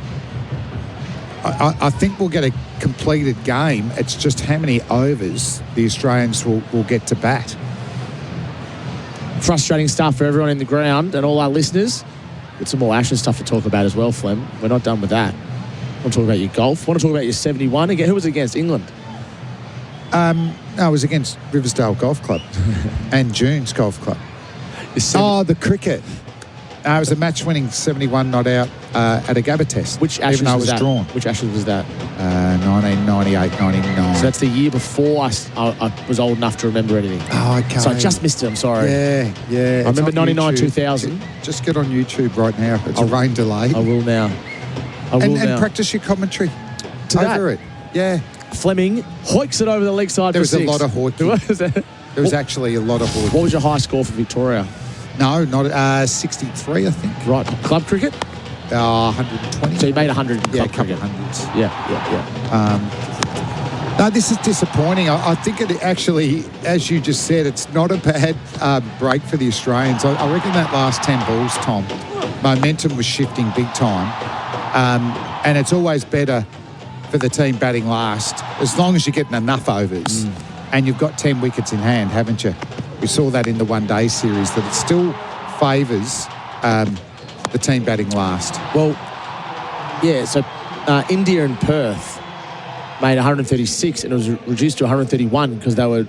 I think we'll get a completed game. It's just how many overs the Australians will get to bat. Frustrating stuff for everyone in the ground and all our listeners. Got some more Ashes stuff to talk about as well, Flem. We're not done with that. I want to talk about your golf. I want to talk about your 71 again. Who was it against? England? No, it was against Riversdale Golf Club and June's Golf Club. The cricket. It was a match-winning 71 not out at a Gabba test. Which Ashes even though it was that? drawn. Which Ashes was that? 1998, 99. So that's the year before I was old enough to remember anything. Oh, okay. So I just missed it. I'm sorry. Yeah. I remember 99, 2000. Just get on YouTube right now. It's a rain delay. I will now. And practice your commentary over it. Yeah. Fleming hoiks it over the leg side. There for was 6. a lot of hoiking. There was actually a lot of hoiking. What was your high score for Victoria? No, not 63, I think. Right. Club cricket? 120. So you made 100 in club a couple cricket. hundreds. Yeah. No, this is disappointing. I think it actually, as you just said, it's not a bad break for the Australians. I reckon that last 10 balls, Tom, momentum was shifting big time. And it's always better for the team batting last, as long as you're getting enough overs. And you've got 10 wickets in hand, haven't you? We saw that in the one-day series, that it still favours the team batting last. Well, yeah, so India and Perth made 136 and it was reduced to 131 because they were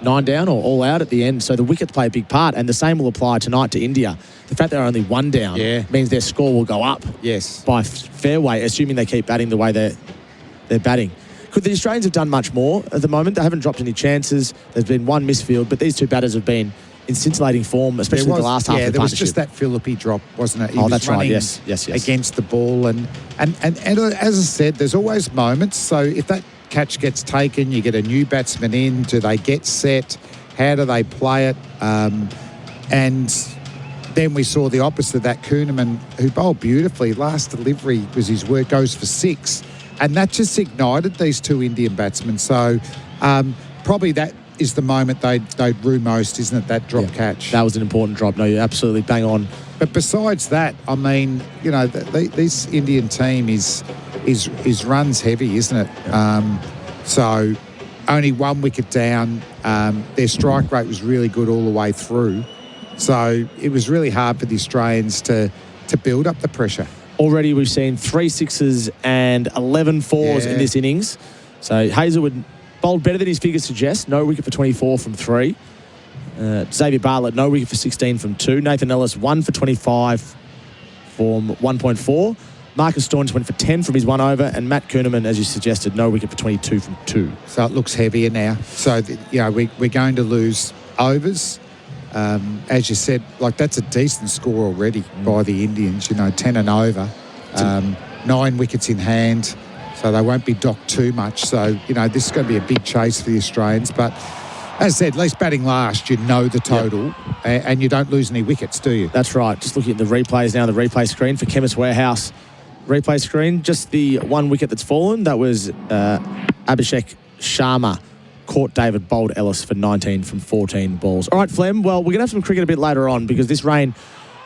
9 down or all out at the end. So the wickets play a big part, and the same will apply tonight to India. The fact they're only 1 down means their score will go up by fair way, assuming they keep batting the way they're batting. Could the Australians have done much more at the moment? They haven't dropped any chances. There's been one misfield, but these two batters have been in scintillating form, especially the last half of the there was partnership. just that Philippi drop, wasn't it? He Oh, was that's right. running Yes. against the ball. And as I said, there's always moments. So if that catch gets taken, you get a new batsman in. Do they get set? How do they play it? And then we saw the opposite of that, Kuhnemann, who bowled beautifully. Last delivery was his work, goes for 6. And that just ignited these two Indian batsmen. So probably that is the moment they'd rue most, isn't it, that drop catch? That was an important drop. No, you're absolutely bang on. But besides that, I mean, you know, this Indian team is runs heavy, isn't it? So only 1 wicket down. Their strike rate was really good all the way through. So it was really hard for the Australians to build up the pressure. Already we've seen 3 sixes and 11 fours in this innings. So Hazelwood bowled better than his figures suggest. No wicket for 24 from 3. Xavier Bartlett, no wicket for 16 from 2. Nathan Ellis, 1 for 25 from 1.4. Marcus Stoynes went for 10 from his 1 over. And Matt Kuhnemann, as you suggested, no wicket for 22 from 2. So it looks heavier now. So, we're going to lose overs. As you said, like that's a decent score already by the Indians, 10 and over. 9 wickets in hand, so they won't be docked too much. So, this is going to be a big chase for the Australians. But as I said, at least batting last, you know the total, and you don't lose any wickets, do you? That's right. Just looking at the replays now, the replay screen for Chemist Warehouse. Replay screen, just the 1 wicket that's fallen. That was Abhishek Sharma. Caught David bowled Ellis for 19 from 14 balls. All right, Flem, well, we're going to have some cricket a bit later on because this rain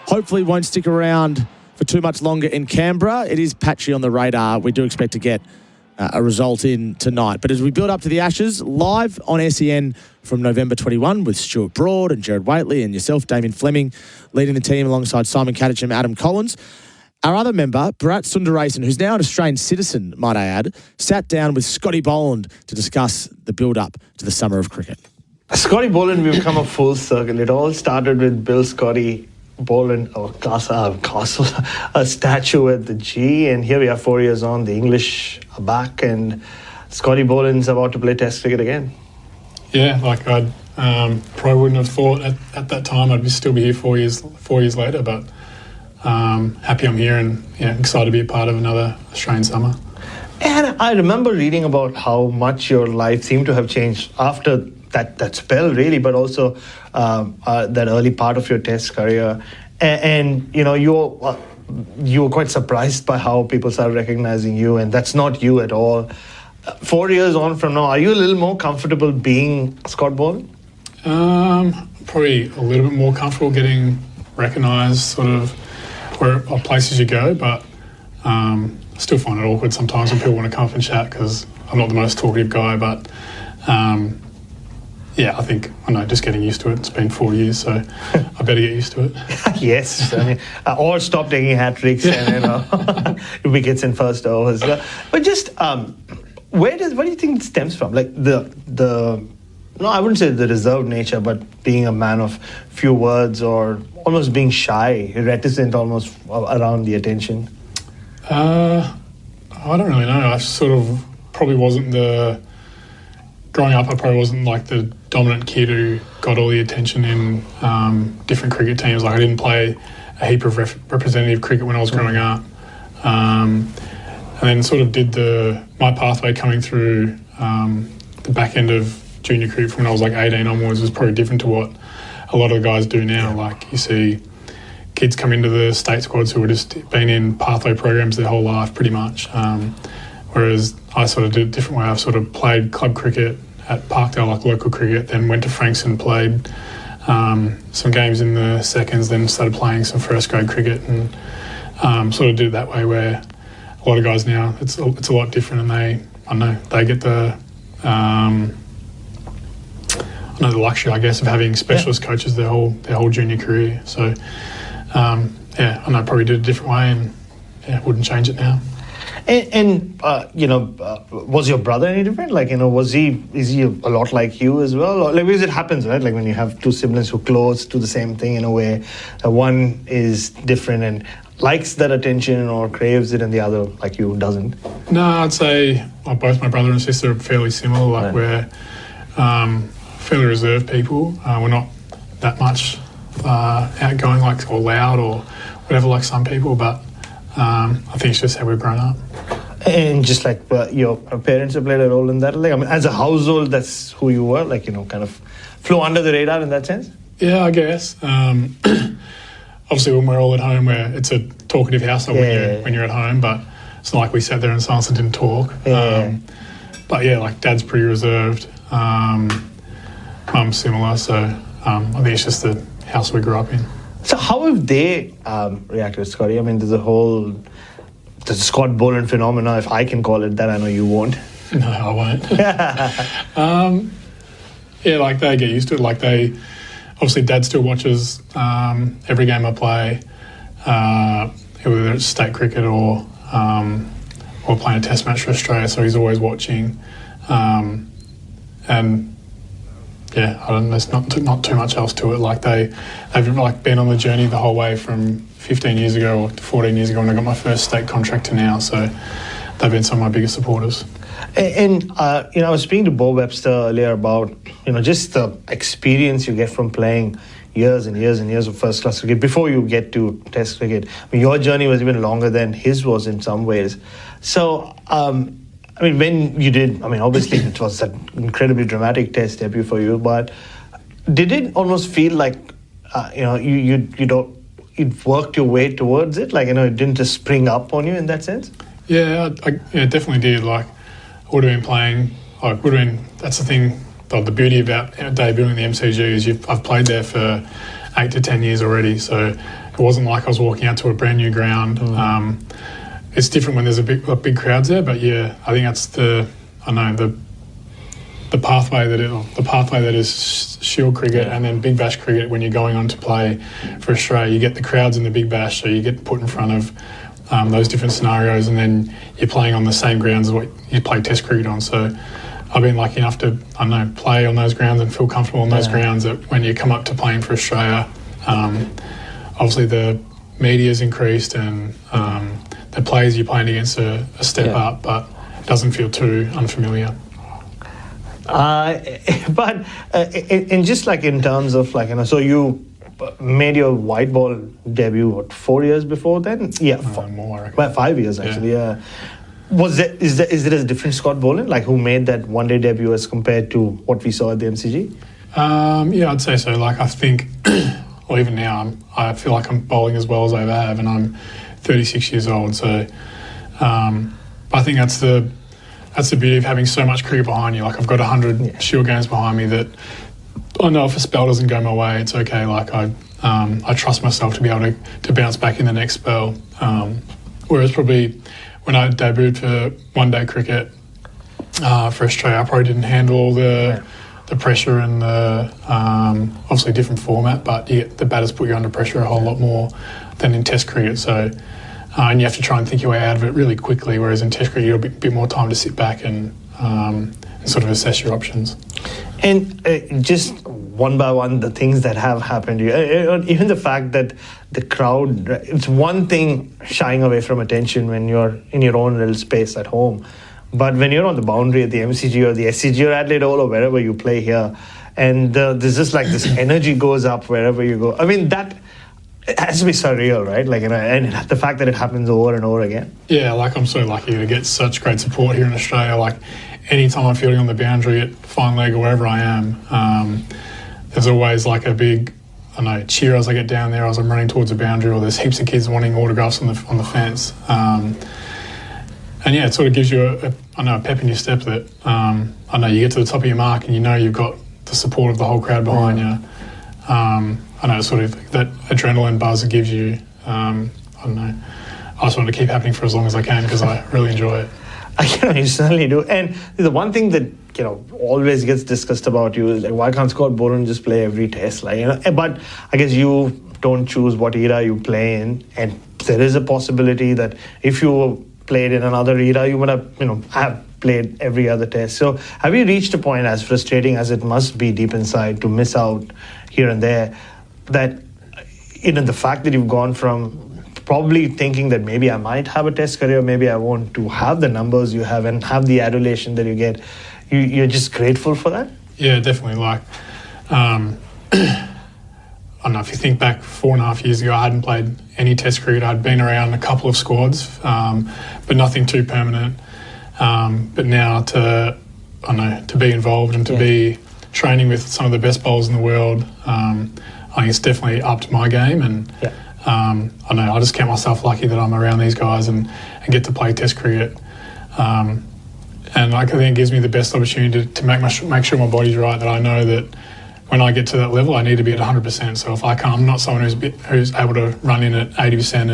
hopefully won't stick around for too much longer in Canberra. It is patchy on the radar. We do expect to get a result in tonight. But as we build up to the Ashes, live on SEN from November 21 with Stuart Broad and Jared Waitley and yourself, Damien Fleming, leading the team alongside Simon Kadich and Adam Collins. Our other member, Bharat Sundaresan, who's now an Australian citizen, might I add, sat down with Scotty Boland to discuss the build-up to the summer of cricket. Scotty Boland, we've come a full circle. It all started with Bill Scotty Boland, or Castle, a statue at the G, and here we are 4 years on, the English are back, and Scotty Boland's about to play Test cricket again. Yeah, like I probably wouldn't have thought at that time I'd still be here 4 years later, but happy I'm here and excited to be a part of another Australian summer. And I remember reading about how much your life seemed to have changed after that spell, really, but also that early part of your Test career. And you you were quite surprised by how people started recognizing you, and that's not you at all. 4 years on from now, are you a little more comfortable being Scott Boland? Probably a little bit more comfortable getting recognised sort of where places you go, but I still find it awkward sometimes when people want to come up and chat because I'm not the most talkative guy, but I think, just getting used to it. It's been 4 years, so I better get used to it. Yes, I mean, or stop taking hat-tricks and wickets in first overs. But just, where do you think it stems from? Like I wouldn't say the reserved nature, but being a man of few words or almost being shy, reticent almost around the attention? I don't really know. I sort of probably wasn't growing up, I probably wasn't like the dominant kid who got all the attention in different cricket teams. Like I didn't play a heap of representative cricket when I was growing up. And then sort of did my pathway coming through the back end of junior cricket from when I was like 18 onwards was probably different to what a lot of the guys do now. Like you see kids come into the state squads who have just been in pathway programs their whole life pretty much. Whereas I sort of did it a different way. I've sort of played club cricket at Parkdale, like local cricket, then went to Frankston, played some games in the seconds, then started playing some first grade cricket, and sort of did it that way where a lot of guys now, it's a lot different, and they get the the luxury, I guess, of having specialist coaches their whole junior career. So, probably did it a different way, and wouldn't change it now. And was your brother any different? Like, is he a lot like you as well? Or, like, because it happens, right? Like when you have two siblings who are close to the same thing in a way, one is different and likes that attention or craves it, and the other, like you, doesn't. No, I'd say both my brother and sister are fairly similar. Like we're fairly reserved people. We're not that much outgoing, or loud or whatever, like some people. But I think it's just how we've grown up. And just like your parents have played a role in that. Like, I mean, as a household, that's who you were. Like, kind of flew under the radar in that sense. Yeah, I guess. Obviously, when we're all at home, it's a talkative household when you're at home, but it's not like we sat there in silence and didn't talk. But yeah, like Dad's pretty reserved. Mum's similar, so I think it's just the house we grew up in. So how have they reacted, Scotty? I mean, there's the Scott Boland phenomena, if I can call it that. I know you won't. No, I won't. Like they get used to it. Like obviously Dad still watches every game I play, whether it's state cricket or playing a test match for Australia, so he's always watching. There's not too much else to it. Like they've like been on the journey the whole way from 15 years ago or 14 years ago when I got my first state contract to now. So they've been some of my biggest supporters. And I was speaking to Bo Webster earlier about just the experience you get from playing years and years and years of first class cricket before you get to Test cricket. I mean, your journey was even longer than his was in some ways. So, when you did, obviously it was an incredibly dramatic Test debut for you, but did it almost feel like, you'd worked your way towards it? Like, it didn't just spring up on you in that sense? Yeah, it definitely did. Like, I would have been playing, that's the thing, the beauty about debuting in the MCG is I've played there for 8 to 10 years already, so it wasn't like I was walking out to a brand new ground. It's different when there's a big crowds there, but yeah, I think that's the pathway that is Shield cricket and then Big Bash cricket. When you're going on to play for Australia, you get the crowds in the Big Bash, so you get put in front of those different scenarios, and then you're playing on the same grounds as what you play Test cricket on. So I've been lucky enough to play on those grounds and feel comfortable on those grounds. That when you come up to playing for Australia, obviously the media's increased and the players you're playing against a step up, but it doesn't feel too unfamiliar. But in just like in terms of so you made your white ball debut 4 years before then? Yeah, more. I reckon. Well, 5 years actually. Yeah. Is there a different Scott Boland, like who made that one day debut as compared to what we saw at the MCG? I'd say so. Like I think, even now, I feel like I'm bowling as well as I ever have, and I'm 36 years old. So I think that's the beauty of having so much cricket behind you. Like I've got 100 Shield games behind me that I know if a spell doesn't go my way, it's okay. Like I trust myself to be able to bounce back in the next spell. Whereas probably when I debuted for one-day cricket for Australia, I probably didn't handle all the pressure and the obviously different format, but the batters put you under pressure a whole lot more than in Test cricket. So and you have to try and think your way out of it really quickly. Whereas in Test cricket, you have a bit more time to sit back and sort of assess your options. And just one by one, the things that have happened to you, even the fact that the crowd, it's one thing shying away from attention when you're in your own little space at home. But when you're on the boundary at the MCG or the SCG or Adelaide Oval or wherever you play here, and there's just like this energy goes up wherever you go. I mean, that it has to be surreal, right? Like, and the fact that it happens over and over again. Yeah, like I'm so lucky to get such great support here in Australia. Like anytime I'm fielding on the boundary at fine leg or wherever I am, there's always like a big, I don't know, cheer as I get down there as I'm running towards the boundary, or there's heaps of kids wanting autographs on the fence. And yeah, it sort of gives you a pep in your step that I know you get to the top of your mark and you know you've got the support of the whole crowd behind you. I know sort of that adrenaline buzz it gives you. I don't know. I just want it to keep happening for as long as I can because I really enjoy it. You certainly do. And the one thing that always gets discussed about you is like, why can't Scott Boland just play every test? Like but I guess you don't choose what era you play in, and there is a possibility that if you played in another era, you would have played every other test. So have you reached a point, as frustrating as it must be deep inside to miss out here and there, that the fact that you've gone from probably thinking that maybe I might have a test career, maybe I won't, to have the numbers you have and have the adulation that you get, you're just grateful for that? Yeah, definitely. Like, I don't know, if you think back 4.5 years ago, I hadn't played any test cricket. I'd been around a couple of squads, but nothing too permanent. But now to be involved and to be training with some of the best bowlers in the world, I think it's definitely upped my game. And I know I just count myself lucky that I'm around these guys and get to play test cricket. And I think it gives me the best opportunity to make sure my body's right, that I know that when I get to that level, I need to be at 100%. So if I can't, I'm not someone who's able to run in at 80%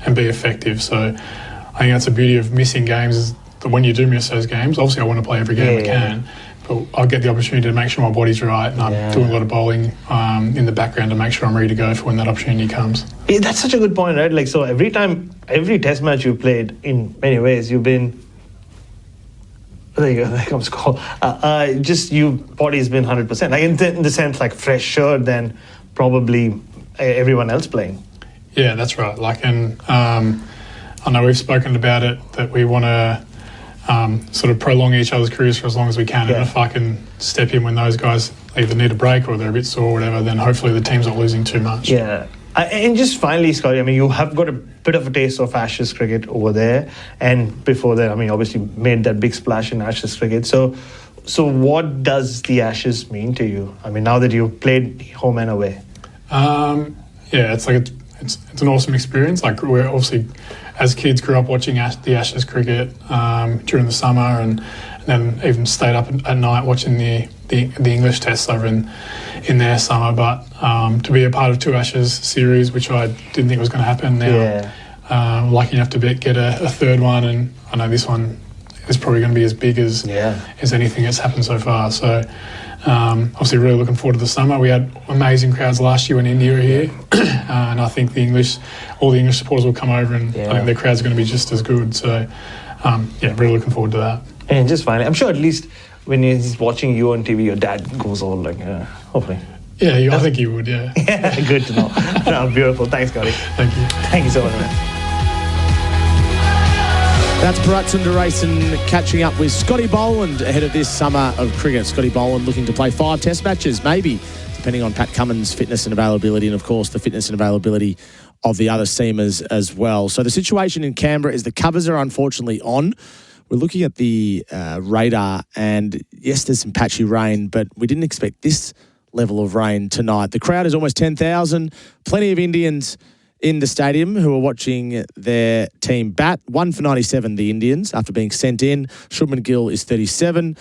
and be effective. So I think that's the beauty of missing games, is that when you do miss those games, obviously I want to play every game I can, but I'll get the opportunity to make sure my body's right, and I'm doing a lot of bowling in the background to make sure I'm ready to go for when that opportunity comes. Yeah, that's such a good point, right? Like, so every test match you've played, in many ways, you've been, there you go, there comes call. Just your body's been 100%. Like in the sense, like fresher than probably everyone else playing. Yeah, that's right. Like, and I know we've spoken about it, that we want to sort of prolong each other's careers for as long as we can. And if I can step in when those guys either need a break or they're a bit sore or whatever, then hopefully the team's not losing too much. Yeah. And just finally, Scotty, I mean, you have got a bit of a taste of Ashes cricket over there. And before that, I mean, obviously made that big splash in Ashes cricket. So what does the Ashes mean to you? I mean, now that you've played home and away. Yeah, it's like it's an awesome experience. Like, we're obviously, as kids, grew up watching the Ashes cricket during the summer, and then even stayed up at night watching the English tests over in their summer. But to be a part of two Ashes series, which I didn't think was going to happen, now lucky enough to get a third one, and I know this one is probably going to be as big as anything that's happened so far. So obviously really looking forward to the summer. We had amazing crowds last year when India were here, and I think all the English supporters will come over, and I think their crowds are going to be just as good. So really looking forward to that. And just finally, I'm sure at least when he's watching you on TV, your dad goes all like, hopefully. Yeah, I think you would, yeah. Yeah, good to know. No, beautiful. Thanks, Scotty. Thank you. Thank you so much, man. That's Bharat Sundaresan catching up with Scotty Boland ahead of this summer of cricket. Scotty Boland looking to play 5 test matches, maybe, depending on Pat Cummins' fitness and availability, and of course the fitness and availability of the other seamers as well. So the situation in Canberra is the covers are unfortunately on. We're looking at the radar, and yes, there's some patchy rain, but we didn't expect this level of rain tonight. The crowd is almost 10,000, plenty of Indians, in the stadium who are watching their team bat. 1 for 97, the Indians, after being sent in. Shubman Gill is 37.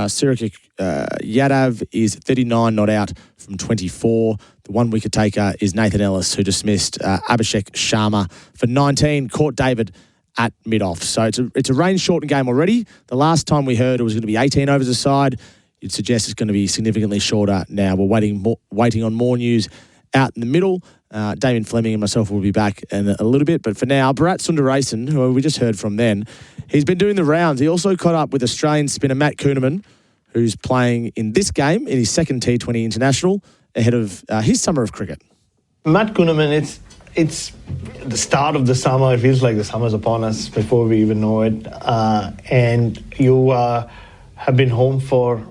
Surya Yadav is 39, not out from 24. The one wicket taker is Nathan Ellis, who dismissed Abhishek Sharma for 19. Caught David at mid-off. So it's a rain-shortened game already. The last time we heard it was going to be 18 overs a side. You'd suggest it's going to be significantly shorter now. We're waiting on more news out in the middle. Damien Fleming and myself will be back in a little bit. But for now, Bharat Sundaresan, who we just heard from then, he's been doing the rounds. He also caught up with Australian spinner Matt Kuhneman, who's playing in this game in his second T20 International ahead of his summer of cricket. Matt Kuhneman, it's the start of the summer. It feels like the summer's upon us before we even know it. And you have been home for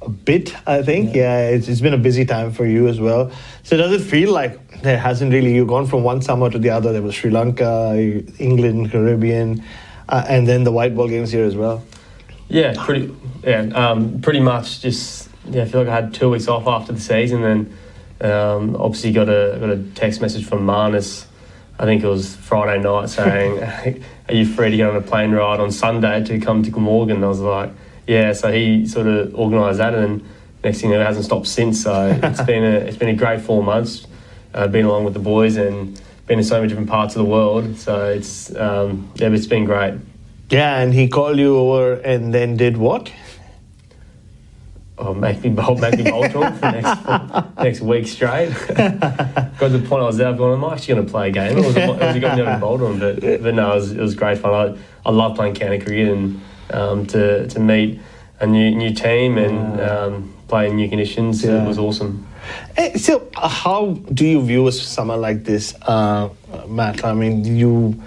a bit, I think. Yeah, it's been a busy time for you as well. So does it feel like there hasn't really, you've gone from one summer to the other? There was Sri Lanka, England, Caribbean, and then the white ball games here as well. Yeah, pretty much just, I feel like I had 2 weeks off after the season, then obviously got a text message from Marnus, I think it was Friday night, saying, are you free to go on a plane ride on Sunday to come to Glamorgan? And I was like, yeah, so he sort of organised that, and next thing you know, it hasn't stopped since. So it's been a great 4 months, been along with the boys and been in so many different parts of the world. So it's been great. Yeah, and he called you over and then did what? Oh, make me bowl to him for next week straight. Got to the point I was there going, am I actually going to play a game? It was a good never bowl to him, but no, it was great fun. I love playing county cricket and to meet a new team and play in new conditions. It was awesome. So how do you view a summer like this, Matt? I mean, you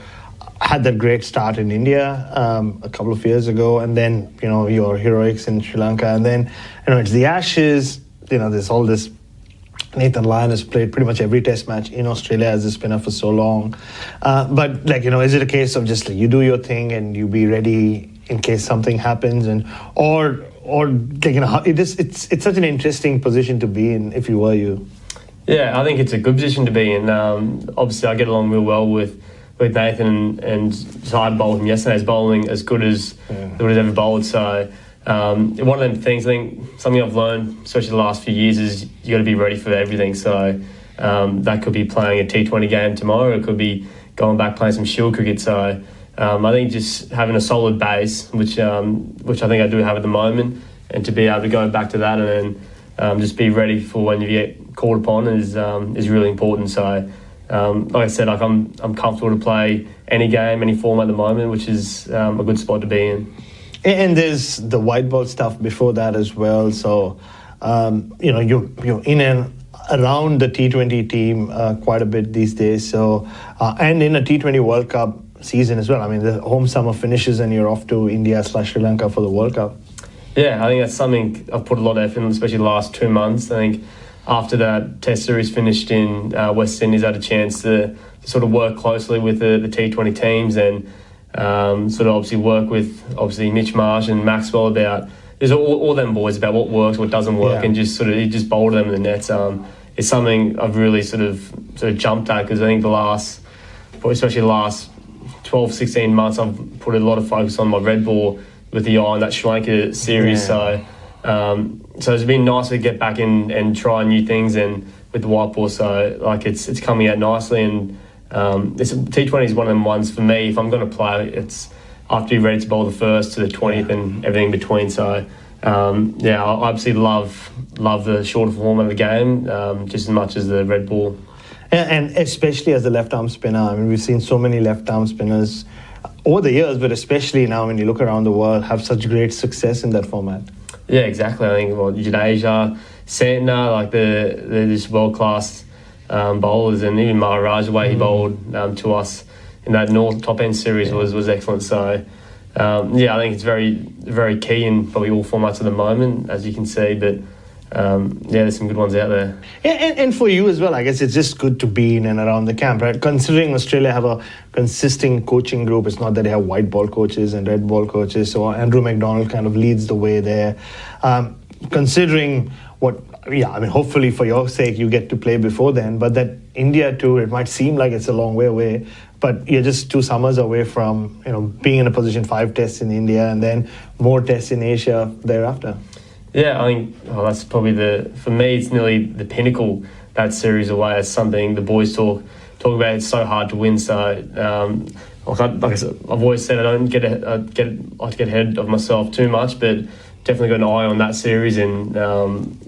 had that great start in India a couple of years ago, and then your heroics in Sri Lanka, and then it's the Ashes. There's all this. Nathan Lyon has played pretty much every Test match in Australia as a spinner for so long, but is it a case of just you do your thing and you be ready in case something happens, or it's such an interesting position to be in if you were you. Yeah, I think it's a good position to be in. Obviously, I get along real well with Nathan, and so I bowled him yesterday. His bowling as good as ever bowled. So one of them things, I think something I've learned, especially the last few years, is you got to be ready for everything. So that could be playing a T20 game tomorrow. It could be going back playing some Shield cricket. So I think just having a solid base, which I think I do have at the moment, and to be able to go back to that and then just be ready for when you get called upon is really important. So. Like I said, I'm comfortable to play any game, any form at the moment, which is a good spot to be in. And there's the white ball stuff before that as well. So, you're in and around the T20 team quite a bit these days. So, and in a T20 World Cup season as well. I mean, the home summer finishes and you're off to India/Sri Lanka for the World Cup. Yeah, I think that's something I've put a lot of effort in, especially the last 2 months. I think after that Test series finished in West Indies, I had a chance to sort of work closely with the T20 teams and sort of obviously work with Mitch Marsh and Maxwell about there's all them boys about what works, what doesn't work, and just bowl them in the nets. It's something I've really sort of jumped at, because I think especially the last 12, 16 months, I've put a lot of focus on my red ball with the eye on that Sri Lanka series. Yeah. So it's been nice to get back in and try new things, and with the white ball, so it's coming out nicely. And T20 is one of them ones for me. If I'm going to play, I have to be ready to bowl the first to the 20th and everything in between. So I obviously love the shorter form of the game just as much as the red ball. And especially as a left-arm spinner. I mean, we've seen so many left-arm spinners over the years, but especially now when you look around the world, have such great success in that format. Yeah, exactly. I think Jadeja, Santner, they're just world-class bowlers, and even Maharaj, the way he bowled to us in that North top end series was excellent. So I think it's very, very key in probably all formats at the moment, as you can see. But there's some good ones out there. Yeah, and for you as well, I guess it's just good to be in and around the camp, right? Considering Australia have a consistent coaching group, it's not that they have white ball coaches and red ball coaches. So Andrew McDonald kind of leads the way there. Considering what yeah, I mean, hopefully for your sake, you get to play before then. But that India tour, it might seem like it's a long way away, but you're just 2 summers away from, being in a position 5 tests in India and then more tests in Asia thereafter. Yeah, I think that's probably for me, it's nearly the pinnacle, that series away. It's something the boys talk about. It's so hard to win. So, like I said, I've always said I don't like to get ahead of myself too much, but definitely got an eye on that series, and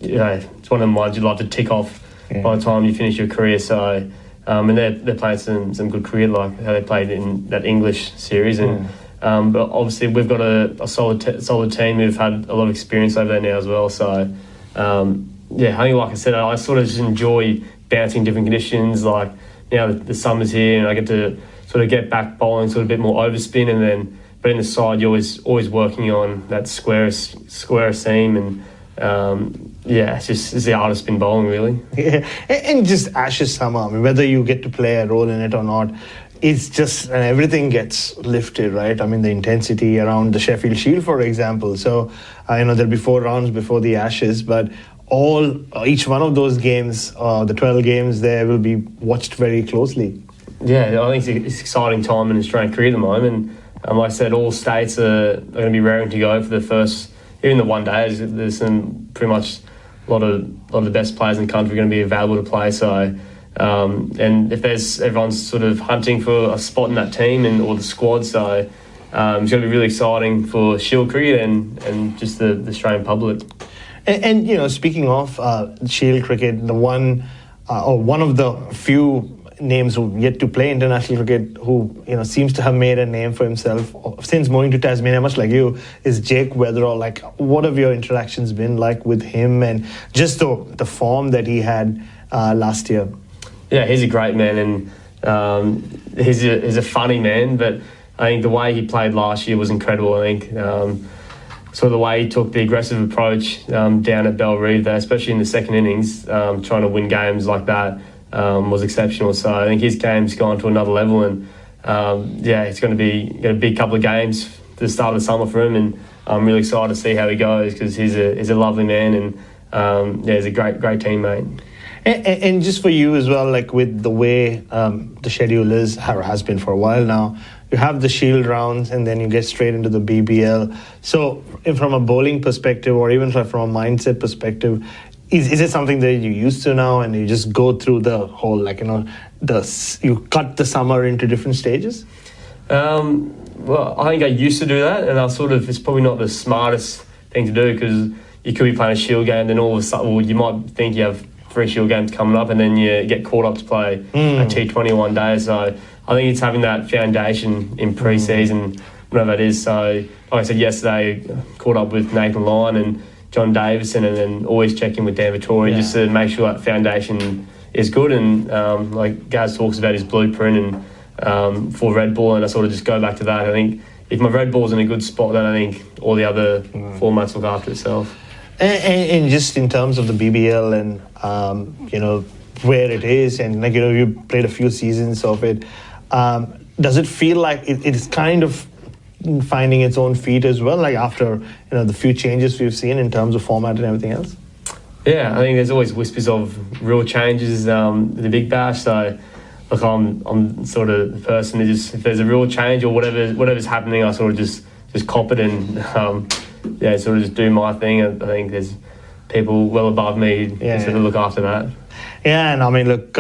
it's one of the ones you'd like to tick off by the time you finish your career. So, and they're playing some good cricket, like how they played in that English series, and but obviously we've got a solid team who've had a lot of experience over there now as well. So, I think like I said, I sort of just enjoy bouncing different conditions. Like now the summer's here, and I get to sort of get back bowling sort of a bit more overspin, and then. But in the side, you're always working on that square seam, and it's the art of spin bowling, really. Yeah, and just Ashes summer. I mean, whether you get to play a role in it or not, it's just and everything gets lifted, right? I mean, the intensity around the Sheffield Shield, for example. So, there'll be 4 rounds before the Ashes, but each one of those games, the 12 games there, will be watched very closely. Yeah, I think it's an exciting time in Australian cricket at the moment. Like I said, all states are going to be raring to go for the first, even the one days. There's some pretty much a lot of the best players in the country going to be available to play. So, and if everyone's sort of hunting for a spot in that team or the squad, so it's going to be really exciting for Shield cricket and just the Australian public. And speaking of Shield cricket, the one of the few names who yet to play international cricket who seems to have made a name for himself since moving to Tasmania, much like you, is Jake Weatherall. Like, what have your interactions been like with him and just the form that he had last year? Yeah, he's a great man, and he's a funny man, but I think the way he played last year was incredible. I think sort of the way he took the aggressive approach down at Bellerive there, especially in the second innings, trying to win games like that, was exceptional. So I think his game's gone to another level, and it's going to be a big couple of games to the start of the summer for him, and I'm really excited to see how he goes because he's a lovely man, and he's a great teammate. And just for you as well, like with the way the schedule is or has been for a while now, you have the Shield rounds and then you get straight into the BBL. So from a bowling perspective or even from a mindset perspective, is it something that you're used to now and you just go through the whole, you cut the summer into different stages? Well, I think I used to do that, and it's probably not the smartest thing to do because you could be playing a Shield game, then all of a sudden, you might think you have 3 Shield games coming up, and then you get caught up to play a T20 one day. So I think it's having that foundation in pre-season, whatever it is. So, like I said yesterday, caught up with Nathan Lyon and John Davison, and then always checking with Dan Vittori just to make sure that foundation is good. And like Gaz talks about his blueprint and for red ball, and I sort of just go back to that. I think if my red ball's in a good spot, then I think all the other formats look after itself. And just in terms of the BBL and where it is, and you played a few seasons of it, does it feel like it's kind of finding its own feet as well, like after the few changes we've seen in terms of format and everything else? Yeah, I think there's always whispers of real changes the Big Bash. So look, I'm sort of the person who just, if there's a real change or whatever's happening, I sort of just cop it and sort of just do my thing. I think there's people well above me to sort of look after that. Yeah, and I mean, look,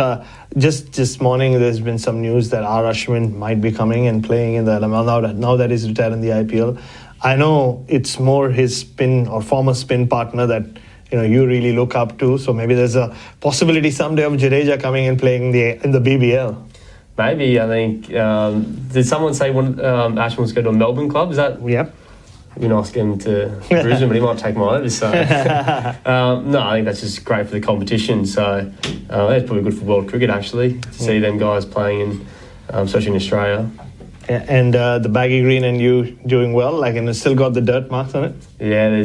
just this morning there's been some news that R. Ashwin might be coming and playing in the LML now that he's retired in the IPL. I know it's more his spin or former spin partner that you really look up to. So maybe there's a possibility someday of Jadeja coming and playing in the BBL. Maybe, I think. Did someone say Ashwin was going to a Melbourne club? Is that? Yep. It'd be nice to get him to Brisbane, but he might take my over. So no, I think that's just great for the competition. So that's probably good for world cricket actually to see them guys playing in, especially in Australia. Yeah, and the baggy green and you doing well, and it's still got the dirt marks on it. Yeah,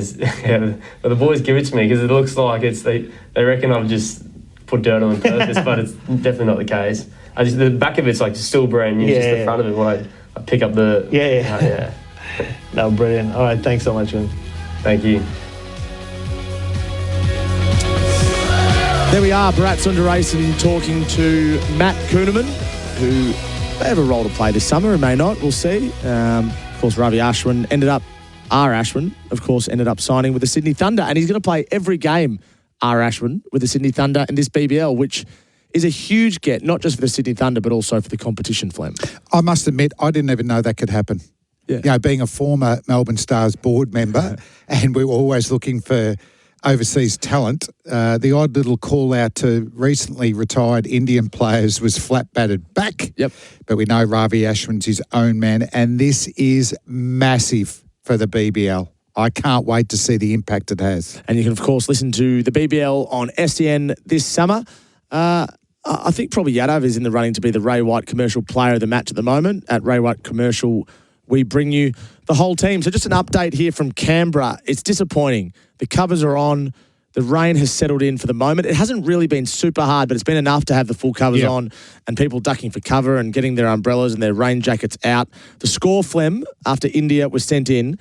but the boys give it to me because it looks like they reckon I've just put dirt on purpose, but it's definitely not the case. The back of it's still brand new, just the front of it when I pick up the yeah. No, brilliant. All right, thanks so much, man. Thank you. There we are, Bharat Sundaresan talking to Matt Kuhneman, who may have a role to play this summer and may not. We'll see. Of course, Ravi Ashwin ended up signing with the Sydney Thunder, and he's going to play every game, Ashwin, with the Sydney Thunder in this BBL, which is a huge get, not just for the Sydney Thunder, but also for the competition, Flem. I must admit, I didn't even know that could happen. Yeah. You know, being a former Melbourne Stars board member, and we were always looking for overseas talent, the odd little call out to recently retired Indian players was flat batted back. Yep. But we know Ravi Ashwin's his own man, and this is massive for the BBL. I can't wait to see the impact it has. And you can, of course, listen to the BBL on SEN this summer. I think probably Yadav is in the running to be the Ray White commercial player of the match at the moment. At Ray White Commercial, we bring you the whole team. So just an update here from Canberra. It's disappointing. The covers are on. The rain has settled in for the moment. It hasn't really been super hard, but it's been enough to have the full covers on and people ducking for cover and getting their umbrellas and their rain jackets out. The score, Flem, after India was sent in,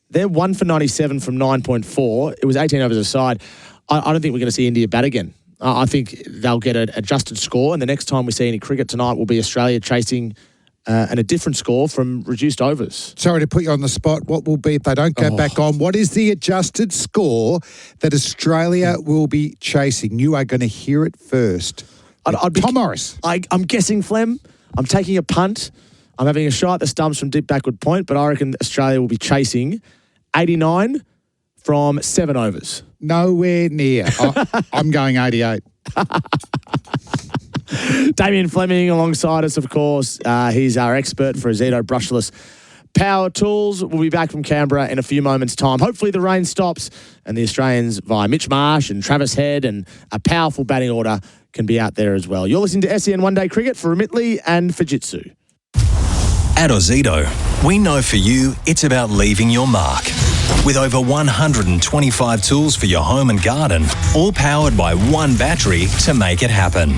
they're 1 for 97 from 9.4. It was 18 overs aside. I don't think we're going to see India bat again. I think they'll get an adjusted score, and the next time we see any cricket tonight will be Australia chasing and a different score from reduced overs. Sorry to put you on the spot. What will be if they don't go back on? What is the adjusted score that Australia will be chasing? You are going to hear it first. Tom Morris. I'm guessing, Flem. I'm taking a punt. I'm having a shot at the stumps from deep backward point, but I reckon Australia will be chasing 89 from 7 overs. Nowhere near. I'm going 88. Damien Fleming alongside us, of course. He's our expert for Ozito brushless power tools. We'll be back from Canberra in a few moments' time. Hopefully the rain stops and the Australians via Mitch Marsh and Travis Head and a powerful batting order can be out there as well. You're listening to SEN One Day Cricket for Remitly and Fujitsu. At Ozito, we know for you it's about leaving your mark. With over 125 tools for your home and garden, all powered by one battery to make it happen.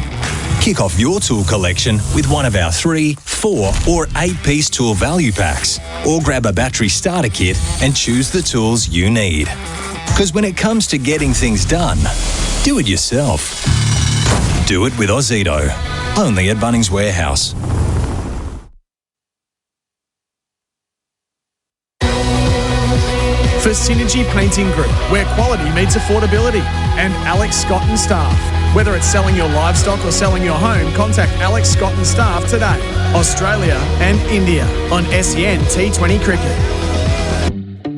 Kick off your tool collection with one of our 3, 4 or 8-piece tool value packs, or grab a battery starter kit and choose the tools you need. Because when it comes to getting things done, do it yourself. Do it with Ozito, only at Bunnings Warehouse. For Synergy Painting Group, where quality meets affordability, and Alex Scott and Staff. Whether it's selling your livestock or selling your home, contact Alex Scott and Staff today. Australia and India on SEN T20 Cricket.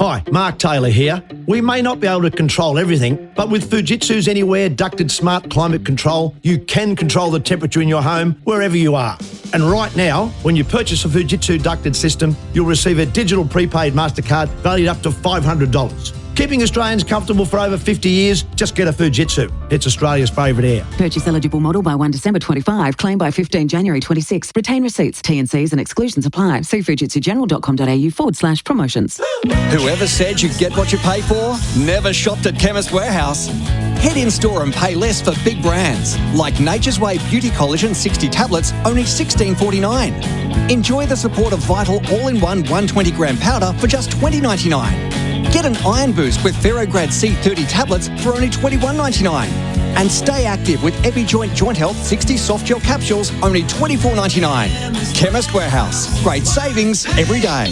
Hi, Mark Taylor here. We may not be able to control everything, but with Fujitsu's Anywhere ducted smart climate control, you can control the temperature in your home wherever you are. And right now, when you purchase a Fujitsu ducted system, you'll receive a digital prepaid MasterCard valued up to $500. Keeping Australians comfortable for over 50 years, just get a Fujitsu. It's Australia's favourite air. Purchase eligible model by 1 December 25. Claim by 15 January 26. Retain receipts. T&Cs and exclusions apply. See fujitsugeneral.com.au/promotions. Whoever said you get what you pay for never shopped at Chemist Warehouse. Head in store and pay less for big brands like Nature's Way Beauty Collagen 60 tablets, only $16.49. Enjoy the support of Vital all-in-one 120-gram powder for just $20.99. Get an iron boost with Ferrograd C30 tablets for only $21.99. And stay active with EpiJoint Joint Health 60 soft gel capsules, only $24.99. Chemist Warehouse. Great savings every day.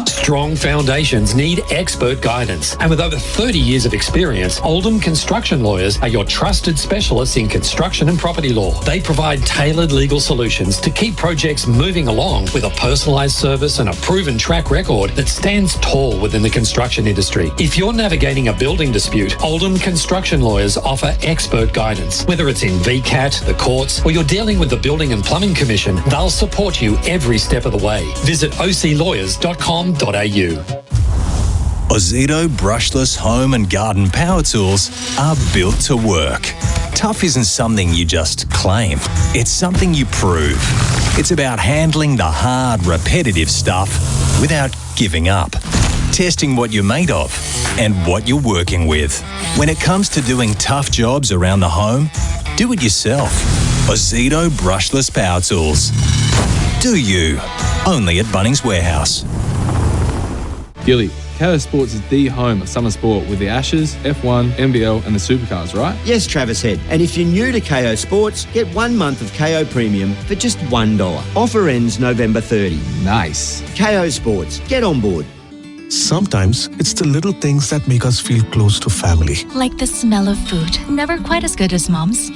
Strong foundations need expert guidance. And with over 30 years of experience, Oldham Construction Lawyers are your trusted specialists in construction and property law. They provide tailored legal solutions to keep projects moving along with a personalised service and a proven track record that stands tall within the construction industry. If you're navigating a building dispute, Oldham Construction Lawyers offer expert guidance. Whether it's in VCAT, the courts, or you're dealing with the Building and Plumbing Commission, they'll support you every step of the way. Visit oclawyers.com.au. Ozito brushless home and garden power tools are built to work. Tough isn't something you just claim. It's something you prove. It's about handling the hard, repetitive stuff without giving up. Testing what you're made of and what you're working with. When it comes to doing tough jobs around the home, do it yourself. Ozito brushless power tools. Do you. Only at Bunnings Warehouse. Gilly, Kayo Sports is the home of summer sport with the Ashes, F1, NBL and the Supercars, right? Yes, Travis Head. And if you're new to KO Sports, get 1 month of KO Premium for just $1. Offer ends November 30. Nice. KO Sports. Get on board. Sometimes it's the little things that make us feel close to family. Like the smell of food. Never quite as good as Mom's.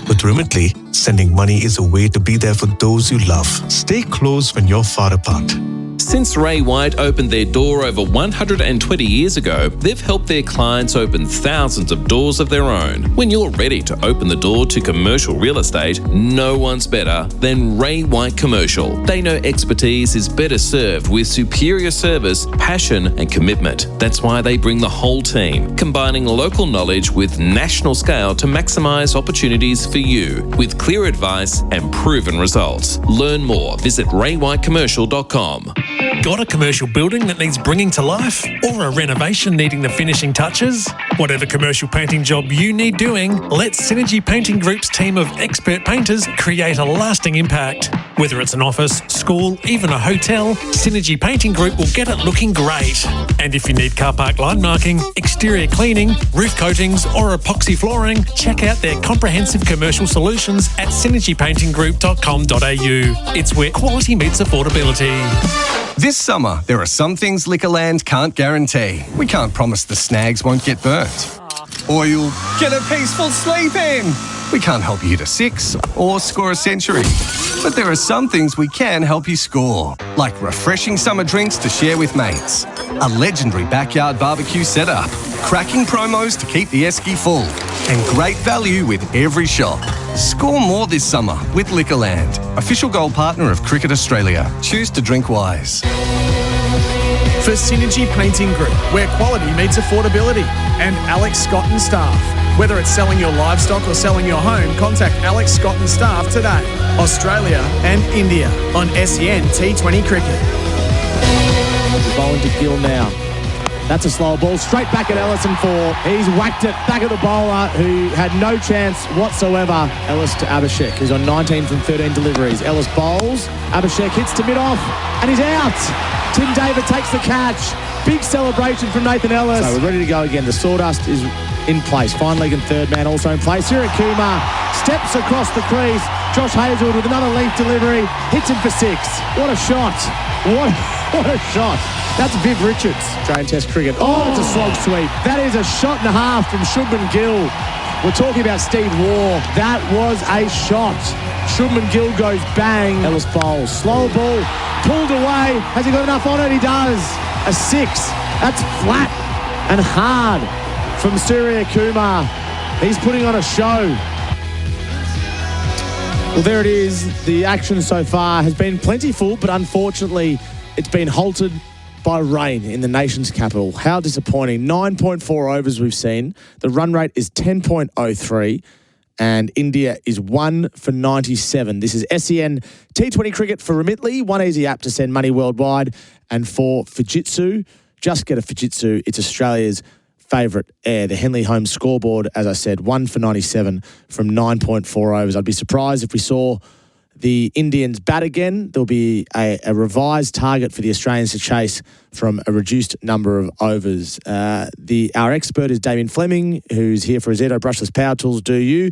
With Remitly, sending money is a way to be there for those you love. Stay close when you're far apart. Since Ray White opened their door over 120 years ago, they've helped their clients open thousands of doors of their own. When you're ready to open the door to commercial real estate, no one's better than Ray White Commercial. They know expertise is better served with superior service, passion and commitment. That's why they bring the whole team, combining local knowledge with national scale to maximise opportunities for you, with clear advice and proven results. Learn more. Visit raywhitecommercial.com. Got a commercial building that needs bringing to life? Or a renovation needing the finishing touches? Whatever commercial painting job you need doing, let Synergy Painting Group's team of expert painters create a lasting impact. Whether it's an office, school, even a hotel, Synergy Painting Group will get it looking great. And if you need car park line marking, exterior cleaning, roof coatings or epoxy flooring, check out their comprehensive commercial solutions at synergypaintinggroup.com.au. It's where quality meets affordability. This summer, there are some things Liquorland can't guarantee. We can't promise the snags won't get burnt. Or you'll get a peaceful sleep in. We can't help you hit a 6 or score a century. But there are some things we can help you score, like refreshing summer drinks to share with mates, a legendary backyard barbecue setup, cracking promos to keep the esky full, and great value with every shop. Score more this summer with Liquorland, official gold partner of Cricket Australia. Choose to drink wise. For Synergy Painting Group, where quality meets affordability, and Alex Scott and Staff. Whether it's selling your livestock or selling your home, contact Alex Scott and Staff today. Australia and India on SEN T20 Cricket. Bowling to Gill now. That's a slow ball, straight back at Ellison for. He's whacked it back at the bowler who had no chance whatsoever. Ellis to Abhishek, who's on 19 from 13 deliveries. Ellis bowls, Abhishek hits to mid-off, and he's out. Tim David takes the catch. Big celebration from Nathan Ellis. So we're ready to go again. The sawdust is in place. Fine leg and third man also in place. Siri Kumar steps across the crease. Josh Hazelwood with another leaf delivery. Hits him for 6. What a shot. What a shot. That's Viv Richards. Australian Test cricket. Oh, it's a slog sweep. That is a shot and a half from Shubman Gill. We're talking about Steve Waugh. That was a shot. Shubman Gill goes bang. Ellis bowls. Slow ball. Pulled away. Has he got enough on it? He does. A 6. That's flat and hard from Surya Kumar. He's putting on a show. Well, there it is. The action so far has been plentiful, but unfortunately, it's been halted by rain in the nation's capital. How disappointing. 9.4 overs we've seen. The run rate is 10.03. And India is 1 for 97. This is SEN T20 Cricket for Remitly. One easy app to send money worldwide. And for Fujitsu, just get a Fujitsu. It's Australia's favourite air. The Henley Home scoreboard, as I said, 1 for 97 from 9.4 overs. I'd be surprised if we saw the Indians bat again. There'll be a revised target for the Australians to chase from a reduced number of overs. Our expert is Damien Fleming, who's here for Azeto Brushless Power Tools. Do you?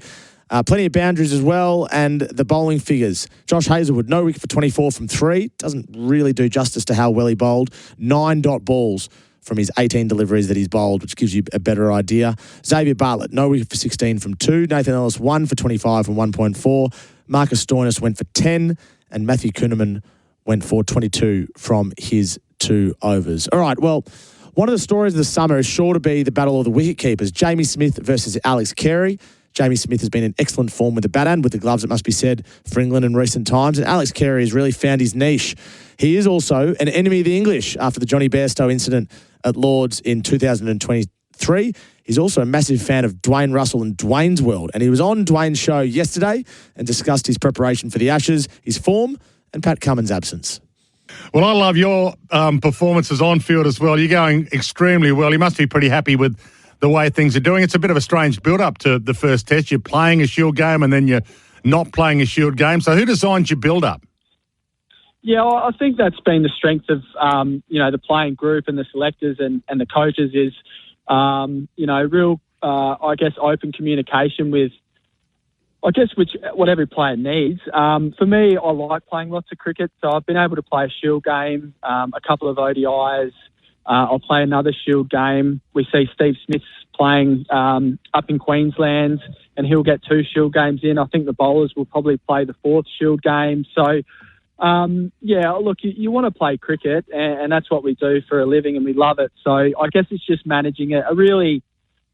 Plenty of boundaries as well, and the bowling figures. Josh Hazelwood, no wicket for 24 from 3. Doesn't really do justice to how well he bowled. 9 dot balls from his 18 deliveries that he's bowled, which gives you a better idea. Xavier Bartlett, no wicket for 16 from 2. Nathan Ellis, 1 for 25 from 1.4. Marcus Stoinis went for 10, and Matthew Kuhneman went for 22 from his 2 overs. All right, well, one of the stories of the summer is sure to be the battle of the wicketkeepers. Jamie Smith versus Alex Carey. Jamie Smith has been in excellent form with the bat and with the gloves, it must be said, for England in recent times. And Alex Carey has really found his niche. He is also an enemy of the English after the Johnny Bairstow incident at Lord's in 2023. He's also a massive fan of Dwayne Russell and Dwayne's World. And he was on Dwayne's show yesterday and discussed his preparation for the Ashes, his form, and Pat Cummins' absence. Well, I love your performances on field as well. You're going extremely well. You must be pretty happy with the way things are doing. It's a bit of a strange build-up to the first test. You're playing a Shield game and then you're not playing a Shield game. So who designed your build-up? Yeah, I think that's been the strength of, the playing group and the selectors and the coaches is, real, open communication with, what every player needs. For me, I like playing lots of cricket, so I've been able to play a Shield game, a couple of ODIs. I'll play another Shield game. We see Steve Smith's playing up in Queensland, and he'll get 2 Shield games in. I think the bowlers will probably play the 4th Shield game. So, you want to play cricket, and that's what we do for a living, and we love it. So I guess it's just managing a really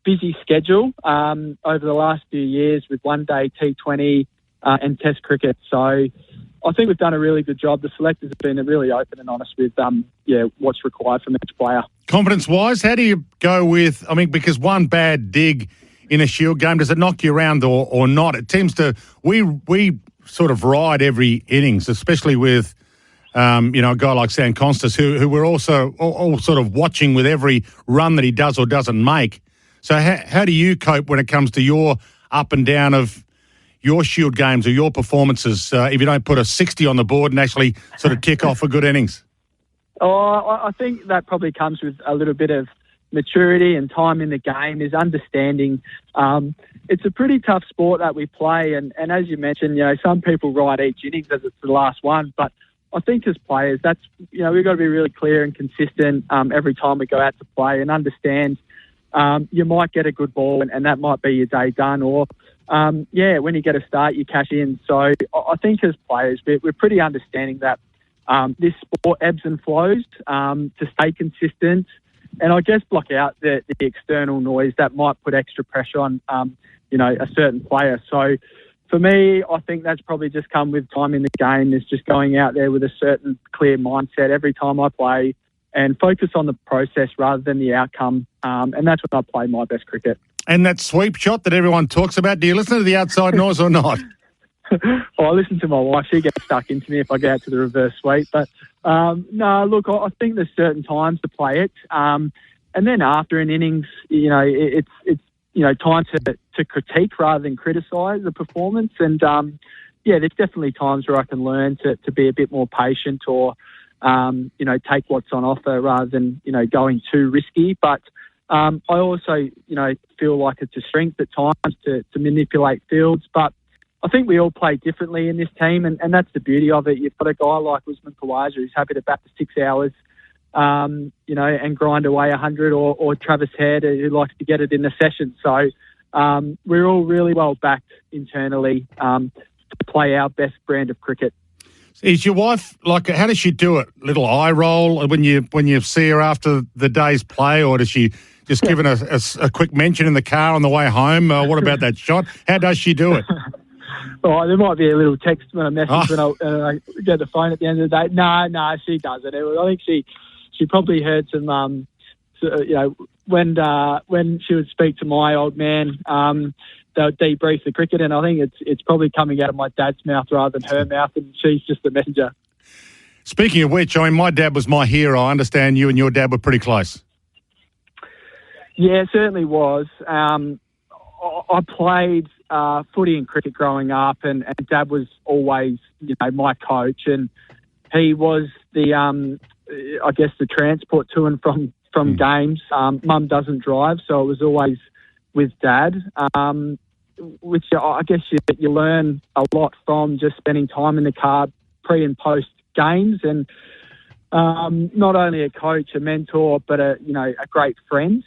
busy schedule over the last few years with one-day T20 and Test cricket. So I think we've done a really good job. The selectors have been really open and honest with what's required from each player. Confidence-wise, how do you go with, because one bad dig in a Shield game, does it knock you around or not? It seems to, we sort of ride every innings, especially with, a guy like Sam Constas, who we're also all sort of watching with every run that he does or doesn't make. So how do you cope when it comes to your up and down of your Shield games or your performances if you don't put a 60 on the board and actually sort of tick off a good innings? I think that probably comes with a little bit of maturity and time in the game, is understanding. It's a pretty tough sport that we play, and as you mentioned, some people ride each innings as it's the last one, but I think as players, that's, we've got to be really clear and consistent every time we go out to play and understand you might get a good ball and that might be your day done, or when you get a start, you cash in. So I think as players, we're pretty understanding that this sport ebbs and flows to stay consistent, and I guess block out the external noise that might put extra pressure on, a certain player. So for me, I think that's probably just come with time in the game, is just going out there with a certain clear mindset every time I play and focus on the process rather than the outcome. And that's when I play my best cricket. And that sweep shot that everyone talks about, do you listen to the outside noise or not? I listen to my wife. She gets stuck into me if I go out to the reverse sweep. But I think there's certain times to play it. And then after an innings, it's time to critique rather than criticise the performance. And there's definitely times where I can learn to be a bit more patient or take what's on offer rather than going too risky. But I also feel like it's a strength at times to manipulate fields. But I think we all play differently in this team, and that's the beauty of it. You've got a guy like Usman Khawaja who's happy to bat for 6 hours, and grind away 100, or Travis Head who likes to get it in the session. So we're all really well backed internally to play our best brand of cricket. Is your wife, how does she do it? Little eye roll when you see her after the day's play, or does she just give it a quick mention in the car on the way home? What about that shot? How does she do it? Oh, there might be a little text message when I get the phone at the end of the day. No, she doesn't. I think she probably heard some, when she would speak to my old man, they'll debrief the cricket, and I think it's probably coming out of my dad's mouth rather than her mouth, and she's just the messenger. Speaking of which, my dad was my hero. I understand you and your dad were pretty close. Yeah, it certainly was. I played footy and cricket growing up, and Dad was always, my coach, and he was the, the transport to and from games. Mum doesn't drive, so it was always with Dad, which I guess you learn a lot from just spending time in the car pre and post games, and not only a coach, a mentor, but a great friend.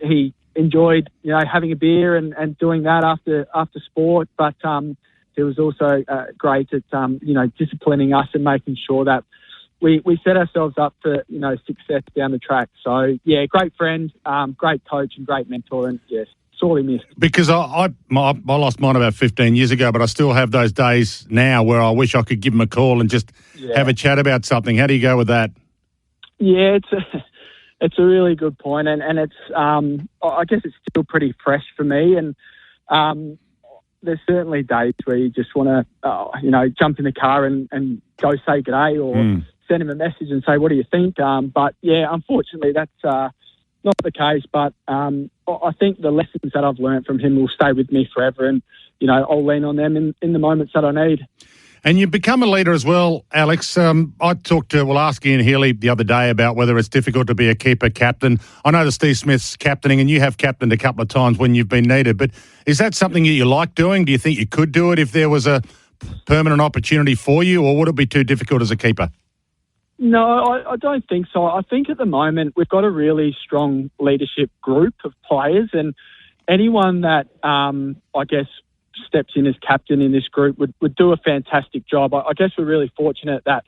He enjoyed having a beer and doing that after sport, but he was also great at disciplining us and making sure that we set ourselves up for success down the track. So yeah, great friend, great coach, and great mentor, and yes, sorely missed. Because I lost mine about 15 years ago, but I still have those days now where I wish I could give him a call and just have a chat about something. How do you go with that? Yeah, it's a really good point, and it's I guess it's still pretty fresh for me, and there's certainly days where you just want to jump in the car and go say good day, or send him a message and say, what do you think? But yeah, unfortunately that's not the case, but I think the lessons that I've learned from him will stay with me forever, and I'll lean on them in the moments that I need. And you've become a leader as well, Alex. I talked to, ask Ian Healy the other day about whether it's difficult to be a keeper captain. I know that Steve Smith's captaining, and you have captained a couple of times when you've been needed. But is that something that you like doing? Do you think you could do it if there was a permanent opportunity for you, or would it be too difficult as a keeper? No, I don't think so. I think at the moment we've got a really strong leadership group of players, and anyone that, I guess, steps in as captain in this group would do a fantastic job. I guess we're really fortunate that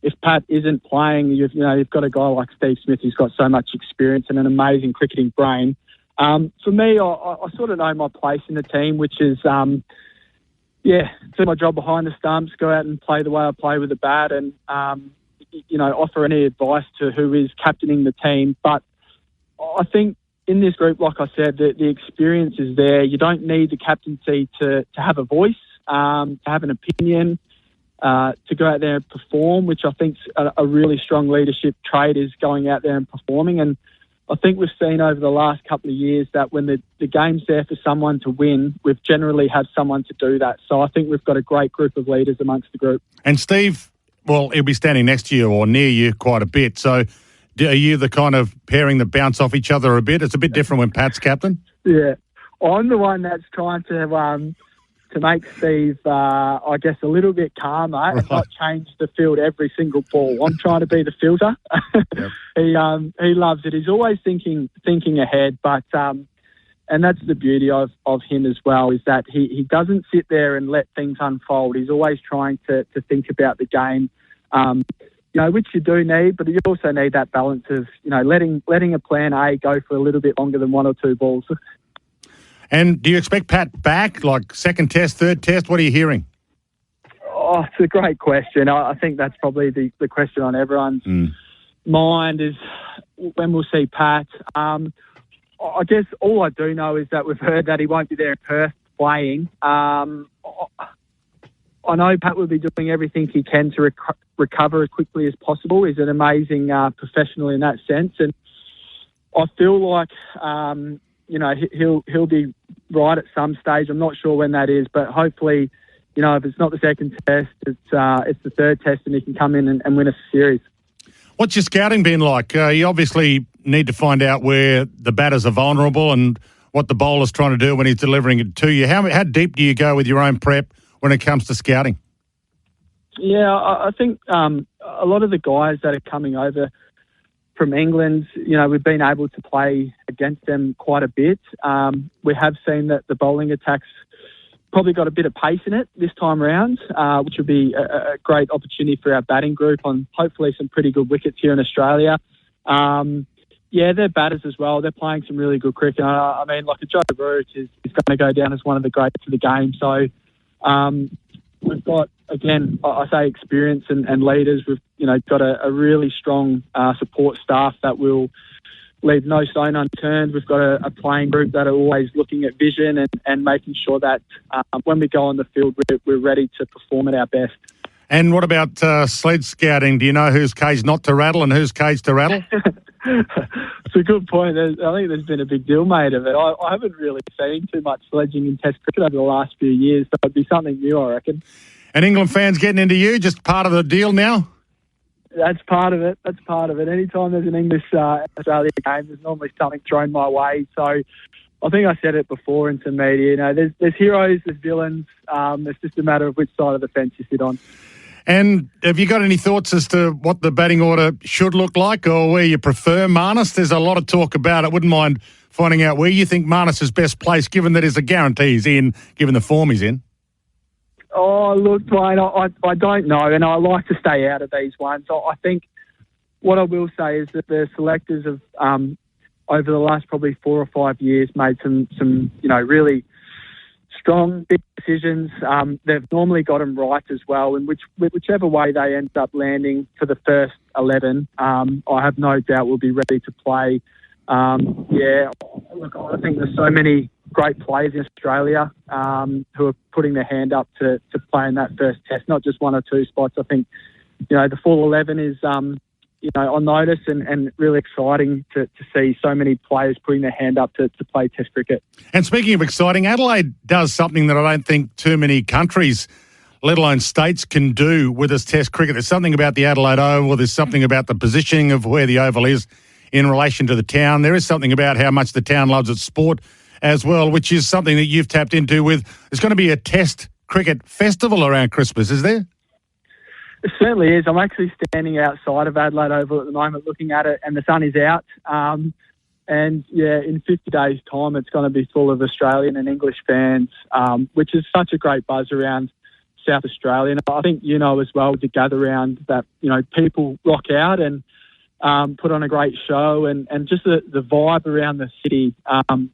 if Pat isn't playing, you've got a guy like Steve Smith who's got so much experience and an amazing cricketing brain. For me, I sort of know my place in the team, which is, do my job behind the stumps, go out and play the way I play with the bat, and offer any advice to who is captaining the team. But I think in this group, like I said, the experience is there. You don't need the captaincy to have a voice, to have an opinion, to go out there and perform, which I think is a really strong leadership trait, is going out there and performing. And I think we've seen over the last couple of years that when the game's there for someone to win, we've generally had someone to do that. So I think we've got a great group of leaders amongst the group. And Steve, well, he'll be standing next to you or near you quite a bit. So are you the kind of pairing that bounce off each other a bit? It's a bit different when Pat's captain. Yeah. I'm the one that's trying to make Steve, I guess, a little bit calmer and not change the field every single ball. I'm trying to be the filter. Yep. He loves it. He's always thinking ahead, but and that's the beauty of him as well, is that he doesn't sit there and let things unfold. He's always trying to think about the game, which you do need, but you also need that balance of, letting a plan A go for a little bit longer than one or two balls. And do you expect Pat back, like second test, third test? What are you hearing? Oh, it's a great question. I think that's probably the question on everyone's mind, is when we'll see Pat. I guess all I do know is that we've heard that he won't be there in Perth playing. I know Pat will be doing everything he can to recover as quickly as possible. He's an amazing professional in that sense, and I feel like he'll be right at some stage. I'm not sure when that is, but hopefully, if it's not the second test, it's the third test, and he can come in and win a series. What's your scouting been like? You obviously need to find out where the batters are vulnerable and what the bowler's trying to do when he's delivering it to you. How deep do you go with your own prep when it comes to scouting? Yeah, I think a lot of the guys that are coming over from England, we've been able to play against them quite a bit. We have seen that the bowling attacks probably got a bit of pace in it this time round, which would be a great opportunity for our batting group on hopefully some pretty good wickets here in Australia. They're batters as well. They're playing some really good cricket. I mean, like a Joe Root is going to go down as one of the greats of the game. So we've got, again, I say experience and leaders. We've got a really strong support staff that will leave no stone unturned. We've got a playing group that are always looking at vision and making sure that when we go on the field, we're ready to perform at our best. And what about sled scouting? Do you know whose cage not to rattle and whose cage to rattle? It's a good point. I think there's been a big deal made of it. I haven't really seen too much sledging in Test cricket over the last few years, so it'd be something new, I reckon. And England fans getting into you, just part of the deal now? That's part of it. Anytime there's an English Australia game, there's normally something thrown my way. So I think I said it before in some media. There's heroes, there's villains. It's just a matter of which side of the fence you sit on. And have you got any thoughts as to what the batting order should look like, or where you prefer Marnus? There's a lot of talk about it. Wouldn't mind finding out where you think Marnus is best placed, given that there's a guarantee he's in, given the form he's in. Oh, look, Dwayne, I don't know, and I like to stay out of these ones. I think what I will say is that the selectors have, over the last probably 4 or 5 years, made some really strong, big decisions. They've normally got them right as well, and whichever way they end up landing for the first 11, I have no doubt we'll be ready to play. Look, I think there's so many great players in Australia who are putting their hand up to play in that first test, not just 1 or 2 spots. I think, the full 11 is, on notice and really exciting to see so many players putting their hand up to play Test cricket. And speaking of exciting, Adelaide does something that I don't think too many countries let alone states, can do with this Test cricket. There's something about the Adelaide Oval. There's something about the positioning of where the Oval is in relation to the town. There is something about how much the town loves its sport as well, which is something that you've tapped into with. There's going to be a Test cricket festival around Christmas, is there? It certainly is. I'm actually standing outside of Adelaide Oval at the moment looking at it, and the sun is out. And, yeah, in 50 days' time, it's going to be full of Australian and English fans, which is such a great buzz around South Australia. And I think, as well, to gather around that, people rock out and put on a great show, and just the vibe around the city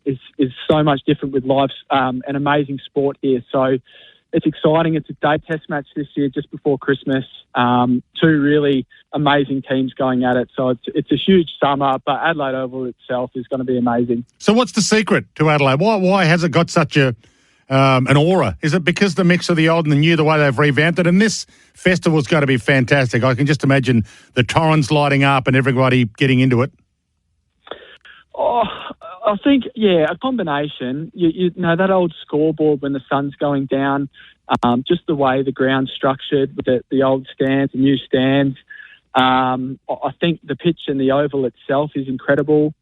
is so much different with live and amazing sport here. So it's exciting. It's a day test match this year just before Christmas. Two really amazing teams going at it. So it's a huge summer, but Adelaide Oval itself is going to be amazing. So what's the secret to Adelaide? Why has it got such an aura? Is it because the mix of the old and the new, the way they've revamped it? And this festival's going to be fantastic. I can just imagine the torrents lighting up and everybody getting into it. Oh, I think, a combination. You know, that old scoreboard when the sun's going down, just the way the ground's structured with the old stands, the new stands. I think the pitch and the oval itself is incredible.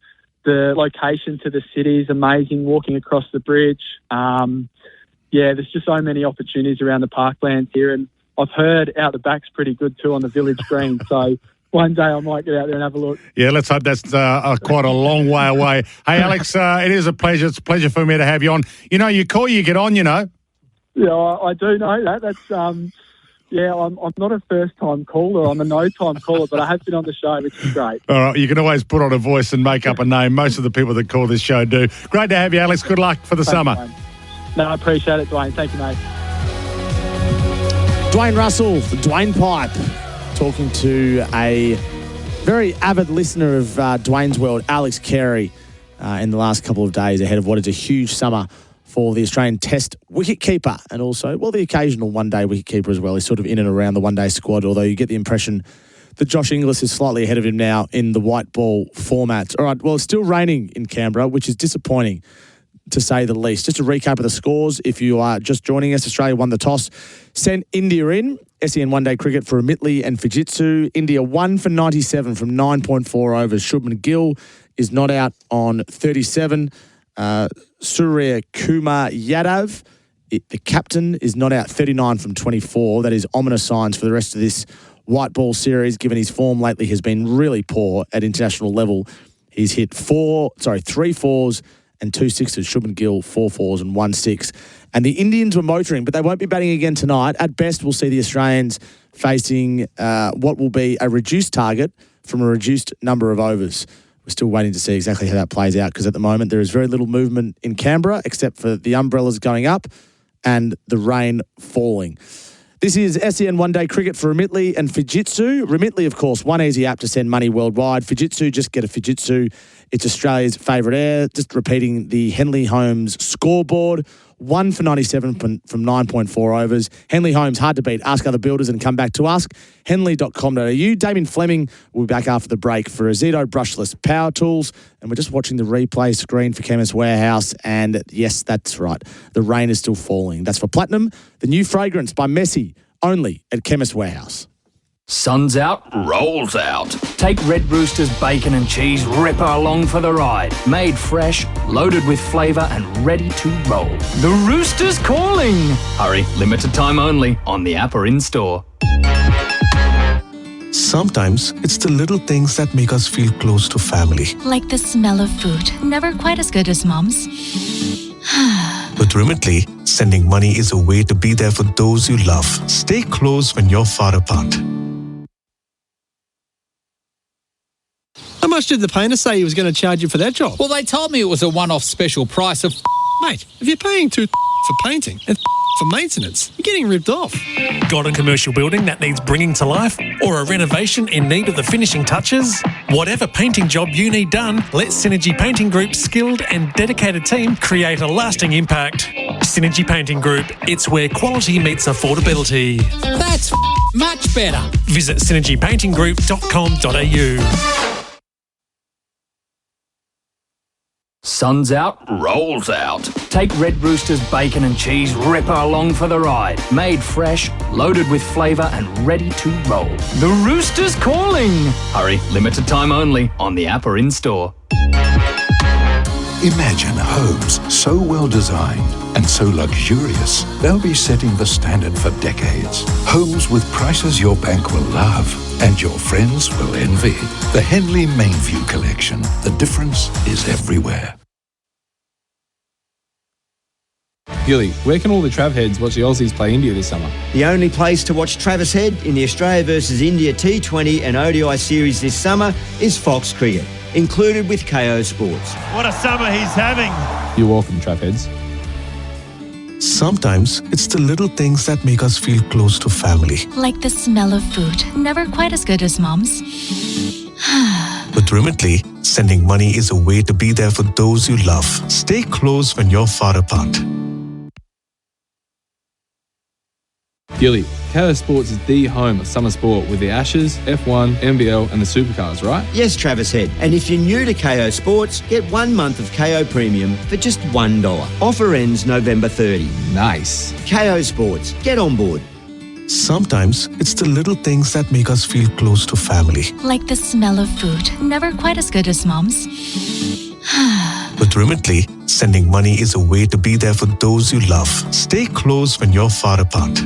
The location to the city is amazing, walking across the bridge. There's just so many opportunities around the parklands here, and I've heard out the back's pretty good too on the village green, so one day I might get out there and have a look. Yeah, let's hope that's quite a long way away. Hey, Alex, it is a pleasure. It's a pleasure for me to have you on. You call, you get on, Yeah, I do know that. That's, I'm not a first-time caller. I'm a no-time caller, but I have been on the show, which is great. All right, you can always put on a voice and make up a name. Most of the people that call this show do. Great to have you, Alex. Good luck for the summer. Mate. No, I appreciate it, Dwayne. Thank you, mate. Dwayne Russell, the Dwayne Pipe, talking to a very avid listener of Dwayne's World, Alex Carey, in the last couple of days ahead of what is a huge summer for the Australian Test wicketkeeper and also, the occasional one-day wicketkeeper as well. He's sort of in and around the one-day squad, although you get the impression that Josh Inglis is slightly ahead of him now in the white ball format. All right, well, it's still raining in Canberra, which is disappointing to say the least. Just a recap of the scores. If you are just joining us, Australia won the toss, sent India in. SEN one-day cricket for Amitli and Fujitsu. India 1 for 97 from 9.4 overs. Shubman Gill is not out on 37. Surya Kumar Yadav, the captain, is not out 39 from 24. That is ominous signs for the rest of this white ball series, given his form lately has been really poor at international level. He's hit 3 fours and 2 sixes. Shubman Gill, 4 fours and 1 6. And the Indians were motoring, but they won't be batting again tonight. At best, we'll see the Australians facing what will be a reduced target from a reduced number of overs. We're still waiting to see exactly how that plays out, because at the moment there is very little movement in Canberra except for the umbrellas going up and the rain falling. This is SEN one-day cricket for Amitli and Fujitsu. Remitli, of course, one easy app to send money worldwide. Fujitsu, just get a Fujitsu. It's Australia's favourite air. Just repeating the Henley Holmes scoreboard. 1 for 97 from 9.4 overs. Henley Holmes, hard to beat. Ask other builders and come back to ask. Henley.com.au. Damien Fleming will be back after the break for Azito brushless power tools. And we're just watching the replay screen for Chemist Warehouse. And yes, that's right. The rain is still falling. That's for Platinum, the new fragrance by Messi, only at Chemist Warehouse. Sun's out, rolls out. Take Red Rooster's bacon and cheese ripper along for the ride. Made fresh, loaded with flavour and ready to roll. The Rooster's calling. Hurry, limited time only on the app or in-store. Sometimes it's the little things that make us feel close to family. Like the smell of food. Never quite as good as Mom's. With Remitly, sending money is a way to be there for those you love. Stay close when you're far apart. How much did the painter say he was going to charge you for that job? Well, they told me it was a one-off special price of... Mate, if you're paying for painting and for maintenance, you're getting ripped off. Got a commercial building that needs bringing to life? Or a renovation in need of the finishing touches? Whatever painting job you need done, let Synergy Painting Group's skilled and dedicated team create a lasting impact. Synergy Painting Group, it's where quality meets affordability. That's much better. Visit synergypaintinggroup.com.au. Sun's out, rolls out. take Red Rooster's bacon and cheese ripper along for the ride. Made fresh, loaded with flavour and ready to roll. The Rooster's calling! Hurry, limited time only on the app or in-store. Imagine homes so well designed and so luxurious, they'll be setting the standard for decades. Homes with prices your bank will love and your friends will envy. The Henley Mainview Collection. The difference is everywhere. Gilly, where can all the Trav heads watch the Aussies play India this summer? The only place to watch Travis Head in the Australia versus India T20 and ODI series this summer is Fox Cricket, included with KO Sports. What a summer he's having. You're welcome, Trav heads. Sometimes it's the little things that make us feel close to family. Like the smell of food. Never quite as good as Mom's. With Remitly, sending money is a way to be there for those you love. Stay close when you're far apart. Gilly, KO Sports is the home of summer sport with the Ashes, F1, NBL and the Supercars, right? Yes, Travis Head. And if you're new to KO Sports, get 1 month of KO Premium for just $1. Offer ends November 30. Nice. KO Sports. Get on board. Sometimes it's the little things that make us feel close to family. Like the smell of food. Never quite as good as Mom's. With Remitly, sending money is a way to be there for those you love. Stay close when you're far apart.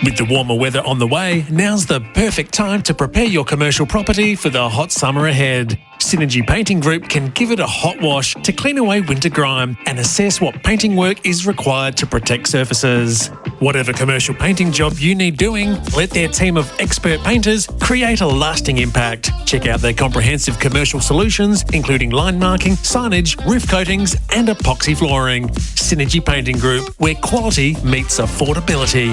With the warmer weather on the way, now's the perfect time to prepare your commercial property for the hot summer ahead. Synergy Painting Group can give it a hot wash to clean away winter grime and assess what painting work is required to protect surfaces. Whatever commercial painting job you need doing, let their team of expert painters create a lasting impact. Check out their comprehensive commercial solutions, including line marking, signage, roof coatings, and epoxy flooring. Synergy Painting Group, where quality meets affordability.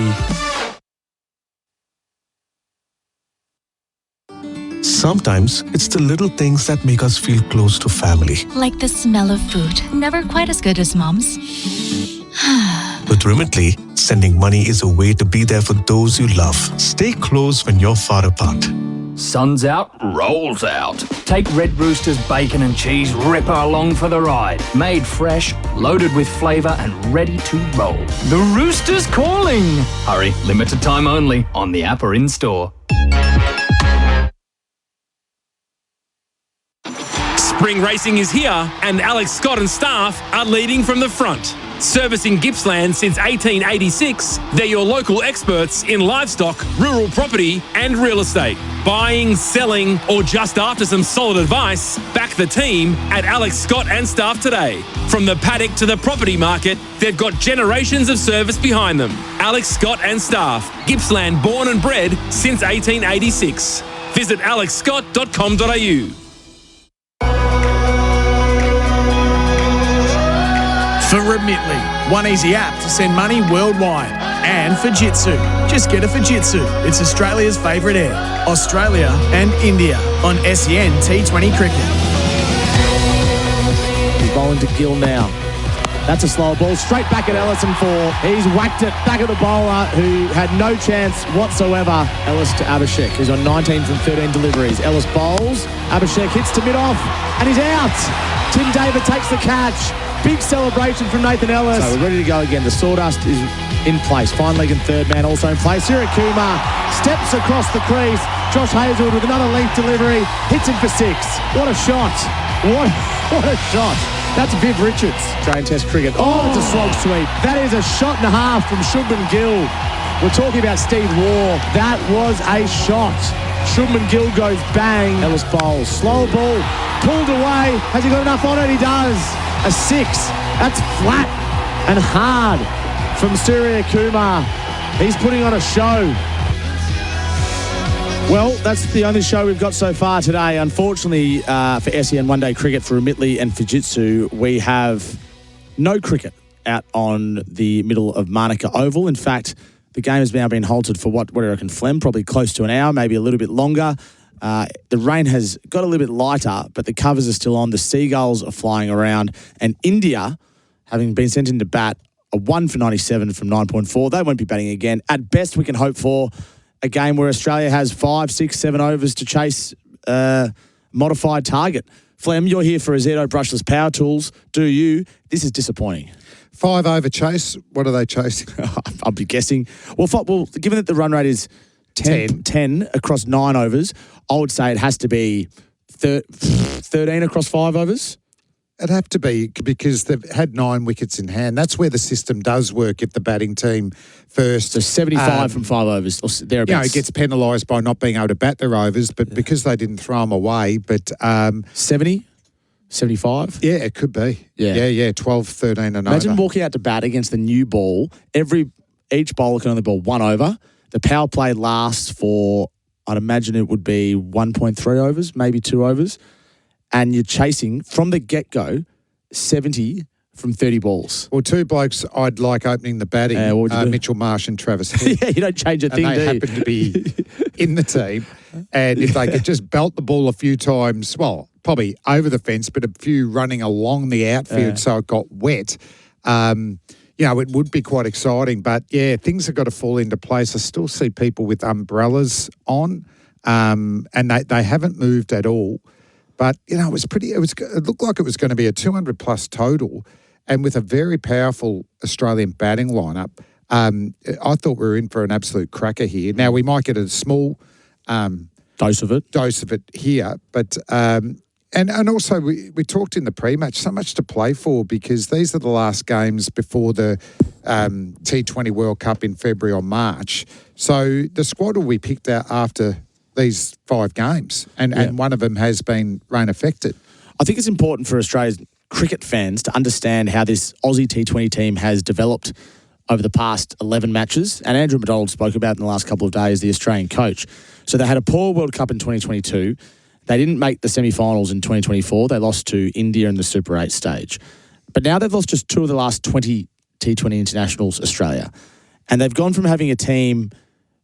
Sometimes it's the little things that make us feel close to family. Like the smell of food. Never quite as good as Mom's. With Remitly, sending money is a way to be there for those you love. Stay close when you're far apart. Sun's out, rolls out. take Red Rooster's bacon and cheese ripper along for the ride. Made fresh, loaded with flavour and ready to roll. The Rooster's calling! Hurry, limited time only on the app or in-store. Spring racing is here and Alex Scott and staff are leading from the front. Servicing Gippsland since 1886, they're your local experts in livestock, rural property and real estate. Buying, selling or just after some solid advice, back the team at Alex Scott and staff today. From the paddock to the property market, they've got generations of service behind them. Alex Scott and staff, Gippsland born and bred since 1886. Visit alexscott.com.au. For Remitly, one easy app to send money worldwide. And Fujitsu. Just get a Fujitsu. It's Australia's favourite air. Australia and India on SEN T20 Cricket. He's bowling to Gill now. That's a slow ball. Straight back at Ellison for. He's whacked it back at the bowler who had no chance whatsoever. Ellis to Abhishek, who's on 19 from 13 deliveries. Ellis bowls. Abhishek hits to mid-off and he's out. Tim David takes the catch. Big celebration from Nathan Ellis. So we're ready to go again. The sawdust is in place. Fine leg and third man also in place. Siraj Kumar steps across the crease. Josh Hazelwood with another length delivery. Hits him for 6. What a shot. What a shot. That's Viv Richards. Australian Test cricket. Oh, it's a slog sweep. That is a shot and a half from Shubman Gill. We're talking about Steve Waugh. That was a shot. Shubman Gill goes bang. Ellis bowls. Slow ball. Pulled away. Has he got enough on it? He does. A 6. That's flat and hard from Surya Kumar. He's putting on a show. Well, that's the only show we've got so far today. Unfortunately, for SEN One Day Cricket, for Remitly and Fujitsu, we have no cricket out on the middle of Manuka Oval. In fact, the game has now been halted for what do you reckon, Flem? Probably close to an hour, maybe a little bit longer. The rain has got a little bit lighter, but the covers are still on. The seagulls are flying around. And India, having been sent into bat, a 1 for 97 from 9.4. They won't be batting again. At best, we can hope for a game where Australia has 5, 6, 7 overs to chase modified target. Flem, you're here for Azedo Brushless Power Tools. Do you? This is disappointing. 5 over chase. What are they chasing? I'll be guessing. Well, given that the run rate is 10 across 9 overs, I would say it has to be 13 across 5 overs. It'd have to be because they've had 9 wickets in hand. That's where the system does work if the batting team first. So 75 from 5 overs or thereabouts. It gets penalised by not being able to bat their overs, but because they didn't throw them away. But 70? 75? Yeah, it could be. Yeah, 12, 13 and Imagine over. walking out to bat against the new ball. Each bowler can only bowl 1 over. The power play lasts for, I'd imagine it would be 1.3 overs, maybe 2 overs. And you're chasing, from the get-go, 70 from 30 balls. Well, 2 blokes I'd like opening the batting, what would you do? Mitchell Marsh and Travis Head. Yeah, you don't change a thing, and they do you? happen to be in the team. And if they could just belt the ball a few times, well, probably over the fence, but a few running along the outfield so it got wet, it would be quite exciting. But, yeah, things have got to fall into place. I still see people with umbrellas on, and they haven't moved at all. But, it looked like it was going to be a 200-plus total, and with a very powerful Australian batting lineup, I thought we were in for an absolute cracker here. Now, we might get a small dose of it here, but and also we talked in the pre-match, so much to play for because these are the last games before the T20 World Cup in February or March. So the squad will be picked out after these 5 games, and one of them has been rain affected. I think it's important for Australia's cricket fans to understand how this Aussie T20 team has developed over the past 11 matches. And Andrew McDonald spoke about in the last couple of days, the Australian coach. So they had a poor World Cup in 2022. They didn't make the semi-finals in 2024. They lost to India in the Super 8 stage. But now they've lost just 2 of the last 20 T20 internationals, Australia. And they've gone from having a team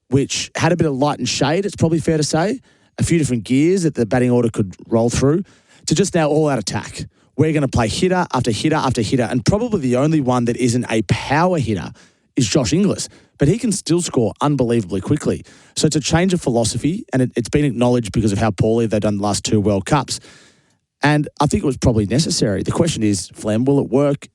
which had a bit of light and shade, it's probably fair to say, a few different gears that the batting order could roll through, to just now all-out attack. We're going to play hitter after hitter after hitter, and probably the only one that isn't a power hitter is Josh Inglis, but he can still score unbelievably quickly. So it's a change of philosophy, and it's been acknowledged because of how poorly they've done the last 2 World Cups. And I think it was probably necessary. The question is, Flem, will it work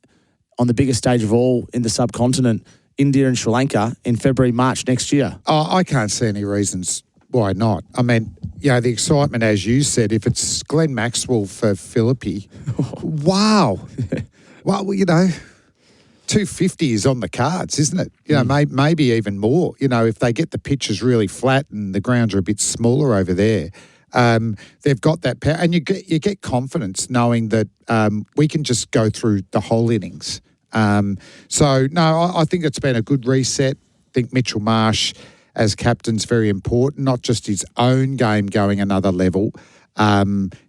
on the biggest stage of all in the subcontinent, India and Sri Lanka, in February, March next year? Oh, I can't see any reasons why not. I mean, the excitement, as you said, if it's Glenn Maxwell for Philippi, wow. Well, 250 is on the cards, isn't it? Maybe even more. If they get the pitches really flat and the grounds are a bit smaller over there, they've got that power. And you get confidence knowing that we can just go through the whole innings. I think it's been a good reset. I think Mitchell Marsh as captain's very important, not just his own game going another level.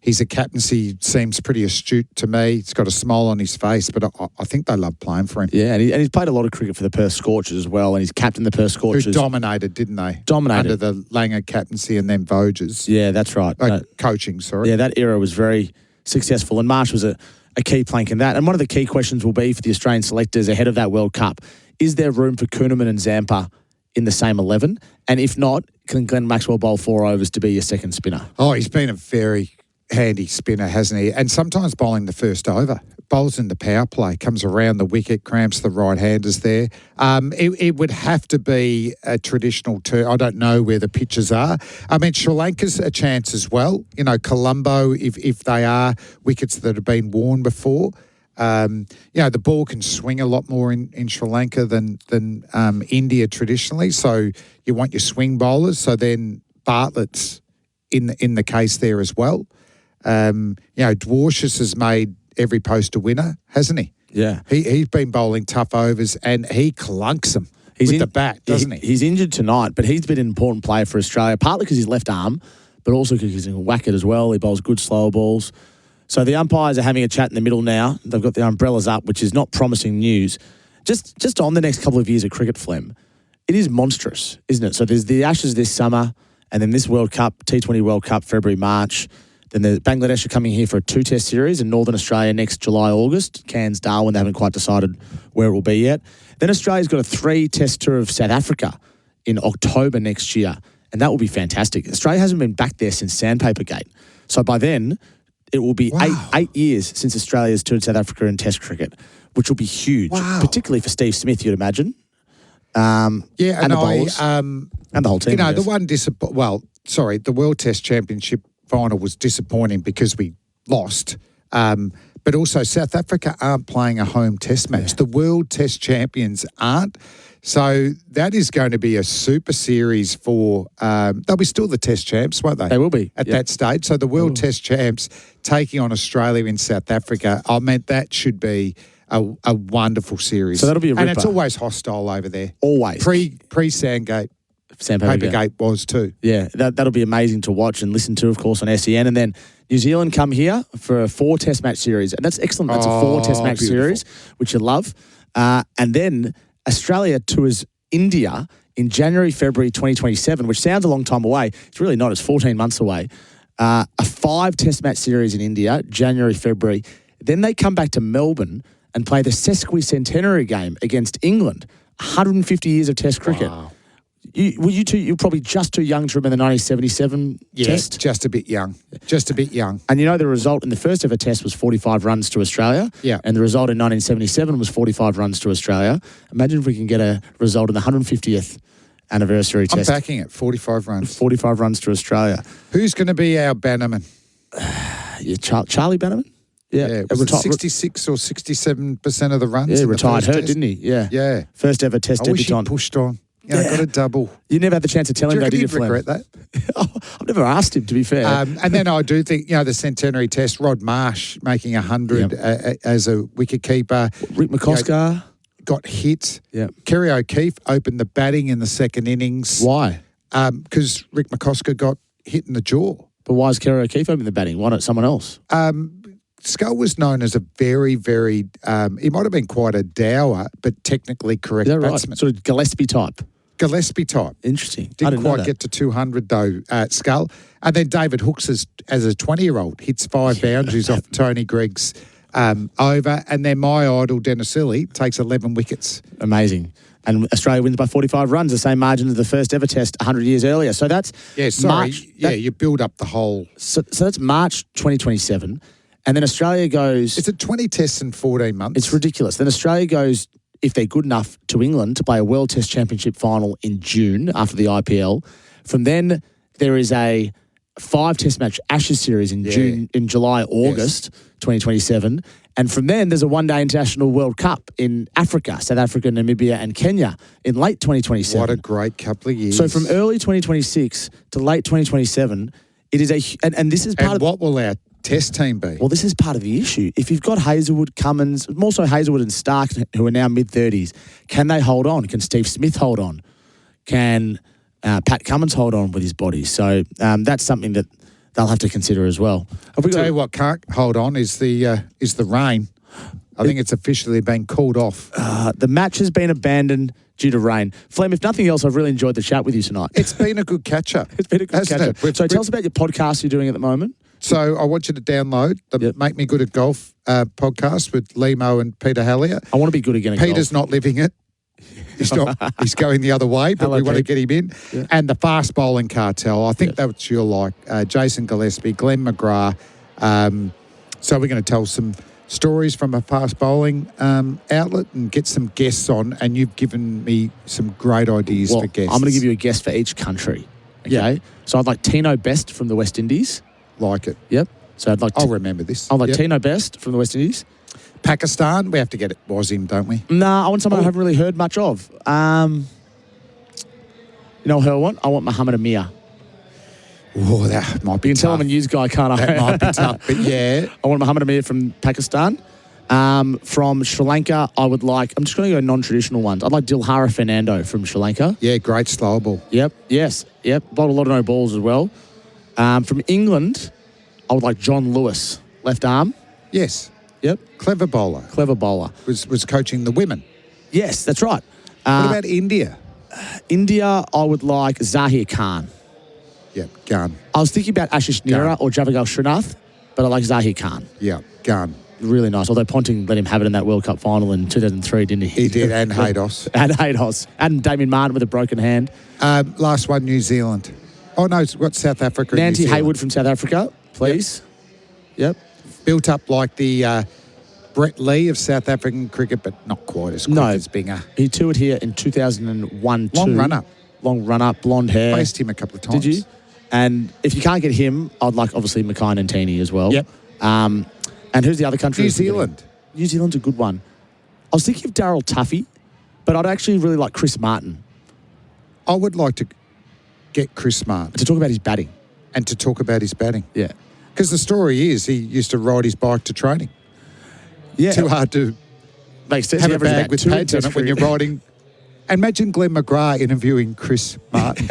His captaincy seems pretty astute to me. He's got a smile on his face, but I think they love playing for him. Yeah, and he's played a lot of cricket for the Perth Scorchers as well, and he's captained the Perth Scorchers. Who dominated, didn't they? Dominated. Under the Langer captaincy and then Voges. Yeah, that's right. Coaching, sorry. Yeah, that era was very successful, and Marsh was a key plank in that. And one of the key questions will be for the Australian selectors ahead of that World Cup, is there room for Kuhnemann and Zampa in the same 11? And if not, can Glenn Maxwell bowl 4 overs to be your second spinner? Oh, he's been a very handy spinner, hasn't he? And sometimes bowling the first over. Bowls in the power play, comes around the wicket, cramps the right-handers there. It would have to be a traditional turn. I don't know where the pitches are. I mean, Sri Lanka's a chance as well. Colombo, if they are wickets that have been worn before. The ball can swing a lot more in Sri Lanka than India traditionally. So you want your swing bowlers. So then Bartlett's in the case there as well. Dwarshuis has made every post a winner, hasn't he? Yeah. He's been bowling tough overs and he clunks them with the bat, doesn't he? He's injured tonight, but he's been an important player for Australia, partly because he's left arm, but also because he can whack it as well. He bowls good slower balls. So the umpires are having a chat in the middle now. They've got the umbrellas up, which is not promising news. Just on the next couple of years of cricket, Flem, it is monstrous, isn't it? So there's the Ashes this summer, and then this World Cup, T20 World Cup, February, March. Then the Bangladesh are coming here for a 2-test series in Northern Australia next July, August. Cairns, Darwin, they haven't quite decided where it will be yet. Then Australia's got a 3-test tour of South Africa in October next year, and that will be fantastic. Australia hasn't been back there since Sandpaper Gate. So by then, it will be eight years since Australia's toured South Africa in Test cricket, which will be huge, particularly for Steve Smith, you'd imagine. And the bowlers, and the whole team. You know, the one the World Test Championship final was disappointing because we lost. But also, South Africa aren't playing a home Test match. The World Test Champions aren't. So that is going to be a super series for. They'll be still the Test champs, won't they? They will be at that stage. So the World Test champs taking on Australia in South Africa. I mean, that should be a wonderful series. So that'll be a ripper. And it's always hostile over there. Always pre Sandgate. Papergate was too. Yeah, that'll be amazing to watch and listen to, of course, on SEN. And then New Zealand come here for a 4 Test match series. And that's excellent. That's a 4 Test match series, which you love. And then Australia tours India in January, February 2027, which sounds a long time away. It's really not. It's 14 months away. A 5 Test match series in India, January, February. Then they come back to Melbourne and play the sesquicentenary game against England. 150 years of Test cricket. Wow. You're probably just too young to remember the 1977 Test. Just a bit young. Just a bit young. And you know the result in the first ever Test was 45 runs to Australia. Yeah. And the result in 1977 was 45 runs to Australia. Imagine if we can get a result in the 150th anniversary Test. I'm backing it. 45 runs. 45 runs to Australia. Who's going to be our Bannerman? Charlie Bannerman? Yeah, was it 66 or 67% of the runs? Yeah, in retired the hurt, Test? didn't he? Yeah. Yeah. First ever Test I wish debutant. he pushed on. Yeah, got a double. You never had the chance to tell him that, did you, Flem? regret that? I've never asked him, to be fair. And then I do think, the centenary Test, Rod Marsh making 100 as a wicketkeeper. Rick McCoscar. Got hit. Yeah. Kerry O'Keefe opened the batting in the second innings. Why? Because Rick McCoscar got hit in the jaw. But why is Kerry O'Keefe opening the batting? Why not someone else? Scull was known as a very, very, he might have been quite a dour, but technically correct batsman. Right? Sort of Gillespie type. Gillespie type. Interesting. Didn't quite get to 200 though, Scull. And then David Hooks, as a 20-year-old, hits 5 boundaries off Tony Gregg's over. And then my idol, Dennis Illy, takes 11 wickets. Amazing. And Australia wins by 45 runs, the same margin as the first ever Test 100 years earlier. So that's March. You build up the whole. So that's March 2027. And then Australia goes... It's 20 tests in 14 months. It's ridiculous. Then Australia goes, if they're good enough, to England to play a World Test Championship final in June after the IPL. From then, there is a 5 Test match Ashes series in July, August 2027. And from then, there's a one-day international World Cup in Africa, South Africa, Namibia and Kenya in late 2027. What a great couple of years. So from early 2026 to late 2027, it is a... And this is part of... what will our Test team be? Well, this is part of the issue. If you've got Hazelwood, Cummins, more so Hazelwood and Stark, who are now mid-30s, can they hold on? Can Steve Smith hold on? Can Pat Cummins hold on with his body? So that's something that they'll have to consider as well. I'll tell you what can't hold on is the rain. I think it's officially been called off. The match has been abandoned due to rain. Flem, if nothing else, I've really enjoyed the chat with you tonight. It's been a good catch-up. It's been a good catch-up. So tell us about your podcast you're doing at the moment. So I want you to download the Make Me Good at Golf podcast with Limo and Peter Hallier. I want to be good again at golf. Peter's not living it. He's not. He's going the other way, but we want to get him in. Yeah. And the Fast Bowling Cartel. I think that's you'll like. Jason Gillespie, Glenn McGrath. So we're going to tell some stories from a fast bowling outlet and get some guests on. And you've given me some great ideas for guests. I'm going to give you a guest for each country. Okay. Yeah. So I'd like Tino Best from the West Indies. Like it. Yep. So I'd like. I'll remember this. I'd like Tino Best from the West Indies. Pakistan, we have to get it. Was him, don't we? Nah, I want someone I haven't really heard much of. You know who I want? I want Muhammad Amir. Oh, that might be You can tough. tell I'm a news guy, can't I? That might be tough, but yeah. I want Muhammad Amir from Pakistan. From Sri Lanka, I would like... I'm just going to go non-traditional ones. I'd like Dilhara Fernando from Sri Lanka. Yeah, great slow ball. Yep, yes, yep. Bowled a lot of no balls as well. From England, I would like John Lewis, left arm. Yes. Yep. Clever bowler. Clever bowler. Was coaching the women. Yes, that's right. What about India? India, I would like Zahir Khan. Yeah, Gun. I was thinking about Ashish Nehra or Javagal Srinath, but I like Zahir Khan. Yeah, Gun. Really nice. Although Ponting let him have it in that World Cup final in 2003, didn't he? He did, and Haydos. And Haydos. And Damien Martin with a broken hand. Last one, New Zealand. Oh, no, it's got South Africa. Nancy Hayward from South Africa. please. Yep. Built up like the Brett Lee of South African cricket, but not quite as quick as Binger. He toured here in 2001. Long run-up. Long run-up, blonde hair. Faced him a couple of times. Did you? And if you can't get him, I'd like, obviously, Mackay and Tini as well. Yep. And who's the other country? New Zealand. New Zealand's a good one. I was thinking of Daryl Tuffy, but I'd actually really like Chris Martin. I would like to get Chris Martin. To talk about his batting. And to talk about his batting. Yeah. Because the story is he used to ride his bike to training. Yeah. Too hard to Makes sense. have He a averaged bag about with 2 in pads on Test it when you're cricket. riding. Imagine Glenn McGrath interviewing Chris Martin.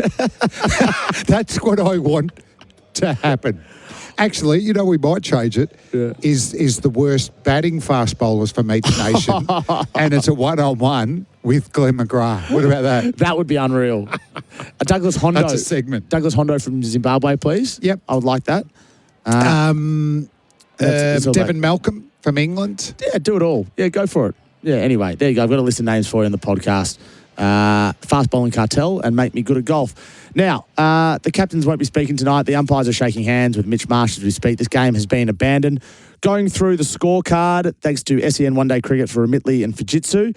That's what I want to happen. Actually, you know, we might change it. Yeah. Is the worst batting fast bowlers from each nation, and it's a one-on-one with Glenn McGrath. What about that? That would be unreal. Douglas Hondo. That's a segment. Douglas Hondo from Zimbabwe, please. Yep. I would like that. That's all Devin Malcolm from England. Yeah, do it all. Yeah, go for it. Yeah, anyway, there you go. I've got a list of names for you on the podcast. Fast bowling cartel and make me good at golf. Now, the captains won't be speaking tonight. The umpires are shaking hands with Mitch Marsh as we speak. This game has been abandoned. Going through the scorecard, thanks to SEN One Day Cricket for Remitley and Fujitsu.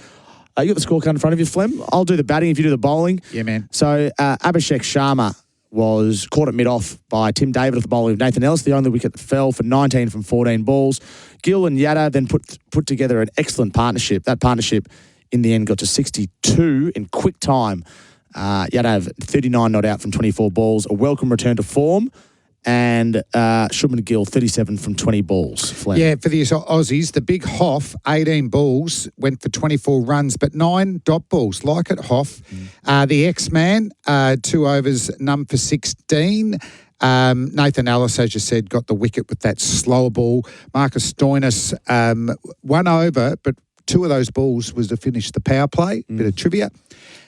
You got the scorecard in front of you, Flem. I'll do the batting if you do the bowling. Yeah, man. So, Abhishek Sharma was caught at mid-off by Tim David at the bowling of Nathan Ellis, the only wicket that fell for 19 from 14 balls. Gill and Yadav then put together an excellent partnership. That partnership, in the end, got to 62 in quick time. Yadav, 39 not out from 24 balls, a welcome return to form, and Shubman Gill, 37 from 20 balls. Flem. Yeah, for the Aussies, the big Hoff, 18 balls, went for 24 runs, but 9 dot balls. Like it, Hoff. The X-Man, 2 overs, none for 16. Nathan Ellis, as you said, got the wicket with that slower ball. Marcus Stoinis, 1 over, but 2 of those balls was to finish the power play. Bit of trivia.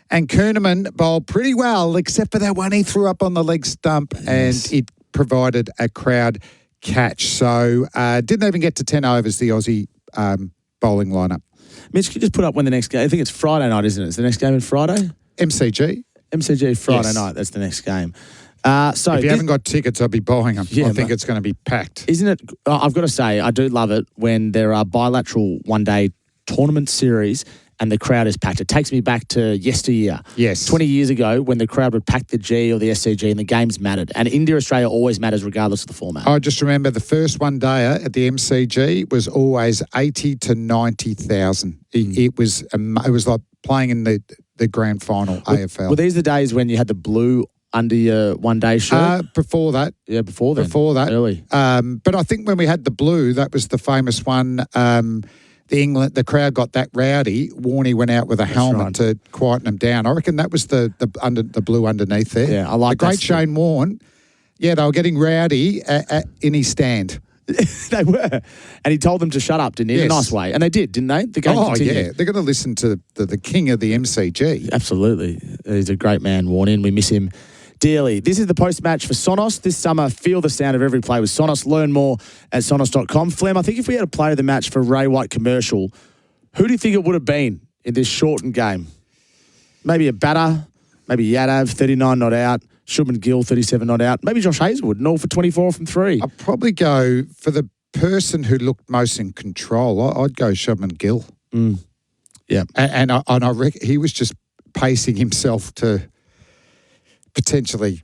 And Kerneman bowled pretty well, except for that one he threw up on the leg stump, and it provided a crowd catch. So didn't even get to 10 overs, the Aussie bowling lineup. Mitch, can you just put up when the next game? I think it's Friday night, isn't it? Is the next game on Friday? MCG. MCG Friday Yes. night. That's the next game. So If you haven't got tickets, I'll be buying them. Yeah, I think but- it's going to be packed. Isn't it? I've got to say, I do love it when there are bilateral one-day tournament series and the crowd is packed. It takes me back to yesteryear. Yes. 20 years ago when the crowd would pack the G or the SCG and the games mattered. And India-Australia always matters regardless of the format. I just remember the first one-dayer at the MCG was always 80 to 90,000. It was like playing in the grand final AFL. Were these the days when you had the blue under your one-day shirt? Before that. Yeah, before then. Before that. Early. But I think when we had the blue, that was the famous one. The crowd got that rowdy. Warney went out with a helmet to quieten them down. I reckon that was the blue underneath there. Yeah, I like the great that. Shane Warne. Yeah, they were getting rowdy in his stand. They were. And he told them to shut up, didn't he? In a Yes. nice way. And they did, didn't they? The game continued. Yeah. They're going to listen to the king of the MCG. Absolutely. He's a great man, Warney, and we miss him dearly. This is the post-match for Sonos. This summer, feel the sound of every play with Sonos. Learn more at sonos.com. Flem, I think if we had a player of the match for Ray White commercial, who do you think it would have been in this shortened game? Maybe a batter, maybe Yadav, 39 not out, Shubman Gill, 37 not out, maybe Josh Hazelwood, and all for 24 from 3. I'd probably go for the person who looked most in control. I'd go Shubman Gill. Yeah. And I reckon he was just pacing himself to potentially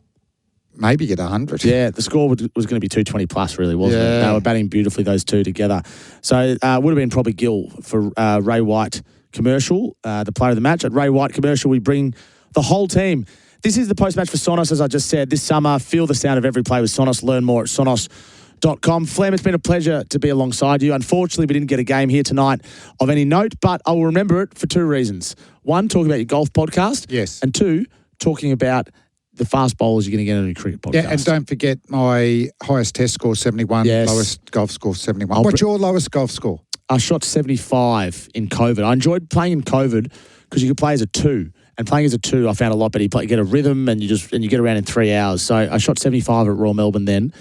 maybe get 100. Yeah, the score was going to be 220 plus, really, wasn't it? Yeah. They were batting beautifully, those two together. So would have been probably Gill for Ray White commercial, the player of the match. At Ray White commercial, we bring the whole team. This is the post-match for Sonos, as I just said. This summer, feel the sound of every play with Sonos. Learn more at sonos.com. Flem, it's been a pleasure to be alongside you. Unfortunately, we didn't get a game here tonight of any note, but I will remember it for 2 reasons. 1, talking about your golf podcast. Yes. And 2, talking about the fast bowlers you're going to get on your cricket podcast. Yeah, and don't forget my highest test score, 71, Yes. lowest golf score, 71. What's your lowest golf score? I shot 75 in COVID. I enjoyed playing in COVID because you could play as a 2. And playing as a 2, I found a lot better. You get a rhythm and you get around in 3 hours. So I shot 75 at Royal Melbourne then.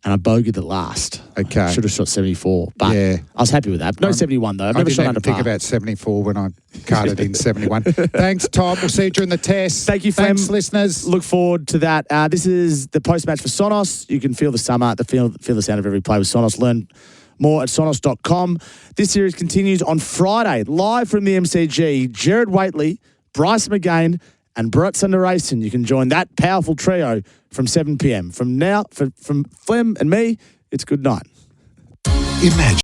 and I bogeyed the last. Okay. Should have shot 74, but Yeah. I was happy with that. No 71 though. I've I never didn't shot even under think par. about 74 when I carded in 71. Thanks, Tom. We'll see you during the test. Thank you, Thanks, Flem. listeners. Look forward to that. This is the post-match for Sonos. You can feel the summer, feel the sound of every play with Sonos. Learn more at sonos.com. This series continues on Friday, live from the MCG. Jared Waitley, Bryce McGain, and Brett Sundarayson. You can join that powerful trio from 7 p.m. From now, from Flem and me, it's good night. Imagine